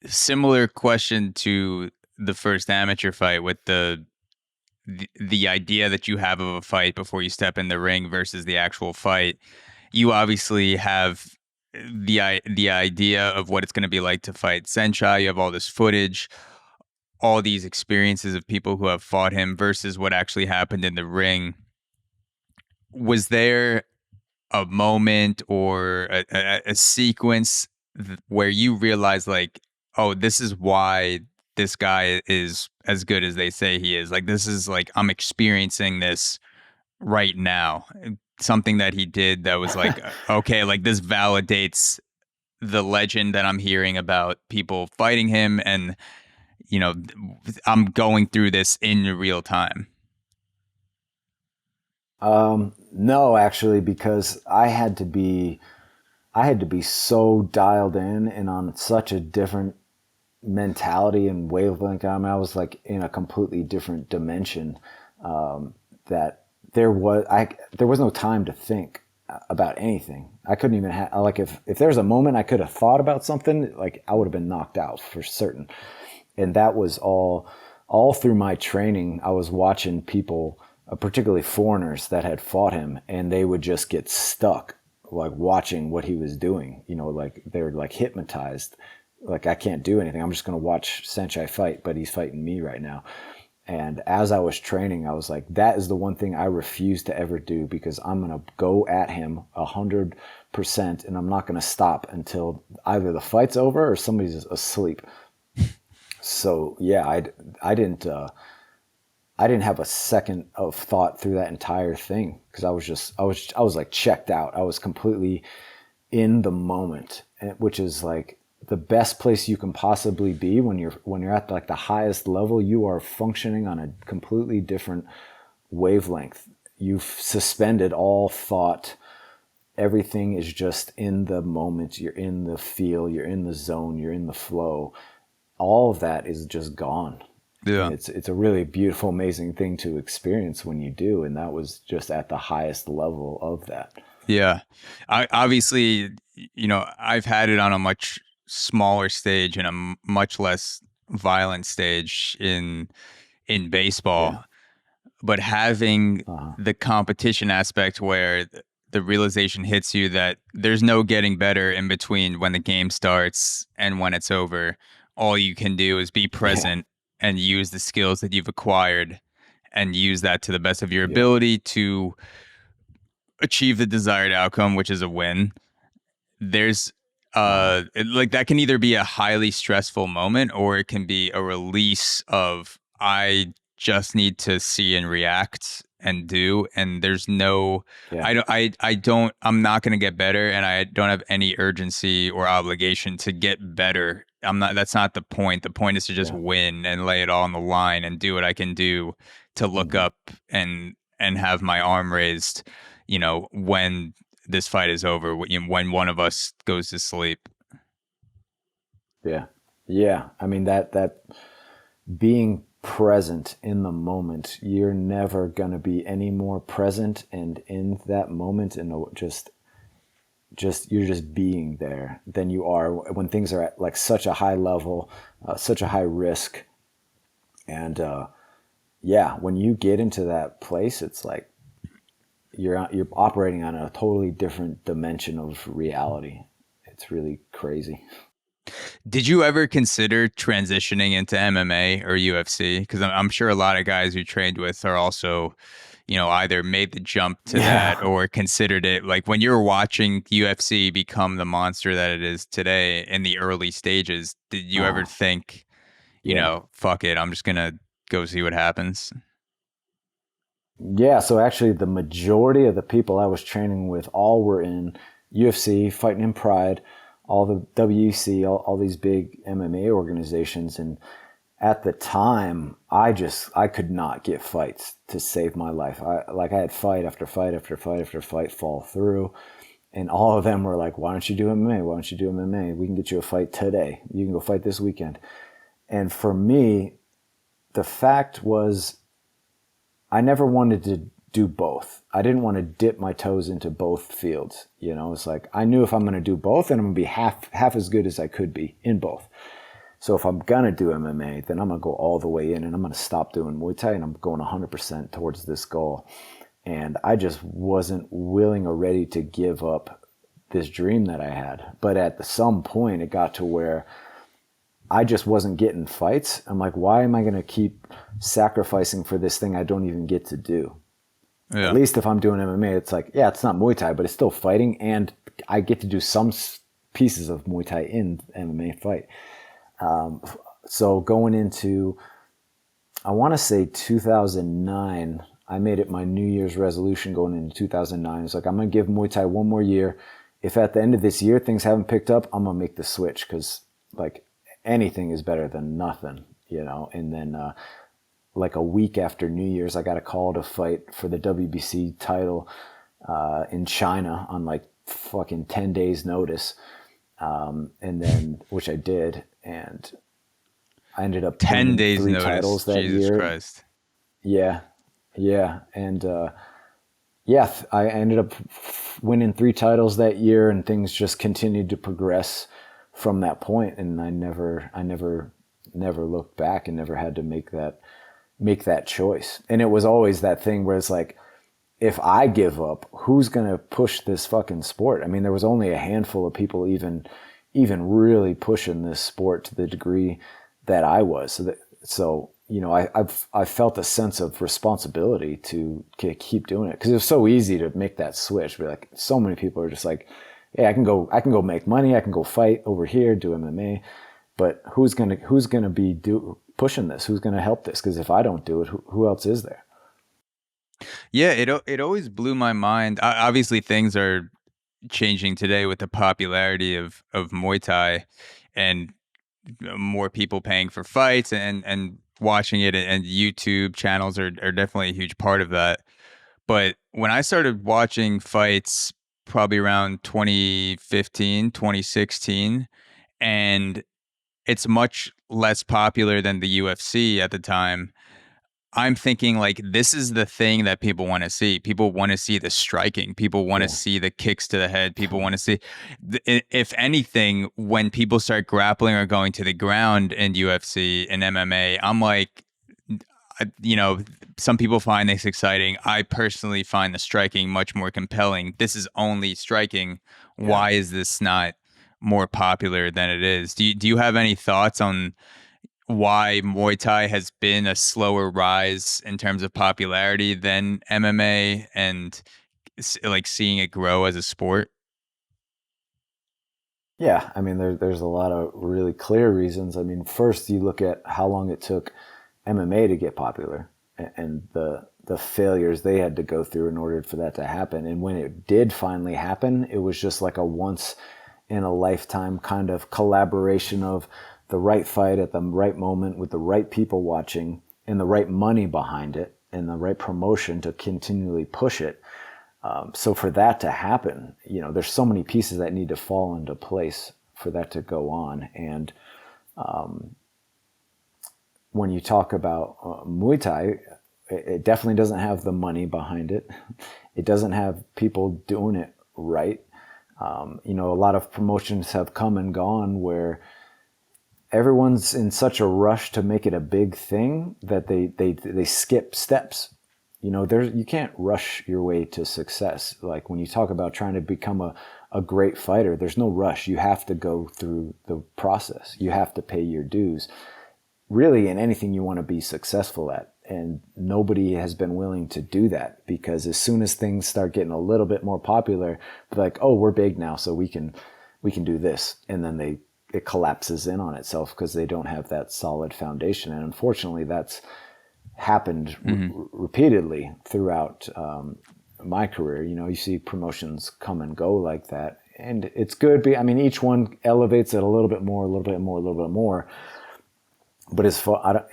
Similar question to the first amateur fight, with the idea that you have of a fight before you step in the ring versus the actual fight. You obviously have the idea of what it's going to be like to fight Saenchai. You have all this footage, all these experiences of people who have fought him versus what actually happened in the ring. Was there a moment or a sequence where you realized, like, oh, this is why this guy is as good as they say he is? Like, this is like, I'm experiencing this right now. Something that he did that was like, okay, like, this validates the legend that I'm hearing about people fighting him. And, you know, I'm going through this in real time. No, actually, because I had to be so dialed in and on such a different mentality and wavelength. I mean, I was like in a completely different dimension, that there was no time to think about anything. I couldn't even have, like, if there's a moment I could have thought about something, like, I would have been knocked out for certain. And that was all through my training. I was watching people, particularly foreigners that had fought him, and they would just get stuck, like, watching what he was doing, like they were like hypnotized. Like, I can't do anything. I'm just going to watch Saenchai fight, but he's fighting me right now. And as I was training, I was like, that is the one thing I refuse to ever do, because I'm going to go at him 100%, and I'm not going to stop until either the fight's over or somebody's asleep. So yeah, I didn't have a second of thought through that entire thing, because I was like checked out. I was completely in the moment, which is like the best place you can possibly be when you're at like the highest level. You are functioning on a completely different wavelength. You've suspended all thought. Everything is just in the moment. You're in the feel, you're in the zone, you're in the flow. All of that is just gone. Yeah. And it's a really beautiful, amazing thing to experience when you do. And that was just at the highest level of that. Yeah. Obviously, I've had it on a much smaller stage and a much less violent stage in baseball. Yeah. But having the competition aspect where the realization hits you that there's no getting better in between when the game starts and when it's over. All you can do is be present and use the skills that you've acquired and use that to the best of your ability to achieve the desired outcome, which is a win. There's like, that can either be a highly stressful moment, or it can be a release of, I just need to see and react and do, and there's no I'm not going to get better, and I don't have any urgency or obligation to get better. That's not the point. The point is to just win and lay it all on the line and do what I can do to look up and have my arm raised, when this fight is over, when one of us goes to sleep. Yeah. I mean, that being present in the moment, you're never going to be any more present and in that moment, and just you're just being there than you are when things are at like such a high level, such a high risk. And when you get into that place, it's like you're operating on a totally different dimension of reality. It's really crazy. Did you ever consider transitioning into MMA or UFC? Because I'm sure a lot of guys you trained with are also, either made the jump to that or considered it. Like, when you're watching UFC become the monster that it is today in the early stages, did you ever think, fuck it, I'm just going to go see what happens? Yeah, so actually the majority of the people I was training with all were in UFC, fighting in Pride, all the WEC, all these big MMA organizations. And at the time, I could not get fights to save my life. I had fight after fight after fight after fight fall through. And all of them were like, why don't you do MMA? Why don't you do MMA? We can get you a fight today. You can go fight this weekend. And for me, the fact was, I never wanted to do both. I didn't want to dip my toes into both fields. It's like, I knew if I'm going to do both, then I'm going to be half as good as I could be in both. So if I'm going to do MMA, then I'm going to go all the way in, and I'm going to stop doing Muay Thai, and I'm going 100% towards this goal. And I just wasn't willing or ready to give up this dream that I had. But at some point, it got to where I just wasn't getting fights. I'm like, why am I going to keep sacrificing for this thing I don't even get to do? Yeah. At least if I'm doing MMA, it's like, it's not Muay Thai, but it's still fighting, and I get to do some pieces of Muay Thai in MMA fight. So going into, I want to say 2009, I made it my New Year's resolution going into 2009. It's like, I'm going to give Muay Thai one more year. If at the end of this year things haven't picked up, I'm going to make the switch, because like anything is better than nothing, And then like a week after New Year's, I got a call to fight for the WBC title in China on like fucking 10 days notice. And then, which I did, and I ended up 10 winning days 3 notice. titles that Jesus year. Christ. Yeah. And I ended up winning 3 titles that year, and things just continued to progress from that point. And I never looked back and never had to make that choice. And it was always that thing where it's like, if I give up, who's going to push this fucking sport? I mean, there was only a handful of people even really pushing this sport to the degree that I was. So you know, I felt a sense of responsibility to keep doing it, because it was so easy to make that switch. But like, so many people are just like, hey, I can go make money. I can go fight over here, do MMA. But who's gonna be pushing this? Who's gonna help this? Because if I don't do it, who else is there? Yeah, it always blew my mind. Obviously, things are changing today with the popularity of Muay Thai, and more people paying for fights and watching it, and YouTube channels are definitely a huge part of that. But when I started watching fights, probably around 2015, 2016, and it's much less popular than the UFC at the time. I'm thinking like, this is the thing that people want to see. People want to see the striking. People want to see the kicks to the head. People want to see, if anything, when people start grappling or going to the ground in UFC and MMA, I'm like, you know, some people find this exciting. I personally find the striking much more compelling. This is only striking. Yeah. Why is this not more popular than it is? Do you have any thoughts on why Muay Thai has been a slower rise in terms of popularity than MMA, and like seeing it grow as a sport? Yeah, I mean, there's a lot of really clear reasons. I mean, first you look at how long it took MMA to get popular, and the failures they had to go through in order for that to happen. And when it did finally happen, it was just like a once in a lifetime kind of collaboration of the right fight at the right moment with the right people watching and the right money behind it and the right promotion to continually push it. So for that to happen, you know, there's so many pieces that need to fall into place for that to go on. And when you talk about Muay Thai, it definitely doesn't have the money behind it. It doesn't have people doing it right. You know, a lot of promotions have come and gone where everyone's in such a rush to make it a big thing that they skip steps. You know, you can't rush your way to success. Like when you talk about trying to become a great fighter, there's no rush. You have to go through the process. You have to pay your dues. Really, in anything you want to be successful at. And nobody has been willing to do that, because as soon as things start getting a little bit more popular, they're like, oh, we're big now, so we can do this. And then it collapses in on itself because they don't have that solid foundation. And unfortunately, that's happened repeatedly throughout my career. You know, you see promotions come and go like that, and it's good. I mean, each one elevates it a little bit more, a little bit more, a little bit more. But as far,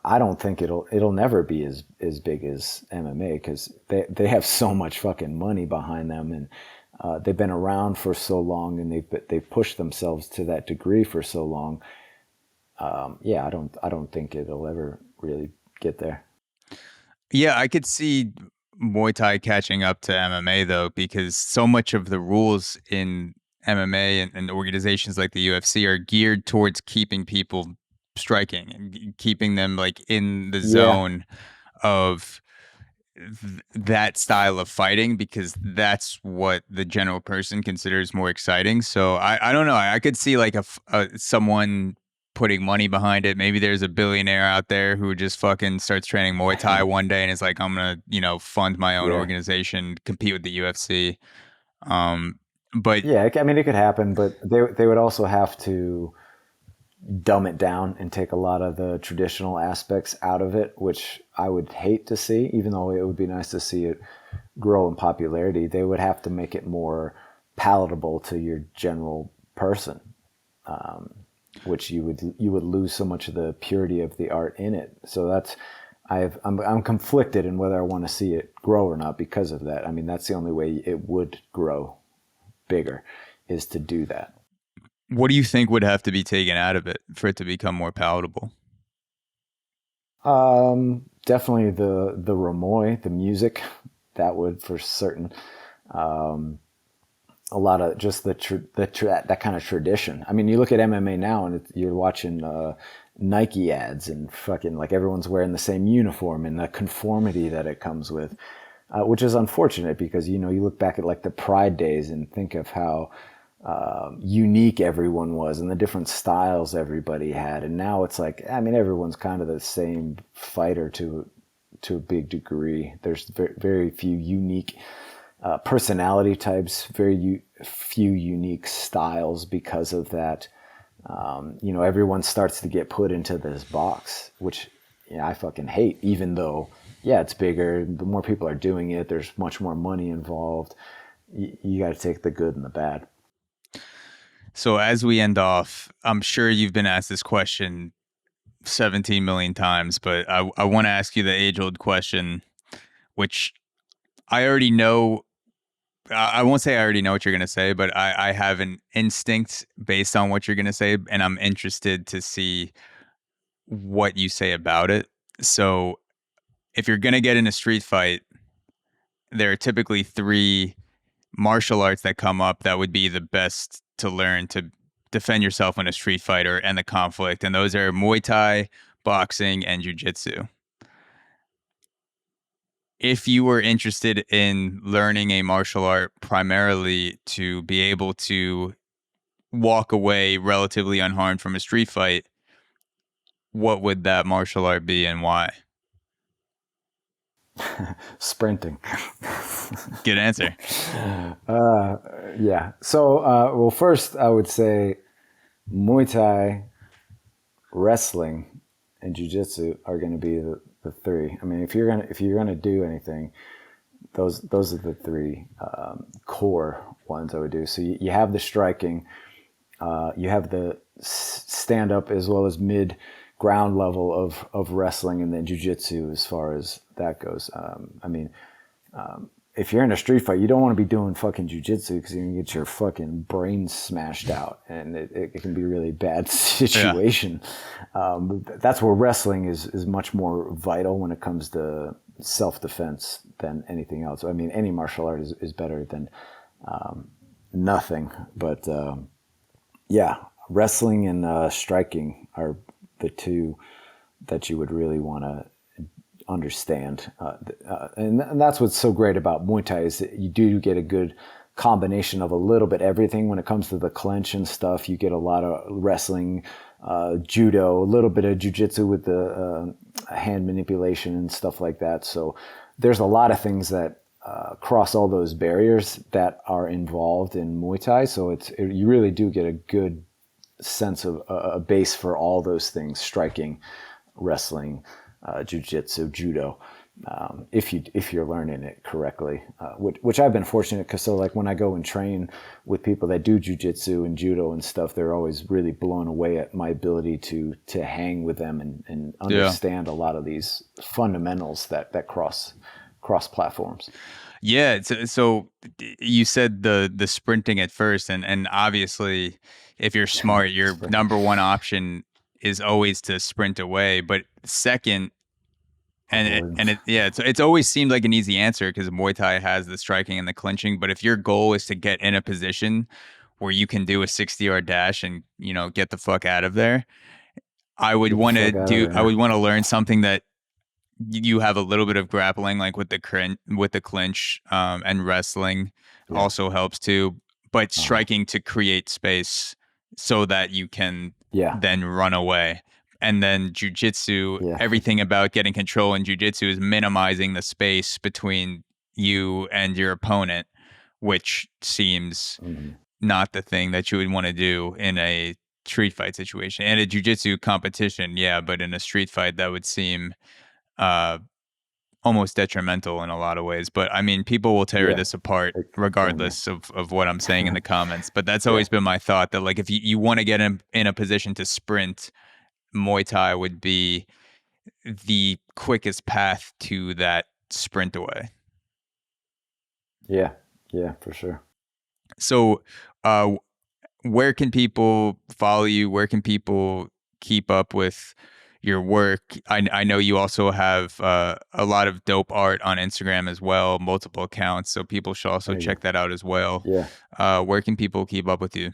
I don't think it'll never be as big as MMA, because they have so much fucking money behind them, and they've been around for so long, and they've pushed themselves to that degree for so long. Yeah, I don't think it'll ever really get there. Yeah, I could see Muay Thai catching up to MMA though, because so much of the rules in MMA and organizations like the UFC are geared towards keeping people striking and keeping them like in the zone of that style of fighting, because that's what the general person considers more exciting. So I don't know. I could see like someone putting money behind it. Maybe there's a billionaire out there who just fucking starts training Muay Thai one day and is like, I'm gonna, you know, fund my own organization, compete with the UFC. But yeah, I mean, it could happen, but they would also have to dumb it down and take a lot of the traditional aspects out of it, which I would hate to see. Even though it would be nice to see it grow in popularity, they would have to make it more palatable to your general person, which you would lose so much of the purity of the art in it. So I'm conflicted in whether I want to see it grow or not because of that. I mean, that's the only way it would grow bigger, is to do that. What do you think would have to be taken out of it for it to become more palatable? Definitely the Ramoy, the music, that would for certain. A lot of just that kind of tradition. I mean, you look at MMA now, and you're watching Nike ads, and fucking like everyone's wearing the same uniform, and the conformity that it comes with, which is unfortunate because you look back at like the Pride days and think of how unique everyone was and the different styles everybody had, and now it's like, I mean, everyone's kind of the same fighter to a big degree. There's very few unique personality types, very few unique styles because of that. Everyone starts to get put into this box, which I fucking hate, even though, it's bigger. The more people are doing it, there's much more money involved. You got to take the good and the bad. So as we end off, I'm sure you've been asked this question 17 million times, but I want to ask you the age-old question, which I already know. I won't say I already know what you're going to say, but I have an instinct based on what you're going to say, and I'm interested to see what you say about it. So if you're going to get in a street fight, there are typically 3 martial arts that come up that would be the best to learn to defend yourself in a street fighter and the conflict. And those are Muay Thai, boxing, and jiu-jitsu. If you were interested in learning a martial art primarily to be able to walk away relatively unharmed from a street fight, what would that martial art be and why? Sprinting. Good answer. Yeah. So, well, first I would say Muay Thai, wrestling, and jiu-jitsu are going to be the 3. I mean, if you're gonna do anything, those are the 3 core ones I would do. So you have the striking, you have the stand up as well as mid ground level of wrestling, and then jiu-jitsu as far as that goes. If you're in a street fight, you don't want to be doing fucking jiu-jitsu because you're going to get your fucking brain smashed out, and it can be a really bad situation. Yeah. That's where wrestling is much more vital when it comes to self-defense than anything else. I mean, any martial art is better than nothing. But wrestling and striking are the 2 that you would really want to understand, and that's what's so great about Muay Thai is that you do get a good combination of a little bit everything. When it comes to the clinch and stuff, you get a lot of wrestling, judo, a little bit of jiu-jitsu with the hand manipulation and stuff like that. So there's a lot of things that cross all those barriers that are involved in Muay Thai. So you really do get a good sense of a base for all those things: striking, wrestling, jiu-jitsu, judo, if you're learning it correctly, which I've been fortunate because like when I go and train with people that do jiu-jitsu and judo and stuff, they're always really blown away at my ability to hang with them and understand a lot of these fundamentals that cross platforms. Yeah. So you said the sprinting at first, and obviously if you're smart, your number one option is always to sprint away. But second, it's always seemed like an easy answer because Muay Thai has the striking and the clinching. But if your goal is to get in a position where you can do a 60-yard dash and get the fuck out of there, I would want to learn something that you have a little bit of grappling, like with the clinch, and wrestling also helps too. But striking to create space so that you can then run away. And then jiu-jitsu, everything about getting control in jiu-jitsu is minimizing the space between you and your opponent, which seems not the thing that you would want to do in a street fight situation. And a jiu-jitsu competition, but in a street fight, that would seem almost detrimental in a lot of ways. But I mean, people will tear this apart regardless of what I'm saying in the comments. But that's always been my thought, that like if you want to get in a position to sprint, Muay Thai would be the quickest path to that sprint away. Yeah, for sure. So, where can people follow you? Where can people keep up with your work? I know you also have a lot of dope art on Instagram as well, multiple accounts. So people should also check that out as well. Yeah. Where can people keep up with you?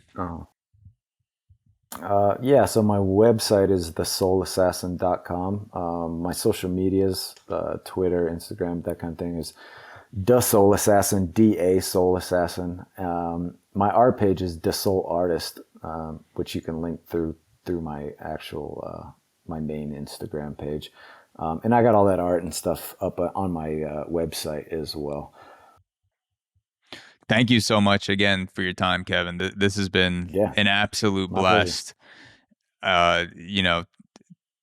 Yeah, so my website is thesoulasssassin.com. My social medias, Twitter, Instagram, that kind of thing is The Soul Assassin, DA Soul Assassin. My art page is The Soul Artist, which you can link through my actual, my main Instagram page. And I got all that art and stuff up on my website as well. Thank you so much again for your time, Kevin. This has been an absolute blast. You know,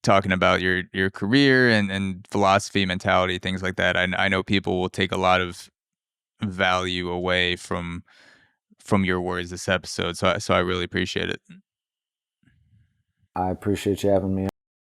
talking about your career and philosophy, mentality, things like that. I know people will take a lot of value away from your words this episode. So I really appreciate it. I appreciate you having me.